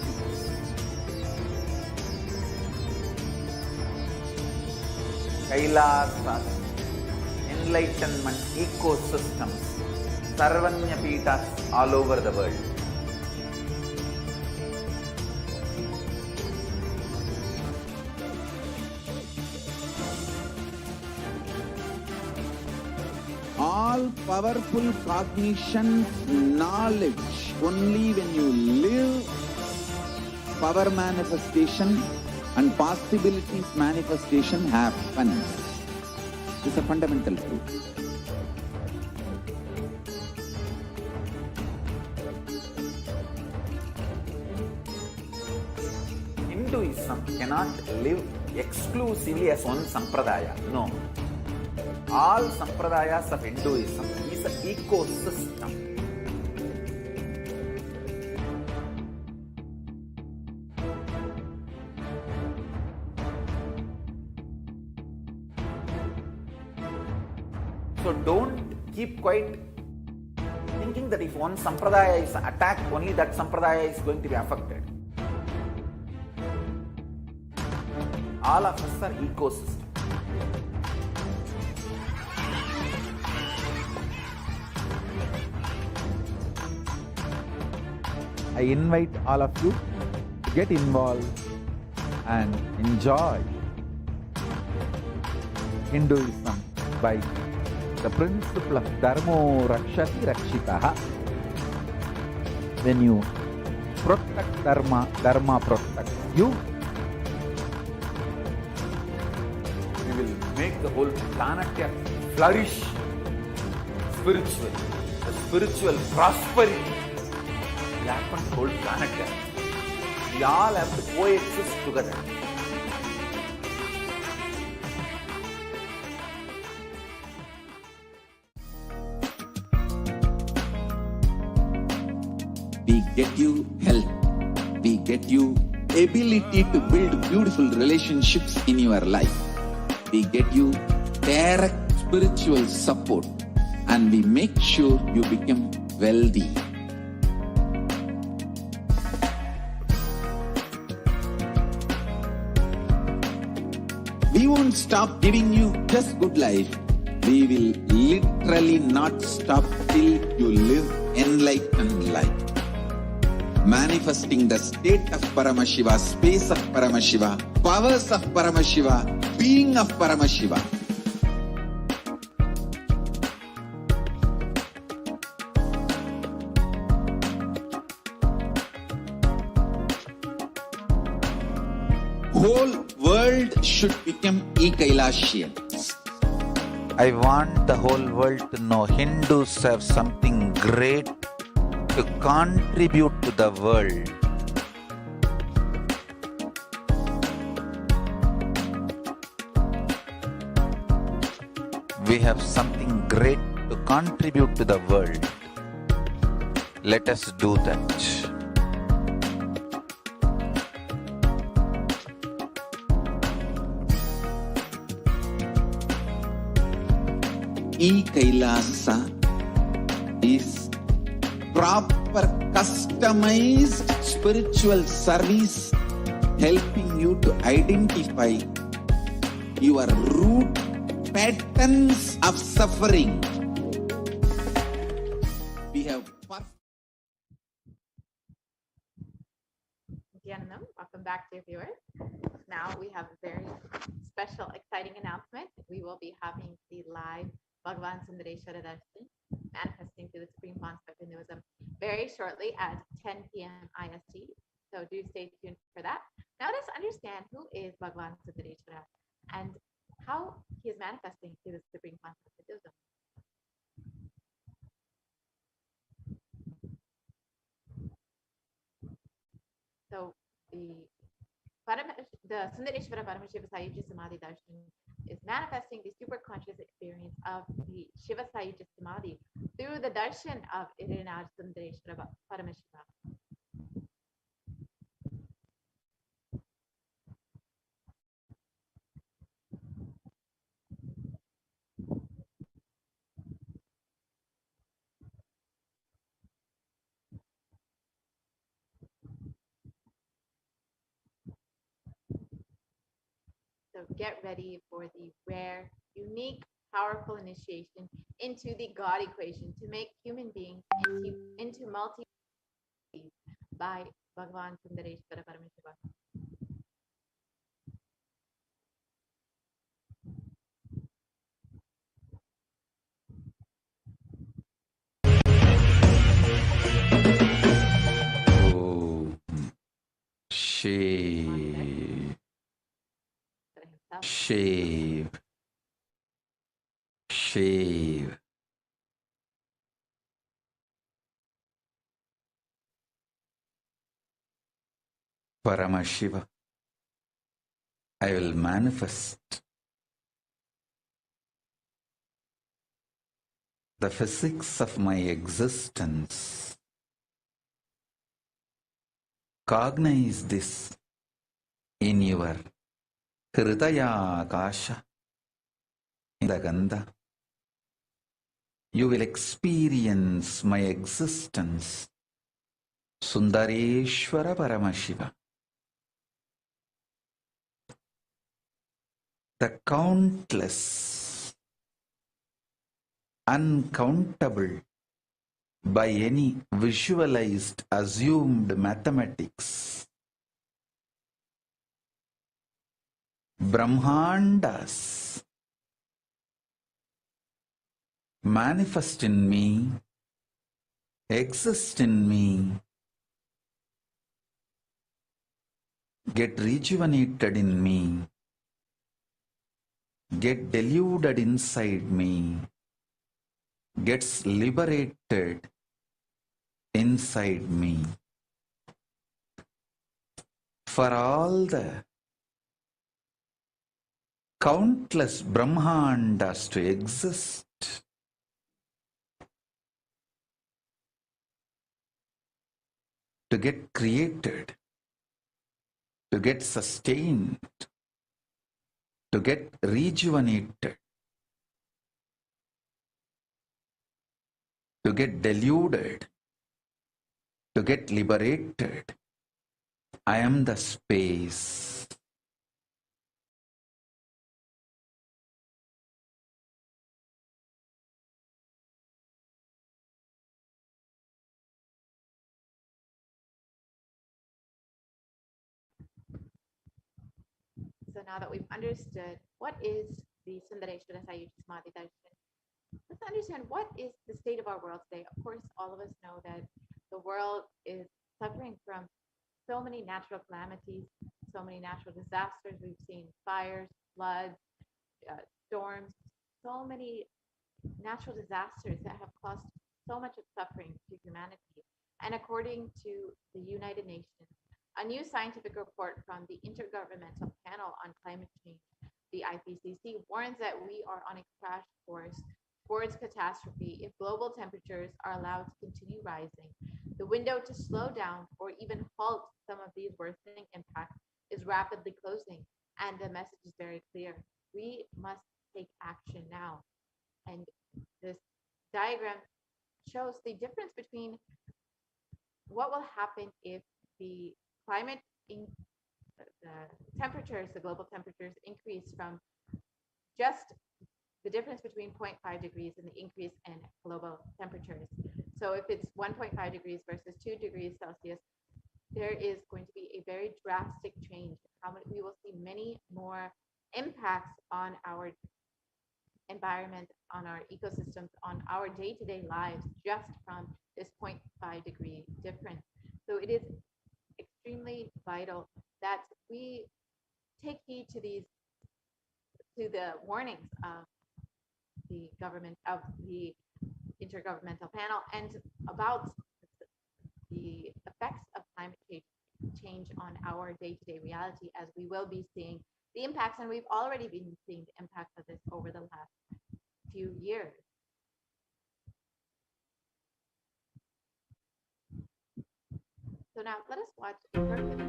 Kailasas, enlightenment ecosystems, Sarvanya Pitas all over the world. All powerful cognition, knowledge, only when you live, power manifestation and possibilities manifestation happens. This is a fundamental truth. Hinduism cannot live exclusively as one sampradaya. No. All sampradayas of Hinduism is an ecosystem. So don't keep quiet thinking that if one sampradaya is attacked, only that sampradaya is going to be affected. All of us are ecosystems. I invite all of you to get involved and enjoy Hinduism by the principle of Dharmo Rakshati Rakshitaha. When you protect Dharma, Dharma protects you. We will make the whole planet flourish spiritually. The spiritual prosperity will happen to the whole planet. We all have to coexist together. We get you health. We get you ability to build beautiful relationships in your life. We get you direct spiritual support, and we make sure you become wealthy. We won't stop giving you just good life. We will literally not stop till you live enlightened life. Manifesting the state of Paramashiva, space of Paramashiva, powers of Paramashiva, being of Paramashiva. Whole world should become e-Kailashian. I want the whole world to know Hindus have something great to contribute to the world. We have something great to contribute to the world. Let us do that. E-Kailasa is proper customized spiritual service helping you to identify your root patterns of suffering. We have Nithyanandam, welcome back, dear viewers. Now we have a very special, exciting announcement. We will be having the live Bhagavan Sundareshwara Darshan manifesting through the Supreme Concept of Hinduism very shortly at 10 p.m. IST. So do stay tuned for that. Now let's understand who is Bhagavan Sundareshwara and how he is manifesting through the Supreme Concept of Hinduism. So the Sundareshwara Paramashiva Sayuja Samadhi Darshan is manifesting the superconscious experience of the Shiva Sayuja Samadhi through the darshan of Irinaj Sundareshwara Paramashiva. So get ready for the rare, unique, powerful initiation into the God equation to make human beings into multi by Bhagavan Sundareshwara Paramashiva. Oh, shave, shave, shave. Paramashiva, I will manifest the physics of my existence. Cognize this in your Hridaya Akasha, in the Gandha. You will experience my existence. Sundareshwara Paramashiva. The countless, uncountable by any visualized, assumed mathematics, Brahmandas manifest in me, exist in me, get rejuvenated in me, get deluded inside me, gets liberated inside me. For all the countless Brahmandas to exist, to get created, to get sustained, to get rejuvenated, to get deluded, to get liberated. I am the space. So now that we've understood what is the Sundareshwara Sayuj Samadhi Darshan, let's understand what is the state of our world today. Of course, all of us know that the world is suffering from so many natural calamities, so many natural disasters. We've seen fires, floods, storms, so many natural disasters that have caused so much of suffering to humanity. And according to the United Nations, a new scientific report from the Intergovernmental Panel on Climate Change, the IPCC, warns that we are on a crash course towards catastrophe if global temperatures are allowed to continue rising. The window to slow down or even halt some of these worsening impacts is rapidly closing, and the message is very clear. We must take action now. And this diagram shows the difference between what will happen if the climate the temperatures, the global temperatures increase from just the difference between 0.5 degrees and the increase in global temperatures. So if it's 1.5 degrees versus 2 degrees Celsius, there is going to be a very drastic change. We will see many more impacts on our environment, on our ecosystems, on our day-to-day lives, just from this 0.5 degree difference. So it is extremely vital that we take heed to the warnings of the government, of the Intergovernmental Panel, and about the effects of climate change on our day-to-day reality, as we will be seeing the impacts, and we've already been seeing the impacts of this over the last few years. So now let us watch a short video.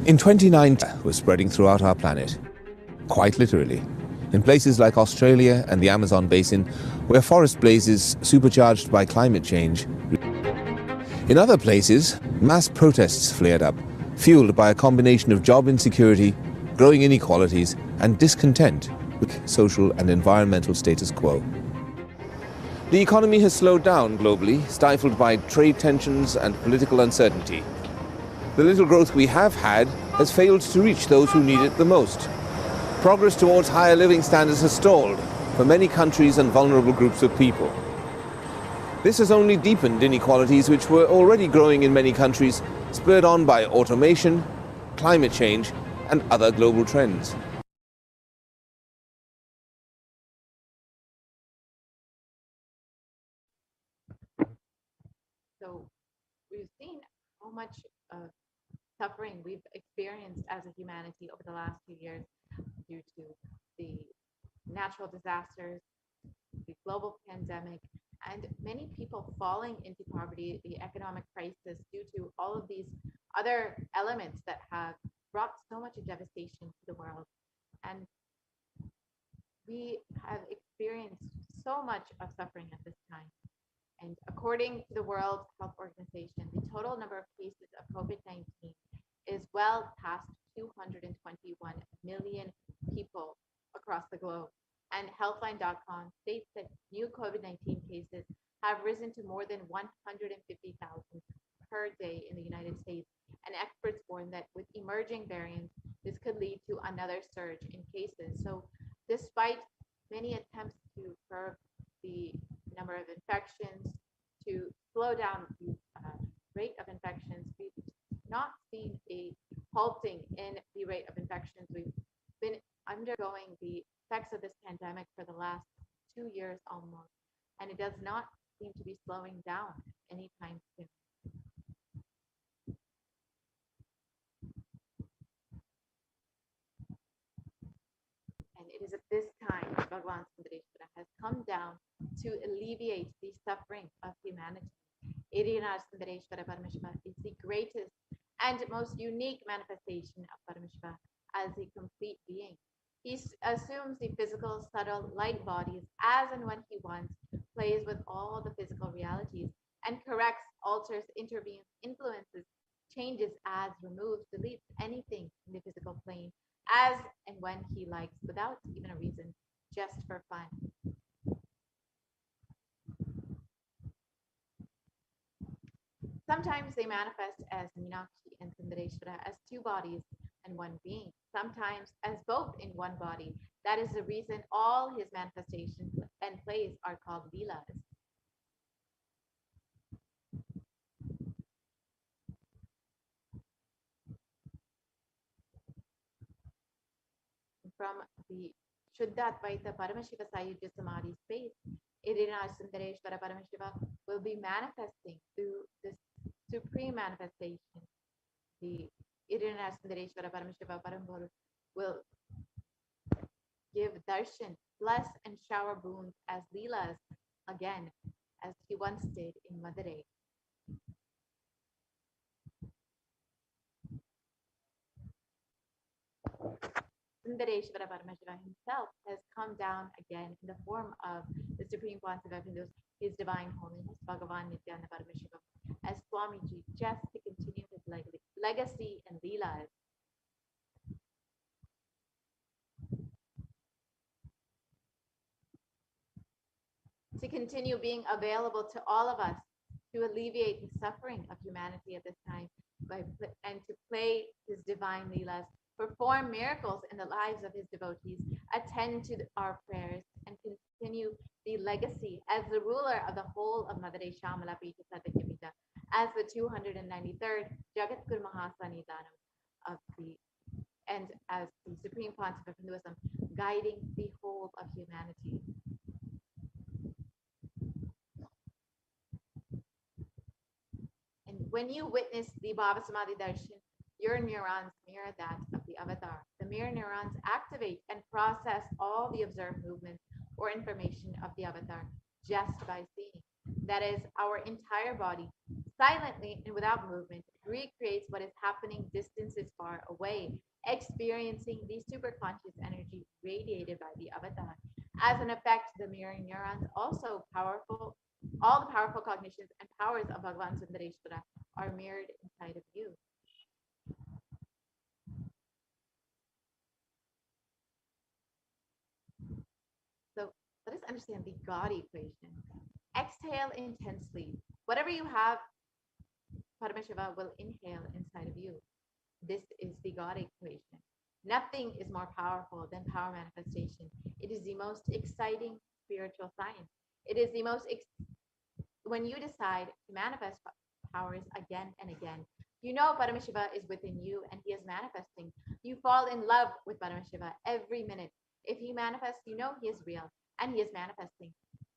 In 2019, was spreading throughout our planet, quite literally, in places like Australia and the Amazon basin, where forest blazes supercharged by climate change. In other places, mass protests flared up, fueled by a combination of job insecurity, growing inequalities, and discontent with social and environmental status quo. The economy has slowed down globally, stifled by trade tensions and political uncertainty. The little growth we have had has failed to reach those who need it the most. Progress towards higher living standards has stalled for many countries and vulnerable groups of people. This has only deepened inequalities which were already growing in many countries, spurred on by automation, climate change, and other global trends. So we've seen how much suffering we've experienced as a humanity over the last few years due to the natural disasters, the global pandemic, and many people falling into poverty, the economic crisis, due to all of these other elements that have brought so much devastation to the world. And we have experienced so much of suffering at this time. And according to the World Health Organization, the total number of cases of COVID-19 is well past 221 million people across the globe. And Healthline.com states that new COVID-19 cases have risen to more than 150,000 per day in the United States. And experts warn that with emerging variants, this could lead to another surge in cases. So despite many attempts to curb the number of infections, to slow down the rate of infections, we've not seen a halting in the rate of infections. We've been undergoing the effects of this pandemic for the last 2 years almost, and it does not seem to be slowing down anytime soon. And it is at this time Bhagavan Sundareshwara has come down to alleviate the suffering of humanity. HDH Nithyananda Paramashivam is the greatest and most unique manifestation of Paramashiva as a complete being. He assumes the physical, subtle, light bodies as and when he wants, plays with all the physical realities, and corrects, alters, intervenes, influences, changes, adds, removes, deletes anything in the physical plane as and when he likes, without even a reason, just for fun. Sometimes they manifest as Meenakshi and Sundareshwara as two bodies and one being, sometimes as both in one body. That is the reason all his manifestations and plays are called Leelas. From the Shuddhatvaita Paramashiva Sayujya Samadhi space, Irina Sundareshwara Paramashiva will be manifesting through this supreme manifestation. The Irina Sundareshwara Paramashiva Parambhuru will give darshan, bless and shower boons as Leelas again, as he once did in Madurai. Sundareshwara Paramashiva himself has come down again in the form of the Supreme Concept of Hindus, His Divine Holiness, Bhagavan Nithyananda Paramashivam, as Swamiji, just to continue his legacy and Leelas. To continue being available to all of us to alleviate the suffering of humanity at this time and to play his divine Leelas, perform miracles in the lives of his devotees, attend to our prayers, and continue the legacy as the ruler of the whole of Madurai Shamala Pita Satyapita, as the 293rd Jagat Guru Mahasanidhanam of and as the Supreme Concept of Hinduism, guiding the whole of humanity. And when you witness the Bhava Samadhi Darshan, your neurons mirror that of the avatar. The mirror neurons activate and process all the observed movements or information of the avatar just by seeing. That is, our entire body, silently and without movement, recreates what is happening distances far away, experiencing the superconscious energy radiated by the avatar. As an effect, the mirror neurons also powerful. All the powerful cognitions and powers of Bhagavan Sundareshwara are mirrored inside of you. So let us understand the God equation. Exhale intensely. Whatever you have, Paramashiva will inhale inside of you. This is the God equation. Nothing is more powerful than power manifestation. It is the most exciting spiritual science. It is the most when you decide to manifest powers again and again, you know Paramashiva is within you and he is manifesting. You fall in love with Paramashiva every minute. If he manifests, you know he is real and he is manifesting.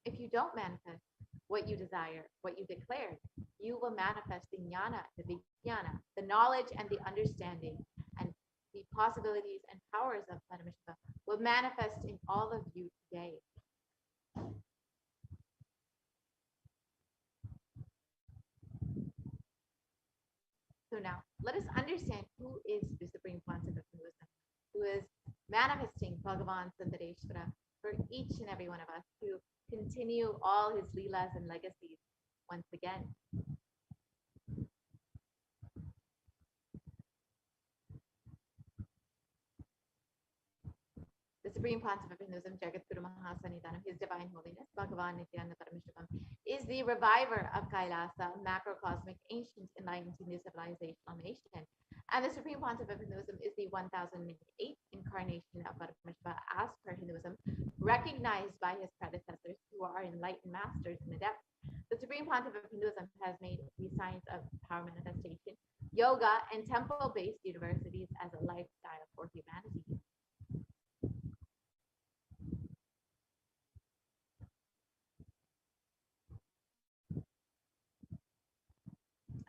If you don't manifest what you desire, what you declared, you will manifest the jnana, the vijnana, the knowledge and the understanding, and the possibilities and powers of Paramashiva will manifest in all of you today. So now, let us understand who is the Supreme Concept of Hinduism, who is manifesting Bhagavan Sundareshwara for each and every one of us to continue all his leelas and legacies once again. The Supreme Concept of Hinduism, Jagat Guru Mahasanidhanam, His Divine Holiness, Bhagavan Nithyananda Paramashivam, is the reviver of Kailasa, macrocosmic, ancient, enlightened Hindu civilizational nation. And the Supreme Concept of Hinduism is the 1008th incarnation of Paramashiva as per Hinduism, recognized by his predecessors who are enlightened masters and adepts. The Supreme Concept of Hinduism has made the science of power manifestation, yoga, and temple-based universities as a lifestyle for humanity.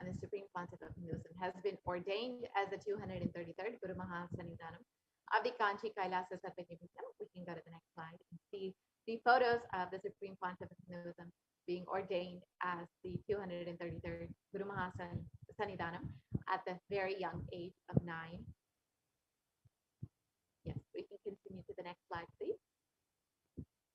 And the Supreme Concept of Hinduism has been ordained as the 233rd Guru Mahasanidhanam of the Kanchi Kailasa Satyapita. We can go to the next slide and see the photos of the Supreme Concept of Hinduism being ordained as the 233rd Guru Mahasanidhanam at the very young age of 9. Yes, we can continue to the next slide, please.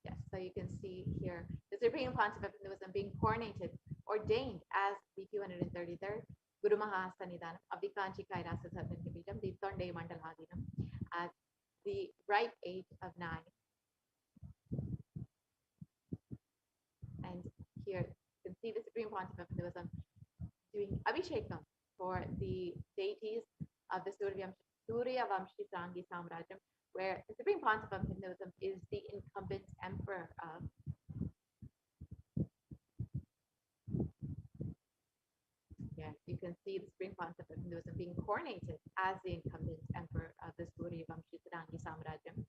Yes, so you can see here the Supreme Concept of Hinduism being coronated, ordained as the 233rd Guru Mahasanidhanam of the Kanchi Kailasa Satyapita, the Tonde Mandaladinam, at the ripe age of 9. And here you can see the Supreme Concept of Hinduism doing Abhishekam for the deities of the Surya Vamshi Sanghi Samrajam, where the Supreme Pontiff of Hinduism is the incumbent emperor of. Yeah, you can see the Supreme Pontiff of Hinduism being coronated as the incumbent emperor of the Surya Vamshi Sanghi Samrajam.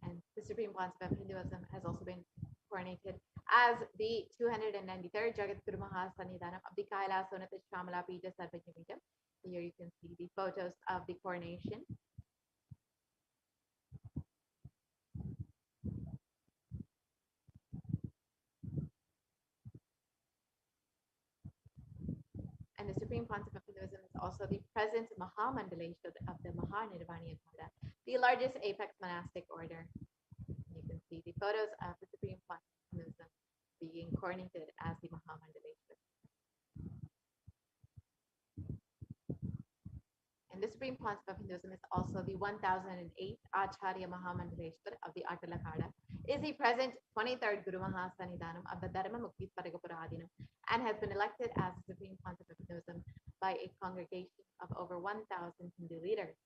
And the Supreme Pontiff of Hinduism has also been coronated as the 293rd Jagat Guru Mahasannidhanam of the Kailasonatha Shamala Pija Sarvajna Pija. Here you can see the photos of the coronation. And the Supreme Pontiff of Hinduism is also the present Mahamandalesha of the Mahanirvaniya Mada, the largest apex monastic order. You can see the photos of the Supreme Pontiff of Hinduism being coronated as the Mahamandalesha. And the Supreme Pontiff of Hinduism is also the 1008th Acharya Mahamandaleshwar of the Atalakada, is the present 23rd Guru Mahasannidhanam of the Dharma Mukti Paragapuradinam, and has been elected as the Supreme Pontiff of Hinduism by a congregation of over 1,000 Hindu leaders.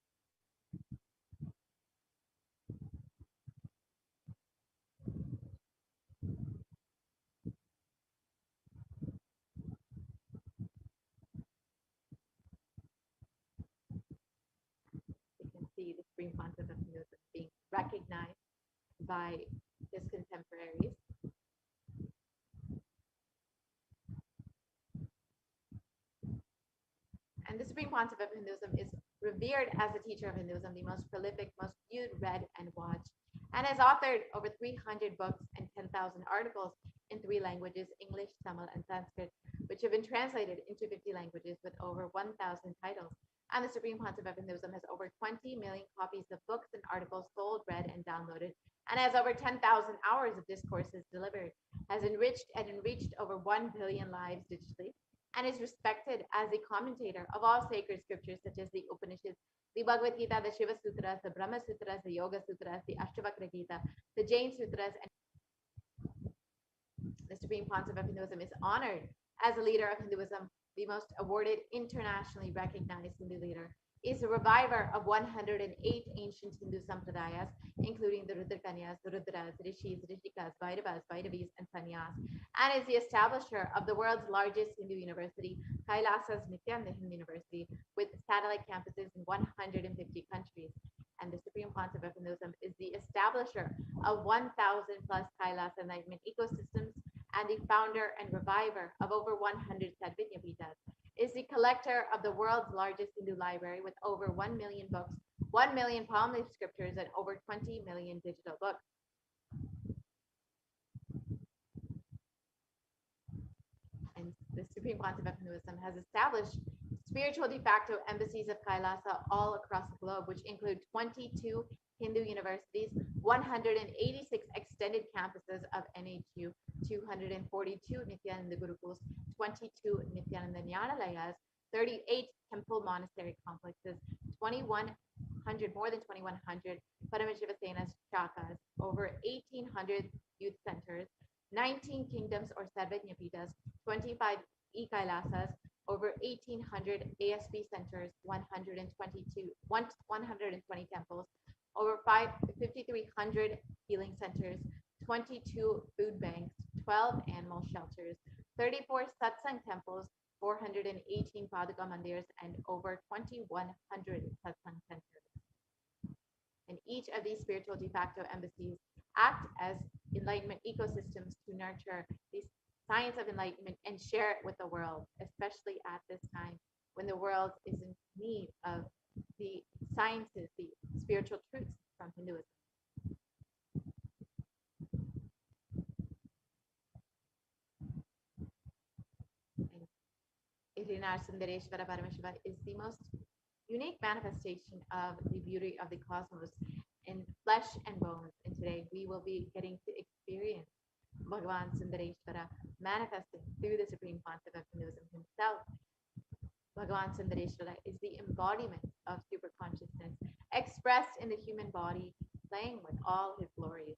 You can see the Supreme Pontiff of Hinduism being recognized by his contemporaries. And the Supreme Pontiff of Hinduism is revered as a teacher of Hinduism, the most prolific, most viewed, read, and watched, and has authored over 300 books and 10,000 articles in 3 languages, English, Tamil, and Sanskrit, which have been translated into 50 languages with over 1,000 titles. And the Supreme Pontiff of Hinduism has over 20 million copies of books and articles sold, read, and downloaded, and has over 10,000 hours of discourses delivered, has enriched and enriched over 1 billion lives digitally, and is respected as a commentator of all sacred scriptures such as the Upanishads, the Bhagavad Gita, the Shiva Sutras, the Brahma Sutras, the Yoga Sutras, the Ashtavakra Gita, the Jain Sutras, and the Supreme Pontiff of Hinduism is honored as a leader of Hinduism, the most awarded, internationally recognized Hindu leader, is a reviver of 108 ancient Hindu sampradayas, including the Rudrakanyas, the Rudras, Rishis, Rishikas, Bhairavas, Bhairavis, and Sanyas, and is the establisher of the world's largest Hindu university, Kailasa's Nithyananda University, with satellite campuses in 150 countries. And the Supreme Pontiff of Hinduism is the establisher of 1,000 plus Kailasa enlightenment ecosystems and the founder and reviver of over 100 Sadvijna Pitas, is the collector of the world's largest Hindu library with over 1 million books, 1 million palm leaf scriptures, and over 20 million digital books. And the Supreme Pontiff of Hinduism has established spiritual de facto embassies of Kailasa all across the globe, which include 22 Hindu universities, 186 extended campuses of NHU, 242 Nithyananda Gurukuls, 22 Nithyananda Nyanalayas, 38 temple monastery complexes, 2,100, more than 2,100 Paramashivoham shakas, over 1,800 youth centers, 19 kingdoms or Sarvajna Pitas, 25 e-Kailasas, over 1,800 ASB centers, 120 temples, over 5,300 healing centers, 22 food banks, 12 animal shelters, 34 satsang temples, 418 Paduka mandirs, and over 2,100 satsang centers. And each of these spiritual de facto embassies act as enlightenment ecosystems to nurture the science of enlightenment and share it with the world, especially at this time when the world is in need of the sciences, the spiritual truths from Hinduism. Irina Sundareshwara Paramashiva is the most unique manifestation of the beauty of the cosmos in flesh and bones. And today we will be getting to experience Bhagavan Sundareshwara manifesting through the Supreme Pontiff of Hinduism himself. Bhagavan Sundareshwara is the embodiment of super consciousness expressed in the human body, playing with all his glories.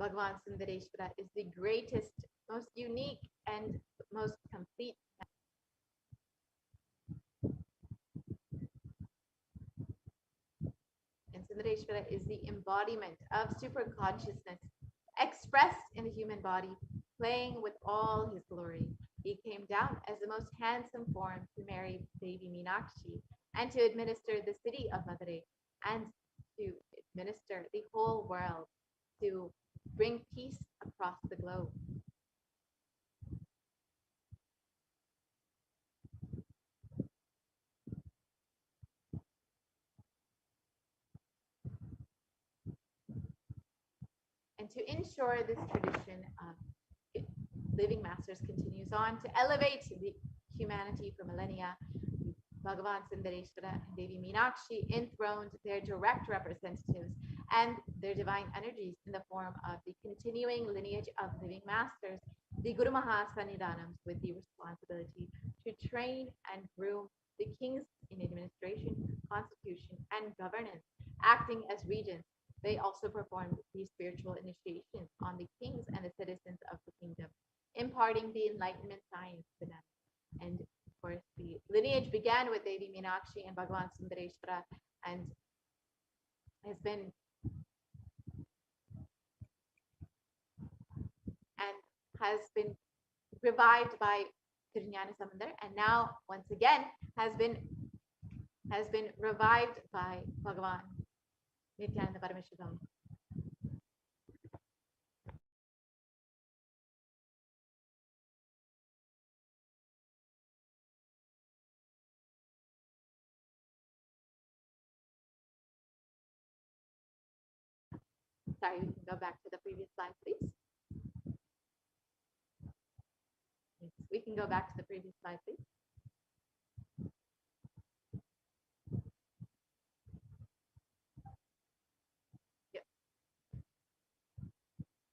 Bhagavan Sundareshwara is the greatest, most unique, and most complete. And Sundareshwara is the embodiment of super consciousness expressed in the human body, playing with all his glory. He came down as the most handsome form to marry Devi Meenakshi and to administer the city of Madurai and to administer the whole world, to bring peace across the globe. And to ensure this tradition of living masters continues on to elevate the humanity for millennia, Bhagavan Sundareshwara and Devi Meenakshi enthroned their direct representatives and their divine energies in the form of the continuing lineage of living masters, the Guru Mahasannidhanams, with the responsibility to train and groom the kings in administration, constitution, and governance, acting as regents. They also performed the spiritual initiations on the kings and the citizens of the kingdom, imparting the enlightenment science to them. And of course, the lineage began with Devi Meenakshi and Bhagavan Sundareshwara and has been revived by Tirunjana Samandar, and now once again has been revived by Bhagavan Nithyananda Paramashivam. Sorry, we can go back to the previous slide, please. Yes, we can go back to the previous slide, please. Yep.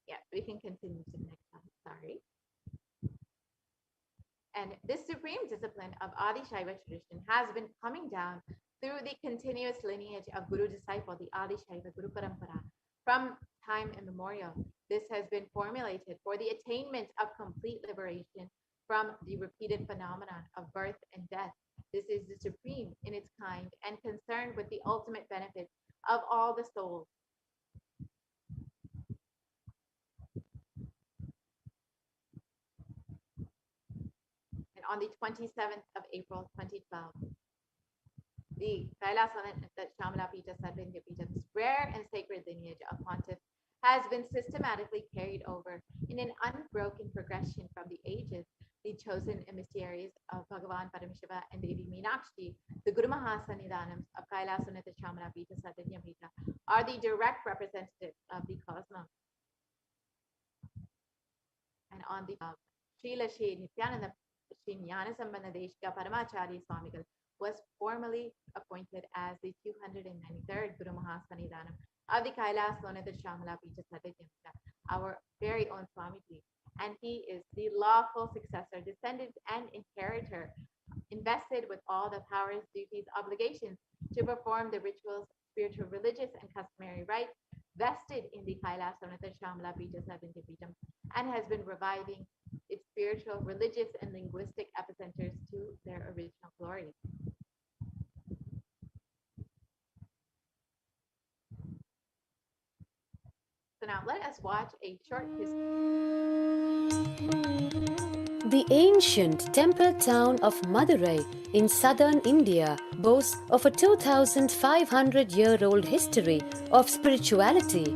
Yeah, we can continue to the next slide. Sorry. And this supreme discipline of Adi Shaiva tradition has been coming down through the continuous lineage of Guru disciple, the Adi Shaiva Guru Parampara. From time immemorial, this has been formulated for the attainment of complete liberation from the repeated phenomenon of birth and death. This is the supreme in its kind and concerned with the ultimate benefit of all the souls. And on the 27th of April, 2012, the Kailasana Shamala Pita Sarvindya Pita, this rare and sacred lineage of pontiff, has been systematically carried over in an unbroken progression from the ages. The chosen emissaries of Bhagavan Paramashiva and Devi Meenakshi, the Guru Mahasannidhanams of Kailasana Shamala Pita Sarvindya Pita, are the direct representatives of the cosmos. And on the Srila Shri Nithyananda Shri Jnana Sambandha Deshika Paramacharya Swamigal was formally appointed as the 293rd Guru Mahasannidhanam of the Kailas Lonatha Shamala Pita Sadhyamita, our very own Swamiji. And he is the lawful successor, descendant, and inheritor, invested with all the powers, duties, obligations to perform the rituals, spiritual, religious, and customary rites vested in the Kailas Lonatha Shamala Pita Sadhyamita, and has been reviving its spiritual, religious, and linguistic epicenters to their original glory. So now let us watch a short history. The ancient temple town of Madurai in southern India boasts of a 2,500-year-old history of spirituality.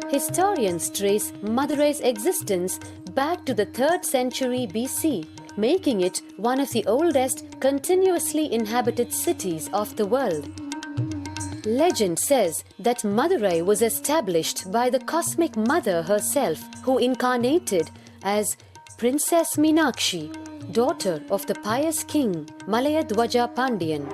Historians trace Madurai's existence back to the 3rd century BC, making it one of the oldest continuously inhabited cities of the world. Legend says that Madurai was established by the cosmic mother herself, who incarnated as Princess Meenakshi, daughter of the pious king Malayadwaja Pandian.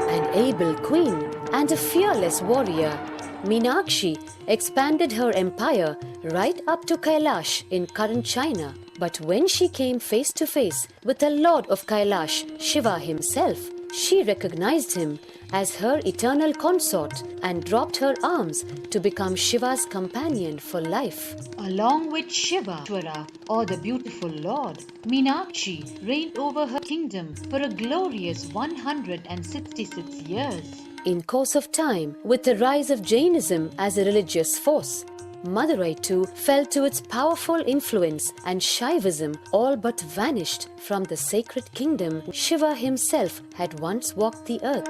An able queen and a fearless warrior, Meenakshi expanded her empire right up to Kailash in current China. But when she came face to face with the Lord of Kailash, Shiva himself, she recognized him as her eternal consort and dropped her arms to become Shiva's companion for life. Along with Shiva, or the beautiful Lord, Meenakshi reigned over her kingdom for a glorious 166 years. In course of time, with the rise of Jainism as a religious force, Madurai too fell to its powerful influence and Shaivism all but vanished from the sacred kingdom Shiva himself had once walked the earth.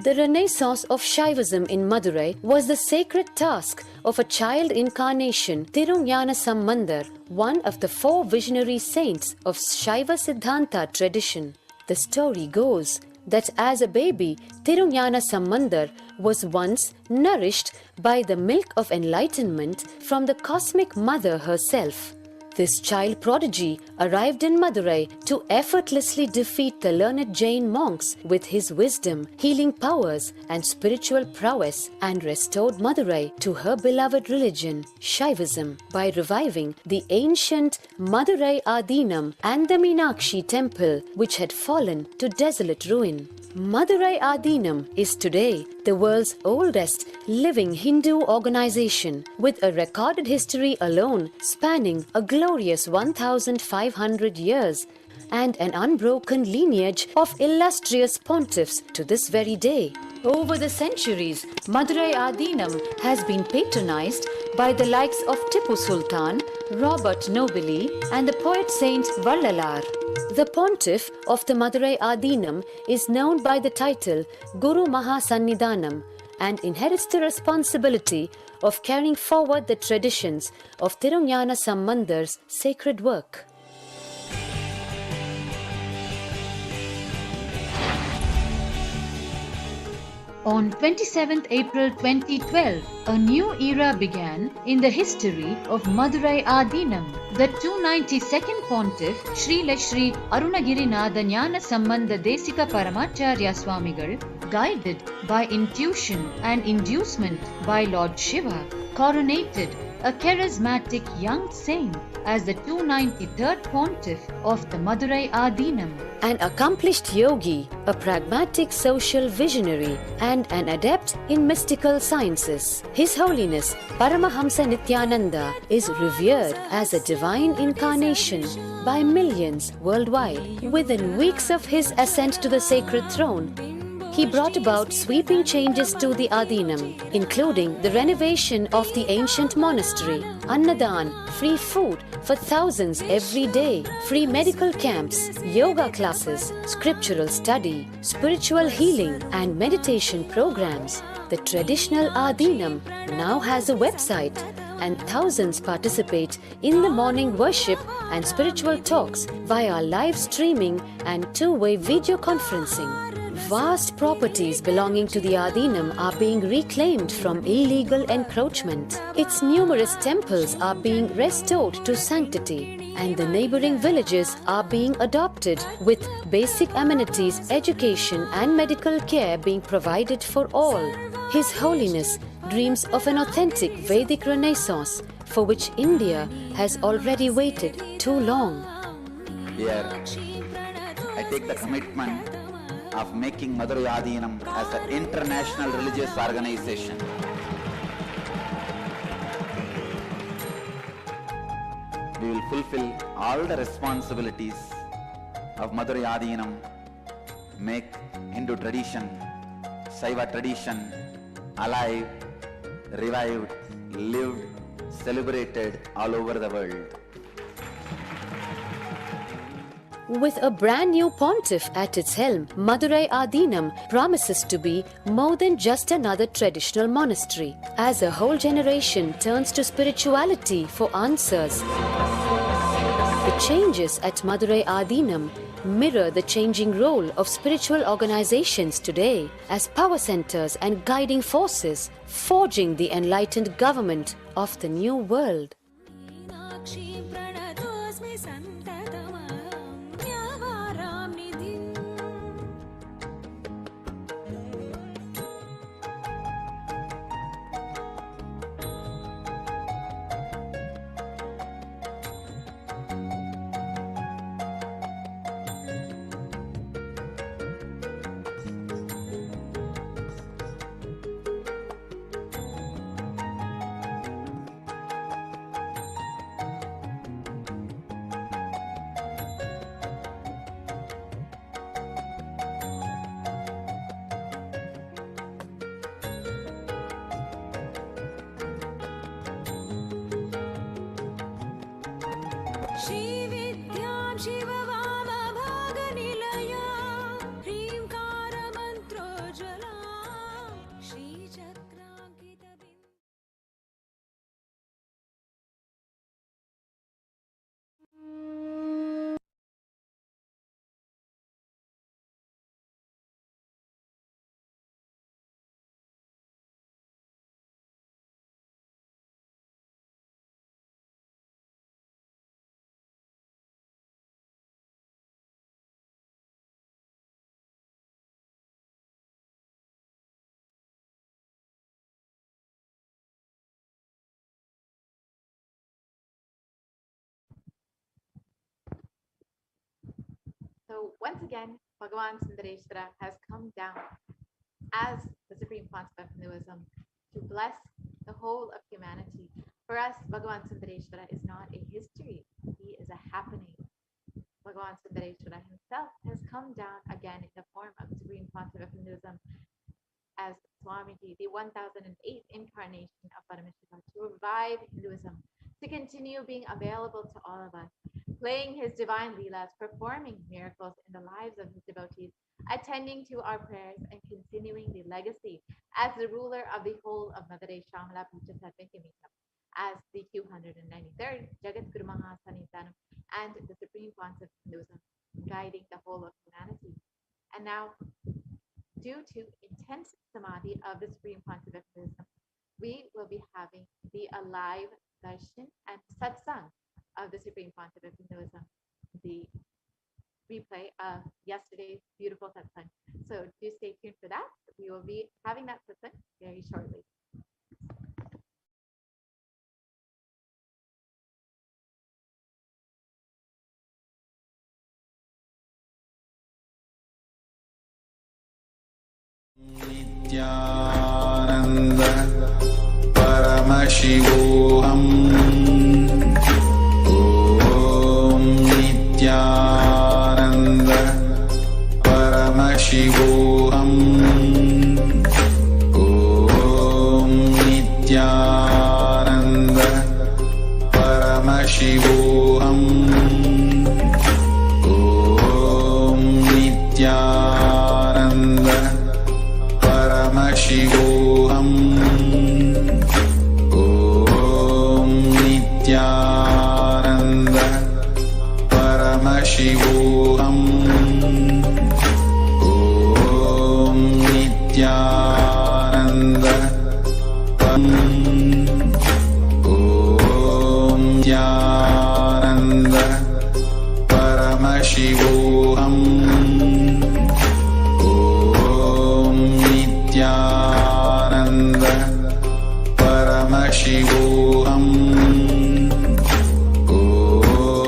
The renaissance of Shaivism in Madurai was the sacred task of a child incarnation, Tirunjana Sambandar, one of the 4 visionary saints of Shaiva Siddhanta tradition. The story goes that as a baby, Tirunjana Sambandar was once nourished by the milk of enlightenment from the cosmic mother herself. This child prodigy arrived in Madurai to effortlessly defeat the learned Jain monks with his wisdom, healing powers, and spiritual prowess, and restored Madurai to her beloved religion, Shaivism, by reviving the ancient Madurai Adinam and the Meenakshi temple, which had fallen to desolate ruin. Madurai Adinam is today the world's oldest living Hindu organization, with a recorded history alone spanning a glorious 1,500 years and an unbroken lineage of illustrious pontiffs to this very day. Over the centuries, Madurai Adinam has been patronized by the likes of Tipu Sultan, Robert Nobili, and the poet saint Vallalar. The pontiff of the Madurai Adinam is known by the title Guru Mahasannidhanam and inherits the responsibility of carrying forward the traditions of Tirunjana Sambandar's sacred work. On 27th April 2012, a new era began in the history of Madurai Adinam. The 292nd Pontiff, Srila Sri Arunagirinatha Jnana Sambandha Desika Paramacharya Swamigal, guided by intuition and inducement by Lord Shiva, coronated a charismatic young saint as the 293rd Pontiff of the Madurai Adinam. An accomplished yogi, a pragmatic social visionary, and an adept in mystical sciences, His Holiness Paramahamsa Nithyananda is revered as a divine incarnation by millions worldwide. Within weeks of his ascent to the sacred throne, he brought about sweeping changes to the Adinam, including the renovation of the ancient monastery, Annadan, free food for thousands every day, free medical camps, yoga classes, scriptural study, spiritual healing, and meditation programs. The traditional Adinam now has a website, and thousands participate in the morning worship and spiritual talks via live streaming and two-way video conferencing. Vast properties belonging to the Adinam are being reclaimed from illegal encroachment. Its numerous temples are being restored to sanctity, and the neighboring villages are being adopted with basic amenities, education and medical care being provided for all. His Holiness dreams of an authentic Vedic Renaissance for which India has already waited too long. Here, I take the commitment of making Madurai Adinam as an international religious organization. We will fulfill all the responsibilities of Madurai Adinam, make Hindu tradition, Saiva tradition alive, revived, lived, celebrated all over the world. With a brand new pontiff at its helm, Madurai Adinam promises to be more than just another traditional monastery, as a whole generation turns to spirituality for answers. The changes at Madurai Adinam mirror the changing role of spiritual organizations today as power centers and guiding forces, forging the enlightened government of the new world. श्रीविद्यां शिववामभागनिलया ह्रीङ्कारमन्त्रोज्ज्वला श्रीचक्राङ्कितबिन्दु So once again, Bhagavan Sundareshwara has come down as the Supreme Concept of Hinduism to bless the whole of humanity. For us, Bhagavan Sundareshwara is not a history, he is a happening. Bhagavan Sundareshwara himself has come down again in the form of the Supreme Concept of Hinduism as Swamiji, the 1008th incarnation of Paramashivoham, to revive Hinduism, to continue being available to all of us, playing his divine leelas, performing miracles in the lives of his devotees, attending to our prayers, and continuing the legacy as the ruler of the whole of Madurai Shamala Puja Sarvakimita, as the 293rd Jagat Guru Mahasanitanam and the Supreme Concept of Hinduism, guiding the whole of humanity. And now, due to intense samadhi of the Supreme Concept of Hinduism, we will be having the alive darshan and satsang of the Supreme Concept of Hinduism, the replay of yesterday's beautiful satsang. So do stay tuned for that. We will be having that satsang very shortly. Nithyananda Paramashivoham. Om Nithyananda Paramashivoham. Om Nithyananda Paramashivoham. Om Nithyananda Paramashivoham. Om Nithyananda Paramashivoham. Om Nithyananda Om Nithyananda Paramashivoham. Om Nithyananda Paramashivoham. Om Nithyananda Paramashivoham.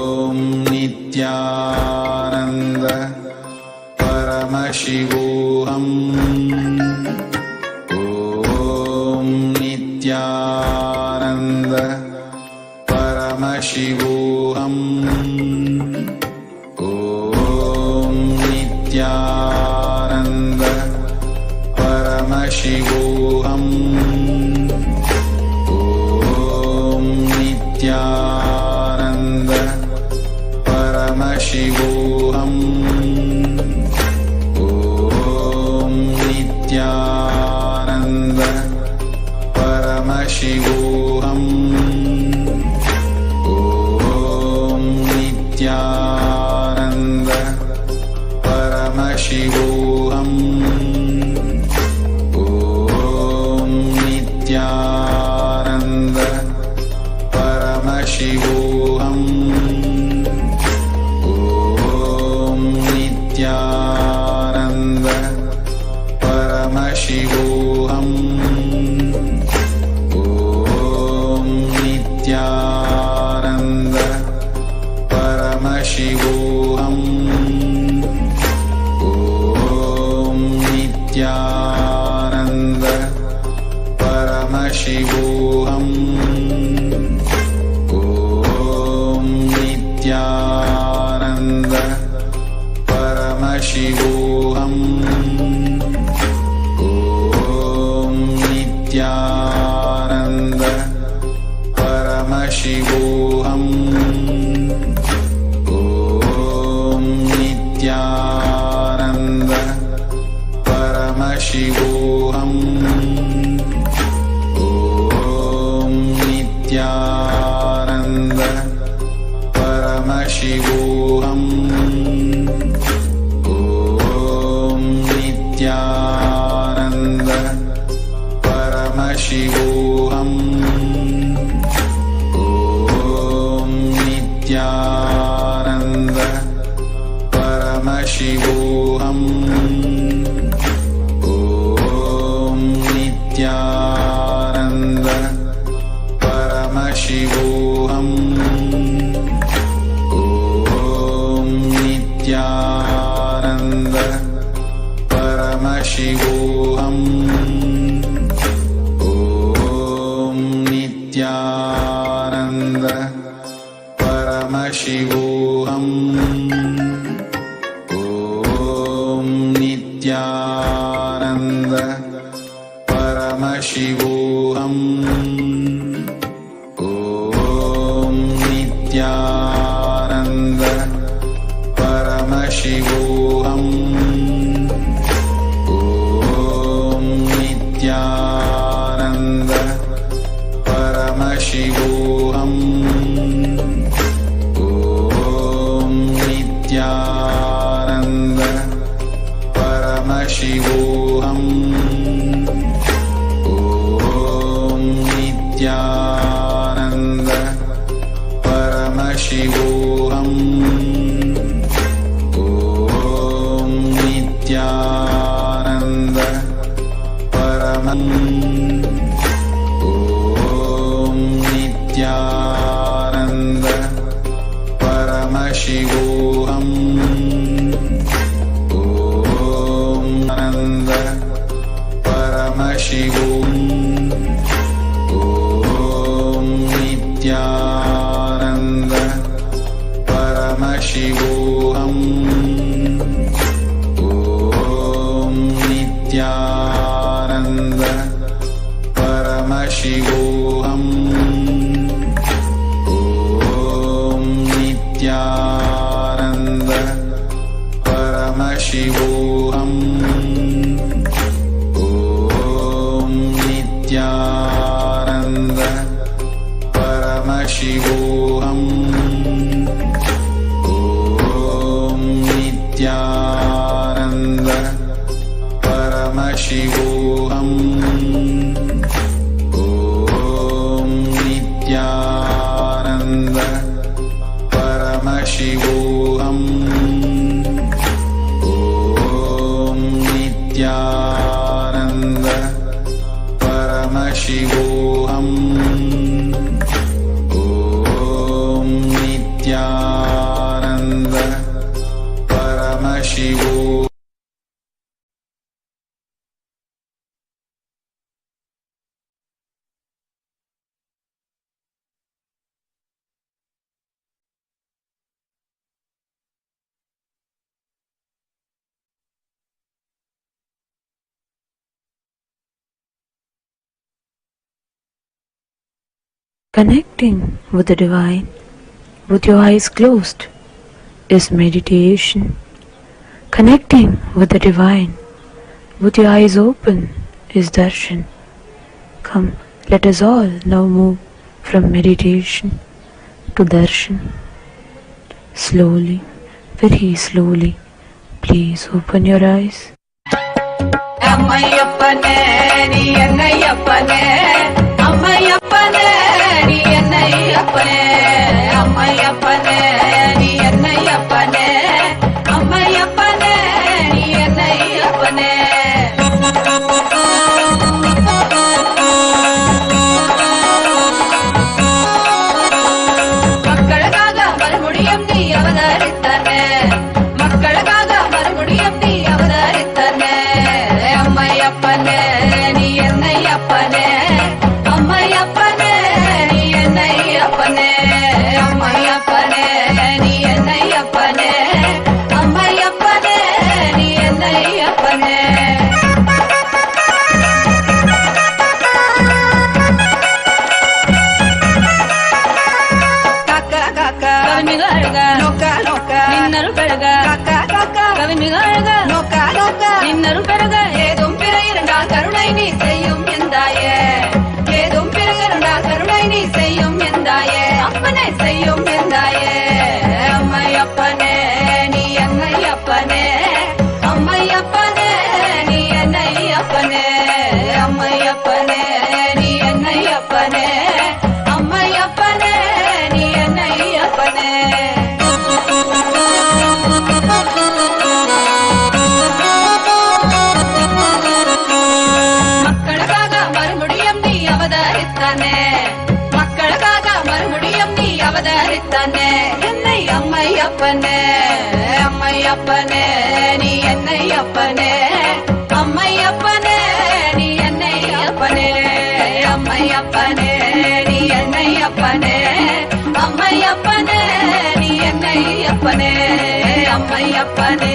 Om Nithyananda Paramashivoham. Om Nithyananda Paramashivoham. Om Nithyananda Paramashivoham. Om Nithyananda Paramashivoham. Om Nithyananda Paramashivoham. Om Nithyananda Paramashivoham. Om Nithyananda Paramashivoham. Om Nithyananda Paramashivoham. Om Nithyananda Paramashivoham. Om Nithyananda Paramashivoham. Om Nithyananda Paramashivoham. Paramashivoham. Om Nithyananda Paramashivoham. Om Nithyananda Paramashivoham. Om Nithyananda Paramashivoham. Om Nithyananda Paramashivoham. Om Nithyananda Paramashivoham. Om Nithyananda Paramashivoham. Om Nithyananda Paramashivoham. Om Nithyananda Paramashivoham. Om Nithyananda Paramashivoham. Om Nithyananda Paramashivoham. Om Nithyananda Paramashivoham. Om Nanda Paramashivoham. Om Nithyananda Paramashivoham. Om Nithyananda Paramashivoham. Om Nithyananda Paramashivoham. Om Nithyananda Paramashivoham. Om Nithyananda Paramashivoham. Om Nithyananda Paramashivoham. Om Nithyananda Paramashivoham. Om Nithyananda Paramashivoham. Connecting with the divine with your eyes closed is meditation. Connecting with the divine with your eyes open is darshan. Come, let us all now move from meditation to darshan. Slowly, very slowly, please open your eyes. Ammayappane ni ennayappane, Ammayappane ni ennayappane, Ammayappane ni ennayappane, Ammayappane ni ennayappane. மக்களுக்காக மறுபடியும் நீ அவதரித்தானே, மக்களுக்காக மறுபடியும் நீ அவதரித்தானே. அம்மையப்பனே நீ என்னையப்பனே, அம்மையப்பனே நீ என்னையப்பனே, அம்மையப்பனே நீ என்னையப்பனே, அம்மையப்பனே நீ என்னையப்பனே. காக்கா காக்கா கவிமிகழ்க நோக்கா நோக்கா நின்னருள் பெருக, காக்கா காக்கா கவிமிகழ்க நோக்கா நோக்கா நின்னருள் பெருக. ஏதும் பிற இருந்தால் கருணை நீ செய்யும் எந்தாயே, ஏதும் பிற இருந்தால் கருணை நீ செய்யும் எந்தாயே, அப்பனை செய்யும் எந்தாயே. அம்மையா அம்மையப்பனே நீ என்னை அப்பனே அம்மையப்பனே நீ என்னை அப்பனே அம்மையப்பனே நீ என்னை அப்பனே அம்மையப்பனே நீ என்னை அப்பனே அம்மையப்பனே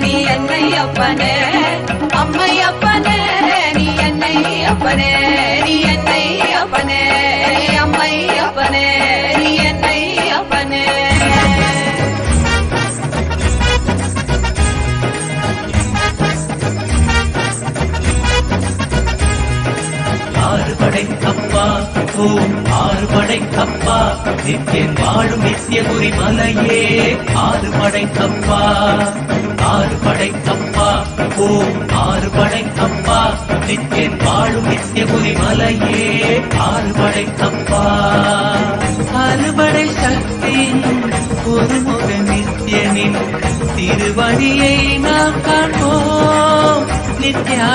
நீ என்னை அப்பனே அம்மையப்பனே நீ என்னை அப்பனே நீ என்னை அப்பனே அம்மையப்பனே நீ என்னை அப்பனே ஆறுபடைக்கப்பா ஓம் ஆறுபடைக்கப்பா நித்தியன் வாழும் நித்தியபுரி மலையே ஆறுபடைக்கப்பா ஆறுபடைக்கப்பா ஓம் ஆறுபடைக்கப்பா நித்தியன் வாழும் நித்தியபுரி மலையே ஆறுபடைக்கப்பா அறுபடை சக்தியின் ஒருமுக நித்தியனின் திருவடியை நாம் காண்போம் நித்யா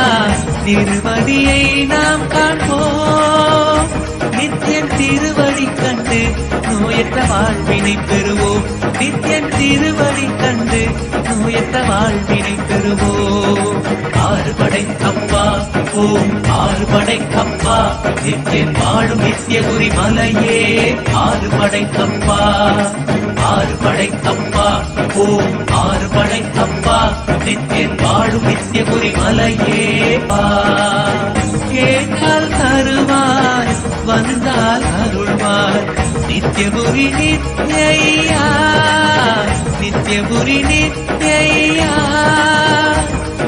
திருவடியை நாம் காண்போம் நித்தியன் திருவடி கண்டு நோயற்ற வாழ்வினை பெறுவோம் நித்தியன் திருவடி கண்டு நோயற்ற வாழ்வினை பெறுவோம் ஆறுபடைக்கப்பா ஓம் ஆறுபடைக்கப்பா நித்தியன் வாழும் நித்தியபுரி மலையே ஆறுபடைக்கப்பா ஆறுபடைக்கப்பா ஓம் ஆறுபடைக்கப்பா நித்தியன் வாழும் நித்தியபுரி மலையே கேட்டால் தருவாய் வந்தால் அருள்வாய் நித்தியபுரி நித்யா நித்தியபுரி நித்யா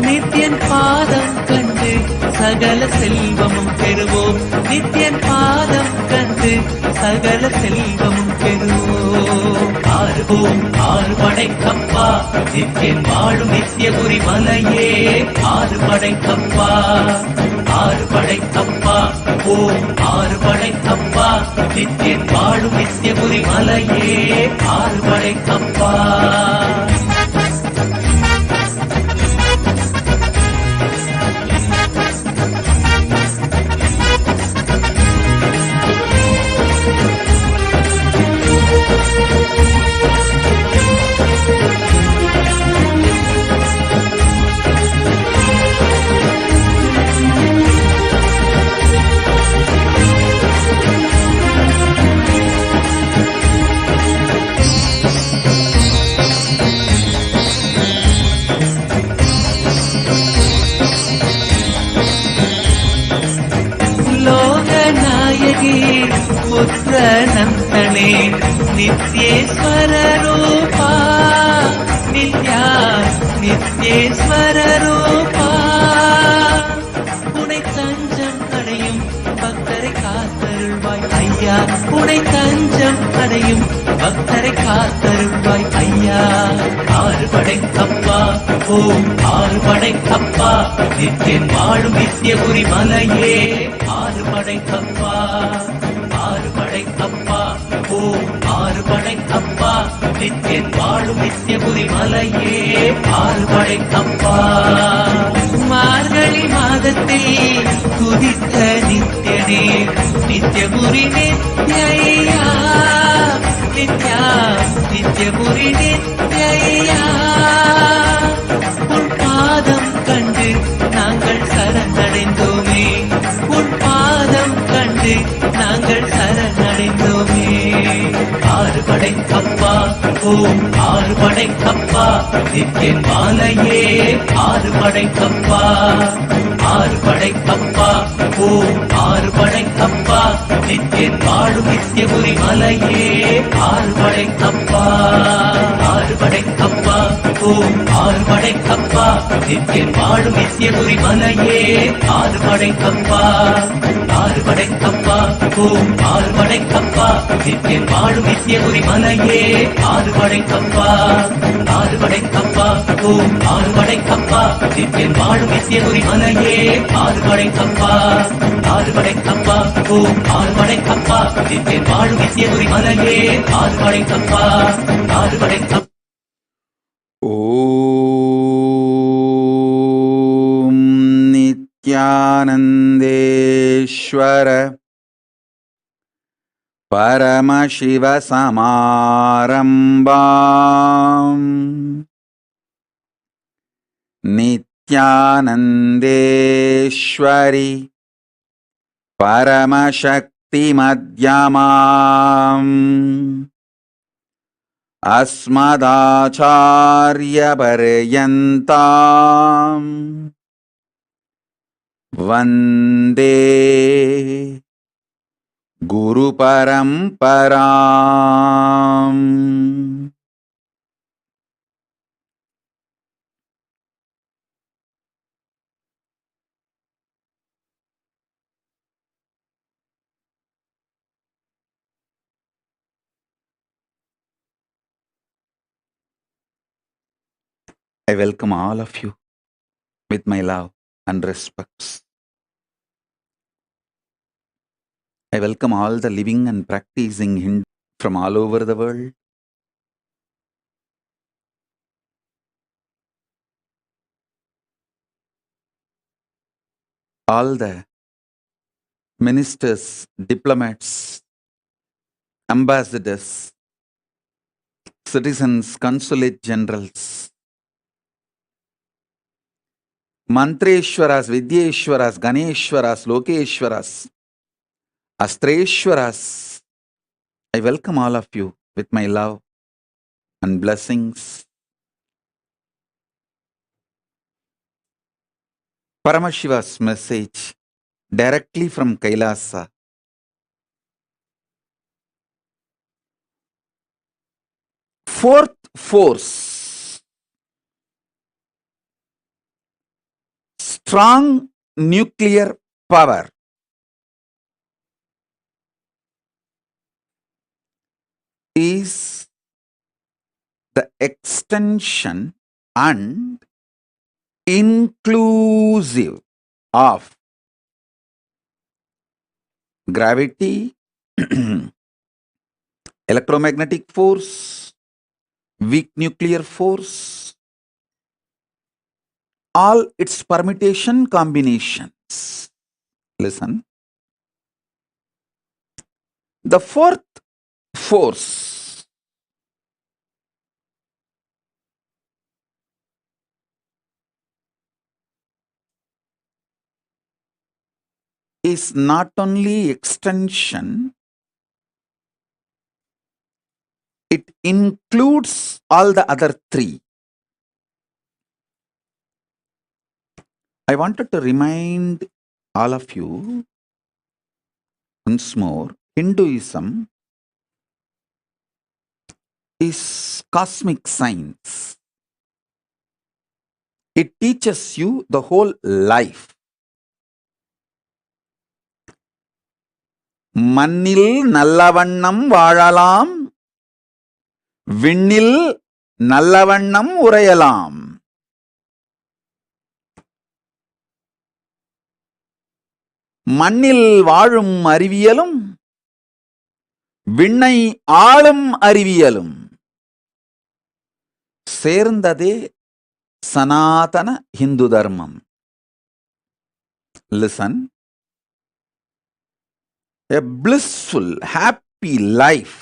நித்தியன் பாதம் கண்டு சகல செல்வமும் பெறுவோம் நித்தியன் பாதம் கண்டு சகல செல்வமும் பெறுவோம் ஆறுவோம் ஆறுபடைக்கப்பா நித்தியன் வாழும் நித்தியபுரி மலையே ஆறுபடைக்கப்பா ஆறுபடைக்கப்பா ஓம் ஆறுபடைக்கப்பா நித்தியன் வாழும் நித்தியபுரி மலையே ஆறுபடைக்கப்பா पुत्र नंदने नित्येश्वर रूपा नित्या नित्येश्वर रूपा उनै तंजम अடையும் பக்தரை காத்தருள்வாய் ஐயா உனை தஞ்சம் அடையும் பக்தரை காத்தருள்வாய் ஐயா ஆறுபடைக்கப்பா ஓம் ஆறுபடைக்கப்பா நித்தியன் வாழும் நித்தியபுரி மலையே ஆறுபடைக்கப்பா ஆறுபடைக்கப்பா ஓம் ஆறுபடைக்கப்பா நித்தியன் வாழும் நித்தியபுரி மலையே ஆறுபடைக்கப்பா மார்கழி மாதத்தில் குதித்த நித்தியனே நித்தியபுரி நித்யா நித்யா நித்தியபுரி நித்யா உன் பாதம் கண்டு நாங்கள் சரணடைந்தோமே உன் பாதம் கண்டு நாங்கள் சரணடைந்தோமே ஆறுபடைக்கப்பா ஓம் ஆறுபடைக்கப்பா நித்தியன் மாலையே ஆறுபடைக்கப்பா ஆறுபடைக்கப்பா ஓம் ஆறுபடைக்கப்பா நித்தியன் வாழும் நித்தியபுரி மலையே ஆறுபடைக்கப்பா ஆறுபடைக்கப்பா ஓம் ஆறுபடைக்கப்பா நித்தியன் வாழும் நித்தியபுரி மலையே ஆறுபடைக்கப்பா ஆறுபடைக்கப்பா ஓம் ஆறுபடைக்கப்பா நித்தியன் வாழும் நித்தியபுரி மலையே ஆறுபடைக்கப்பா ஆறுபடைக்கப்பா ஓம் ஆறுபடைக்கப்பா நித்தியன் வாழும் நித்தியபுரி மலையே ஆறுபடைக்கப்பா ஆறுபடைக்கப்பா ஓம் ஆறுபடைக்கப்பா நித்தியன் வாழும் நித்தியபுரி மலையே ஆறுபடைக்கப்பா ஆறுபடைக்கப்பா ஓம் நித்யானந்தேஸ்வர Paramashivoham Nithyanandeshwari Paramashakti Madhyamam Asmadacharya Paryantam Vande Guru Paramparam. I welcome all of you with my love and respects. I welcome all the living and practicing Hindu from all over the world. All the ministers, diplomats, ambassadors, citizens, consulate generals, Mantreshwaras, Vidyeshwaras, Ganeshwaras, Lokeshwaras, Astreshwaras. I welcome all of you with my love and blessings. Paramashiva's message directly from Kailasa. Fourth force, strong nuclear power, is the extension and inclusive of gravity, electromagnetic force, weak nuclear force, all its permutation combinations. Listen. The fourth force is not only extension, it includes all the other three. I wanted to remind all of you once more, Hinduism is cosmic science. It teaches you the whole life. மண்ணில் நல்லவண்ணம் வாழலாம், விண்ணில் நல்லவண்ணம் உறையலாம். மண்ணில் வாழும் அறிவியலும் விண்ணை ஆளும் அறிவியலும் சேர்ந்ததே சனாதன Hindu தர்மம். Listen. A blissful, happy life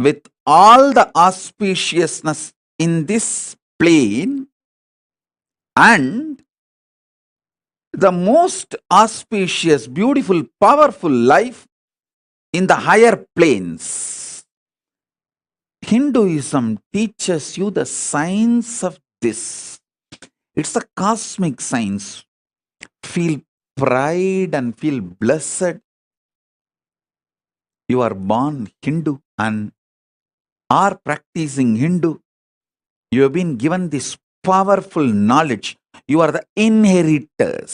with all the auspiciousness in this plane and the most auspicious, beautiful, powerful life in the higher planes. Hinduism teaches you the science of this. It's a cosmic science. Feel pride and feel blessed. You are born Hindu and are practicing Hindu. You have been given this powerful knowledge. You are the inheritors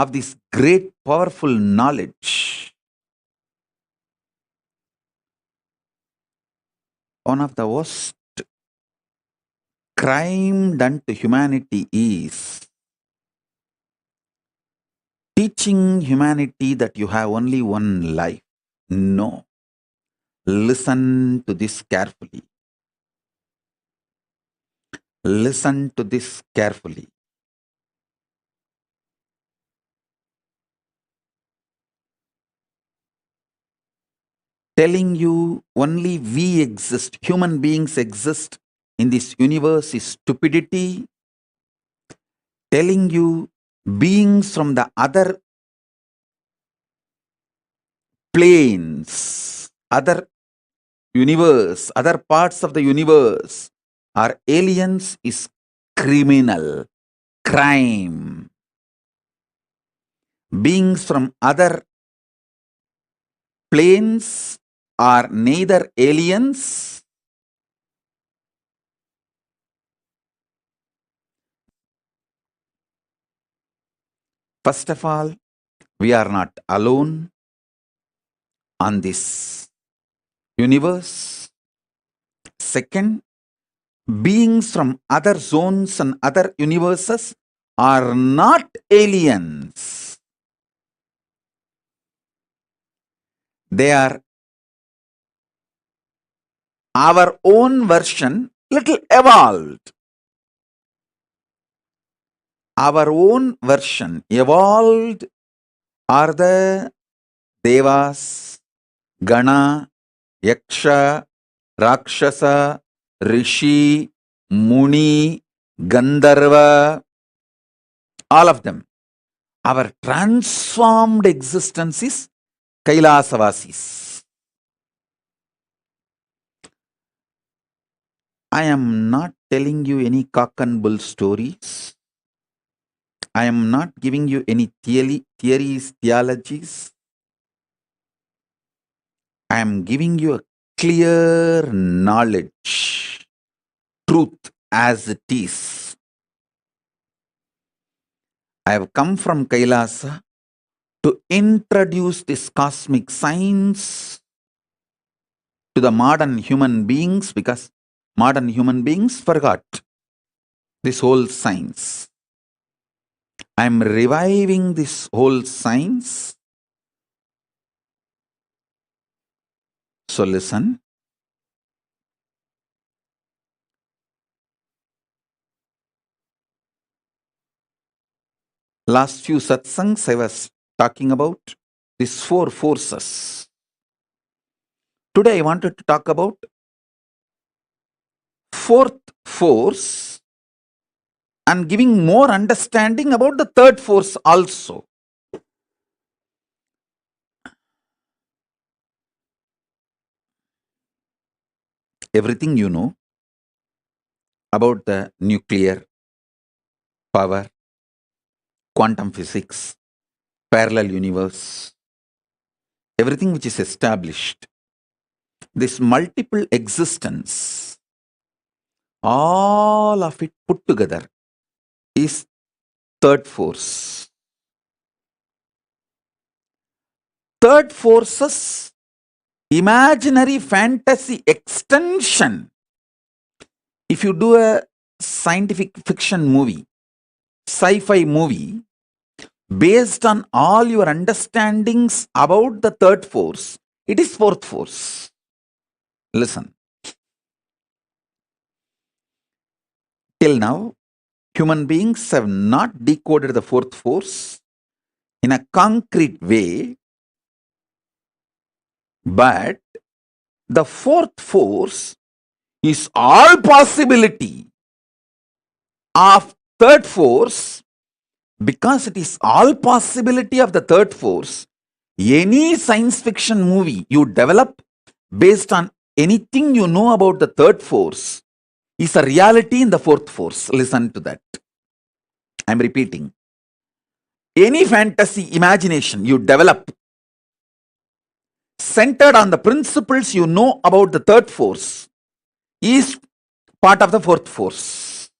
of this great powerful knowledge. One of the worst crime done to humanity is teaching humanity that you have only one life. No. Listen to this carefully. Listen to this carefully. telling you only we exist, human beings exist in this universe is stupidity. Telling you beings from the other planes, other universe, other parts of the universe are aliens is criminal, crime. Beings from other planes are neither aliens first of all, we are not alone on this universe. Second, beings from other zones and other universes are not aliens. They are our own version, little evolved. Our own version, evolved, are the Devas, Gana, Yaksha, Rakshasa, Rishi, Muni, Gandharva, all of them. Our transformed existence is Kailasavasis. I am not telling you any cock and bull stories. I am not giving you any theories, theologies. I am giving you a clear knowledge, truth as it is. I have come from Kailasa to introduce this cosmic science to the modern human beings because modern human beings forgot this whole science. I am reviving this whole science. So listen. Last few satsangs I was talking about these four forces. Today I wanted to talk about fourth force and giving more understanding about the third force also. Everything you know about the nuclear power, quantum physics, parallel universe, everything which is established, this multiple existence, all of it put together is third force. Third force's imaginary fantasy extension. If you do a scientific fiction movie, sci-fi movie, based on all your understandings about the third force, it is fourth force. Listen. Till now, human beings have not decoded the fourth force in a concrete way, but the fourth force is all possibility of third force. Because it is all possibility of the third force, any science fiction movie you develop based on anything you know about the third force is a reality in the fourth force. Listen to that. I'm repeating. Any fantasy imagination you develop centered on the principles you know about the third force is part of the fourth force.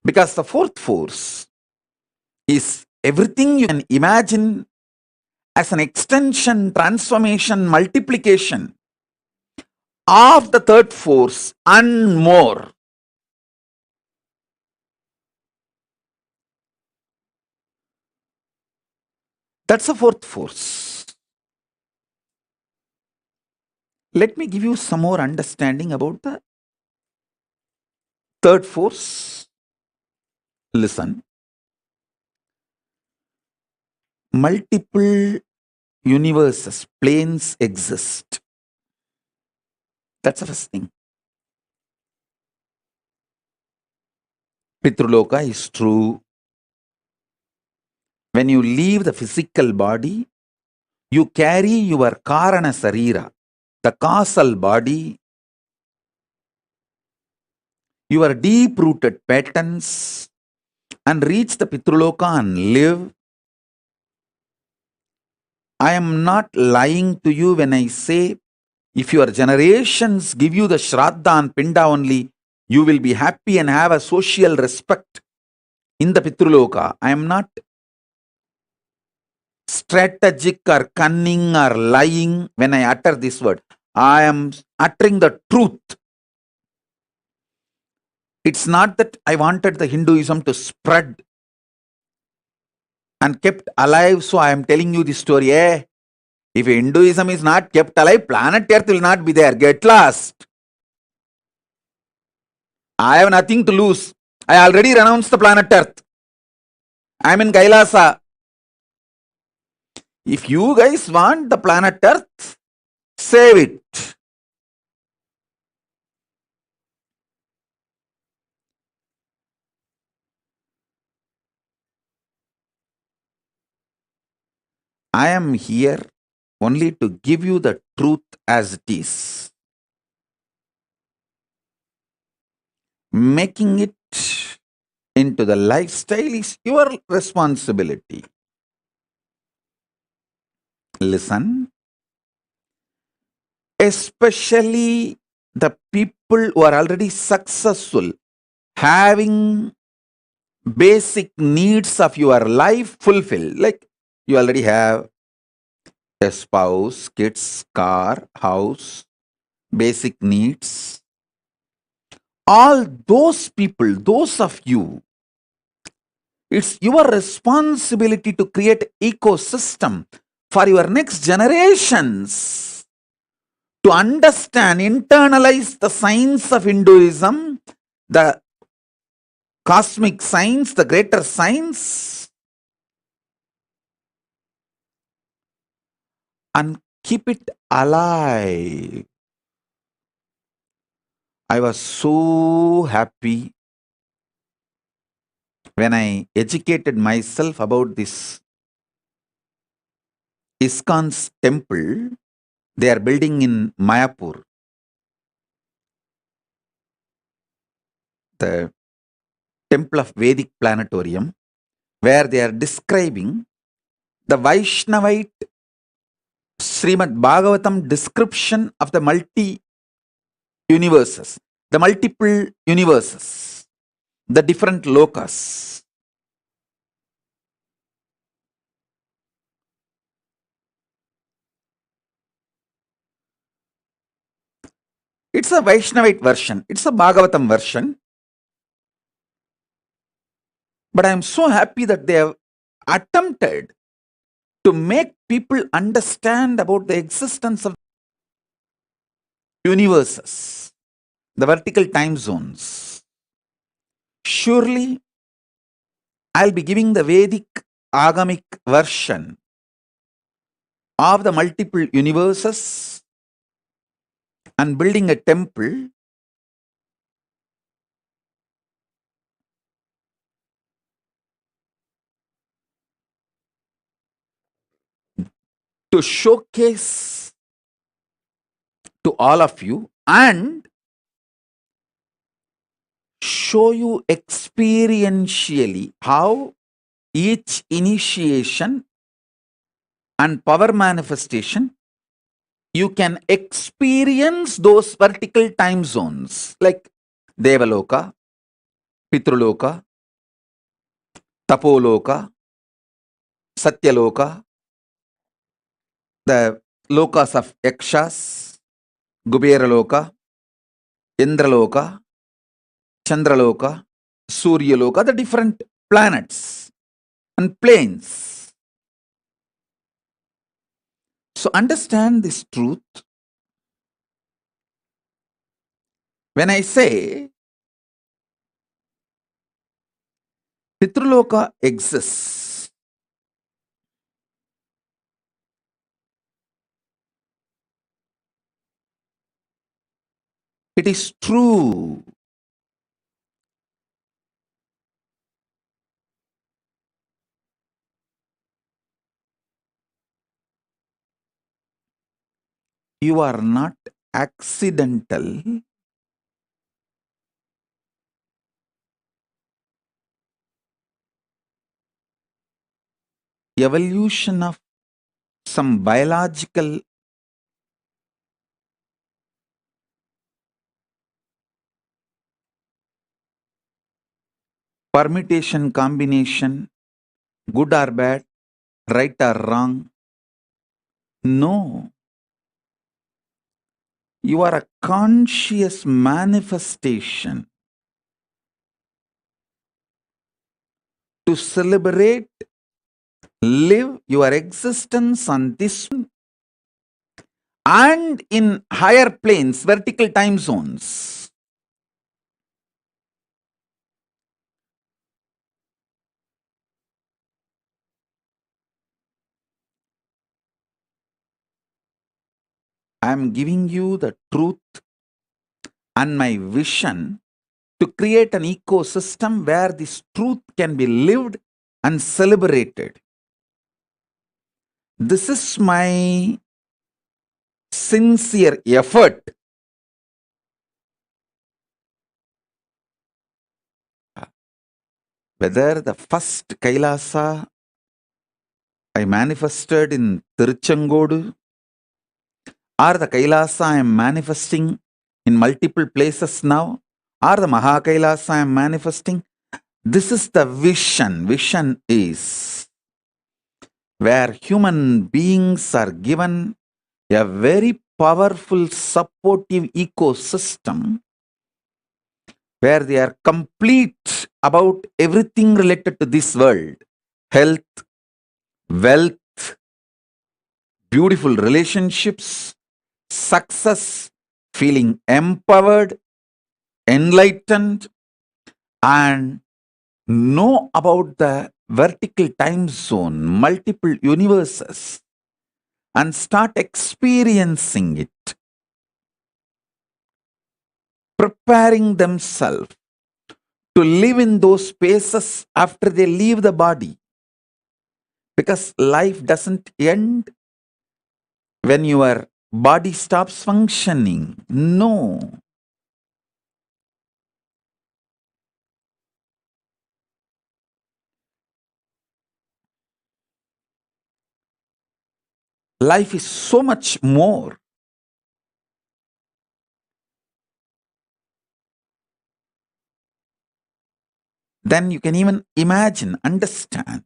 Because the fourth force is everything you can imagine as an extension, transformation, multiplication of the third force and more. That's the fourth force. Let me give you some more understanding about the third force. Listen. Multiple universes, planes exist. That's the first thing. Pitruloka is true. When you leave the physical body, you carry your Karana Sarira, the causal body, your deep-rooted patterns, and reach the Pitruloka and live. I am not lying to you when I say, if your generations give you the Shraddha and Pinda only, you will be happy and have a social respect in the Pitruloka. I am not strategic or cunning or lying when I utter this word. I am uttering the truth. It's not that I wanted the Hinduism to spread and kept alive, so I am telling you this story. If Hinduism is not kept alive, planet Earth will not be there. Get lost. I have nothing to lose. I already renounced the planet Earth. I am in Kailasa. If you guys want the planet Earth, save it. I am here only to give you the truth as it is. Making it into the lifestyle is your responsibility. Listen, especially the people who are already successful, having basic needs of your life fulfilled, like you already have a spouse, kids, car, house, basic needs. All those people, those of you, it's your responsibility to create ecosystem for your next generations to understand, internalize the science of Hinduism, the cosmic science, the greater science, and keep it alive. I was so happy when I educated myself about this ISKCON's temple they are building in Mayapur. The temple of Vedic Planetarium, where they are describing the Vaishnavite Srimad Bhagavatam description of the multi-universes, the multiple universes, the different lokas. It's a Vaishnavite version. It's a Bhagavatam version. But I am so happy that they have attempted to make people understand about the existence of universes, the vertical time zones. Surely, I'll be giving the Vedic Agamic version of the multiple universes and building a temple to showcase to all of you and show you experientially how each initiation and power manifestation you can experience those vertical time zones like Devaloka, Pitruloka, Tapoloka, Satyaloka, the lokas of Yakshas, Kuberaloka, Indraloka, Chandraloka, Suryaloka, the different planets and planes. So understand this truth. When I say Pitruloka exists, It is true. You are not accidental. Evolution of some biological permutation, combination, good or bad, right or wrong. No. You are a conscious manifestation to celebrate, live your existence on this and in higher planes, vertical time zones. I am giving you the truth and my vision to create an ecosystem where this truth can be lived and celebrated. This is my sincere effort. Whether the first Kailasa I manifested in Tiruchengodu or the Kailasa I am manifesting in multiple places now, or the Mahakailasa I am manifesting, this is the vision. Vision is where human beings are given a very powerful supportive ecosystem where they are complete about everything related to this world: health, wealth, beautiful relationships, success, feeling empowered, enlightened, and know about the vertical time zone, multiple universes, and start experiencing it, preparing themselves to live in those spaces after they leave the body. Because life doesn't end when your body stops functioning. No. Life is so much more. Than you can even imagine, understand.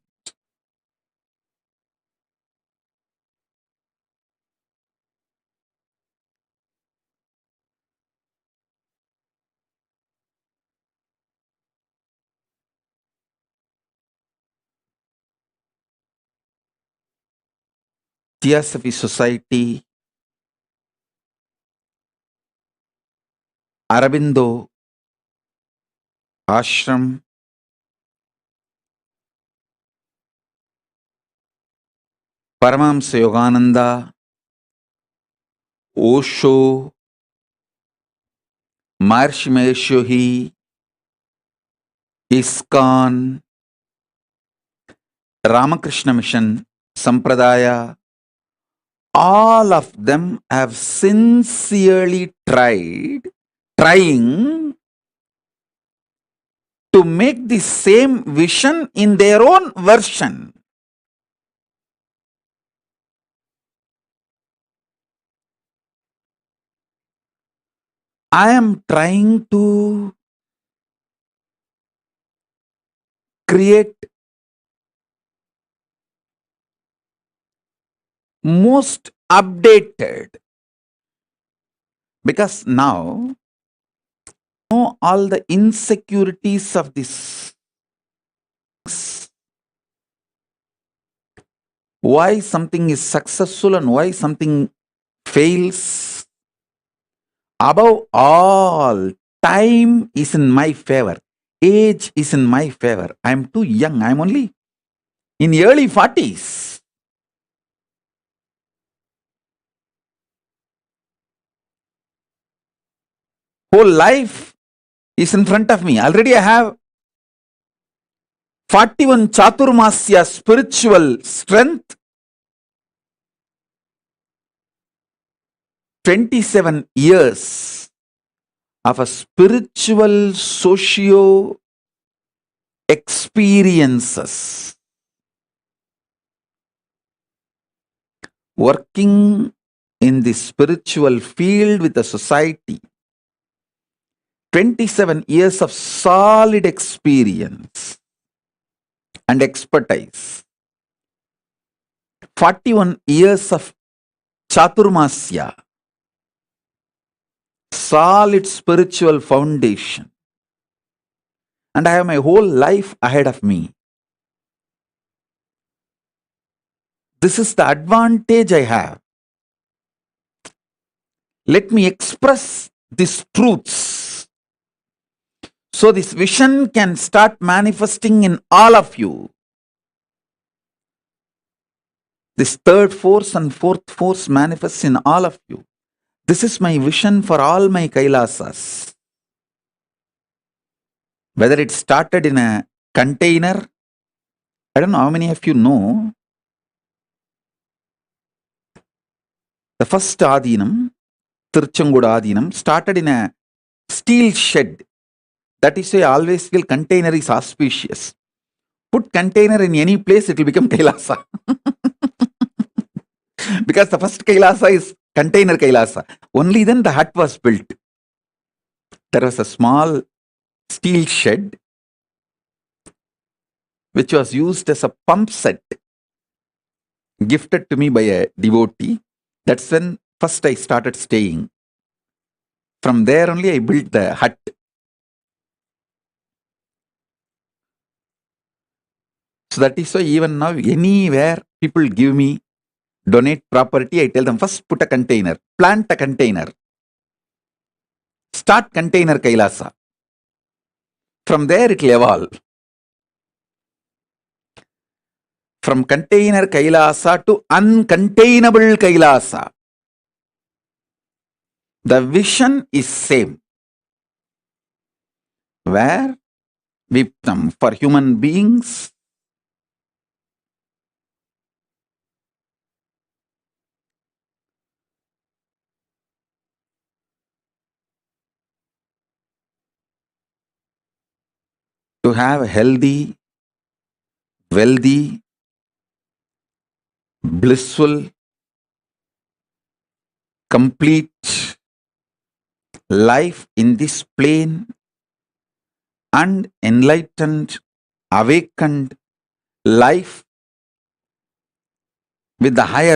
Theosophy Society, Arabindo Ashram, Paramahamsa Yogananda, Osho, Maharishi Mahesh Yogi, ISKCON, Ramakrishna Mission, Sampradaya, all of them have sincerely trying to make the same vision in their own version. I am trying to create most updated, because now know all the insecurities of this, why something is successful and why something fails. Above all, time is in my favor, age is in my favor. I am too young, I am only in early 40s. Whole life is in front of me. Already I have 41 Chaturmasya spiritual strength, 27 years of a spiritual socio experiences, working in the spiritual field with the society, 27 years of solid experience and expertise, 41 years of Chaturmasya, solid spiritual foundation, and I have my whole life ahead of me. This is the advantage I have. Let me express these truths so this vision can start manifesting in all of you. This third force and fourth force manifests in all of you. This is my vision for all my Kailasas. Whether it started in a container, I don't know how many of you know, the first Adinam, Tiruchengoda Adinam, started in a steel shed. That is why I always feel container is auspicious. Put container in any place, it will become Kailasa. Because the first Kailasa is container Kailasa. Only then the hut was built. There was a small steel shed which was used as a pump set, gifted to me by a devotee. That's when first I started staying. From there only I built the hut. So that is why even now, anywhere people give me, donate property, I tell them first put a container, plant a container, start container Kailasa. From there it will evolve. From container Kailasa to uncontainable Kailasa. The vision is same. Where we come for human beings, to have a healthy, wealthy, blissful, complete life in this plane and enlightened, awakened life with the higher